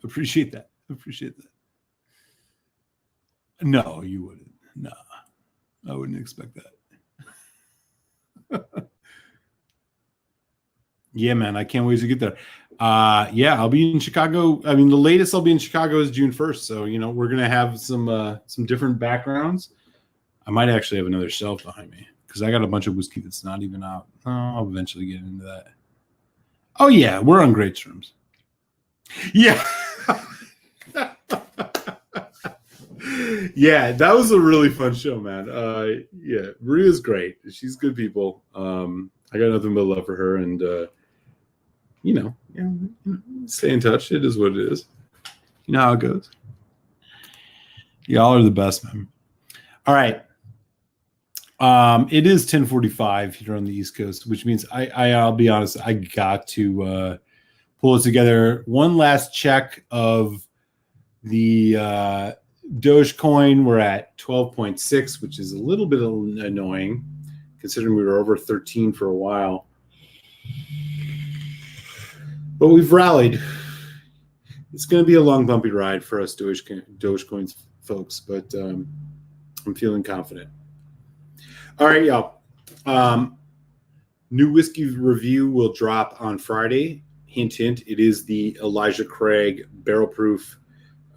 Appreciate that. No, you wouldn't. No, I wouldn't expect that. Yeah, man, I can't wait to get there. Yeah, I'll be in Chicago. I mean, the latest I'll be in Chicago is June 1st. So, we're going to have some different backgrounds. I might actually have another shelf behind me because I got a bunch of whiskey that's not even out. Oh, I'll eventually get into that. Oh, yeah, we're on great terms. Yeah. Yeah, that was a really fun show, man. Yeah, Maria's great. She's good people. I got nothing but love for her, and stay in touch. It is what it is. You know how it goes. Y'all are the best, man. All right. It is 10:45 here on the East Coast, which means I'll be honest, I got to pull it together. One last check of the Dogecoin. We're at 12.6, which is a little bit annoying considering we were over 13 for a while. But we've rallied. It's going to be a long, bumpy ride for us Dogecoin folks, but I'm feeling confident. All right, y'all. New whiskey review will drop on Friday. Hint, hint. It is the Elijah Craig Barrel Proof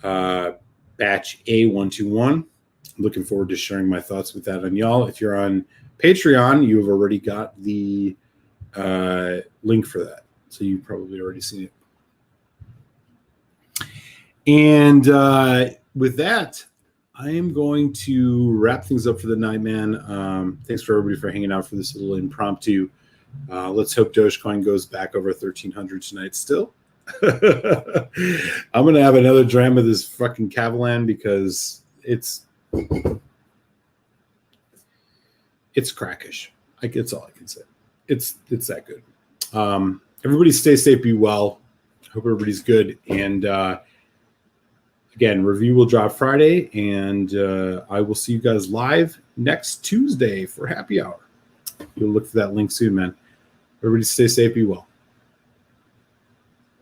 Batch A121. I'm looking forward to sharing my thoughts with that on y'all. If you're on Patreon, you have already got the link for that. So you've probably already seen it. And with that, I am going to wrap things up for the night, man. Thanks for everybody for hanging out for this little impromptu. Let's hope Dogecoin goes back over 1,300 tonight still. I'm going to have another dram of this fucking Cavalan because it's crackish. It's all I can say. It's that good. Everybody stay safe, be well. Hope everybody's good. And again, review will drop Friday, and I will see you guys live next Tuesday for happy hour. You'll look for that link soon, man. Everybody stay safe, be well.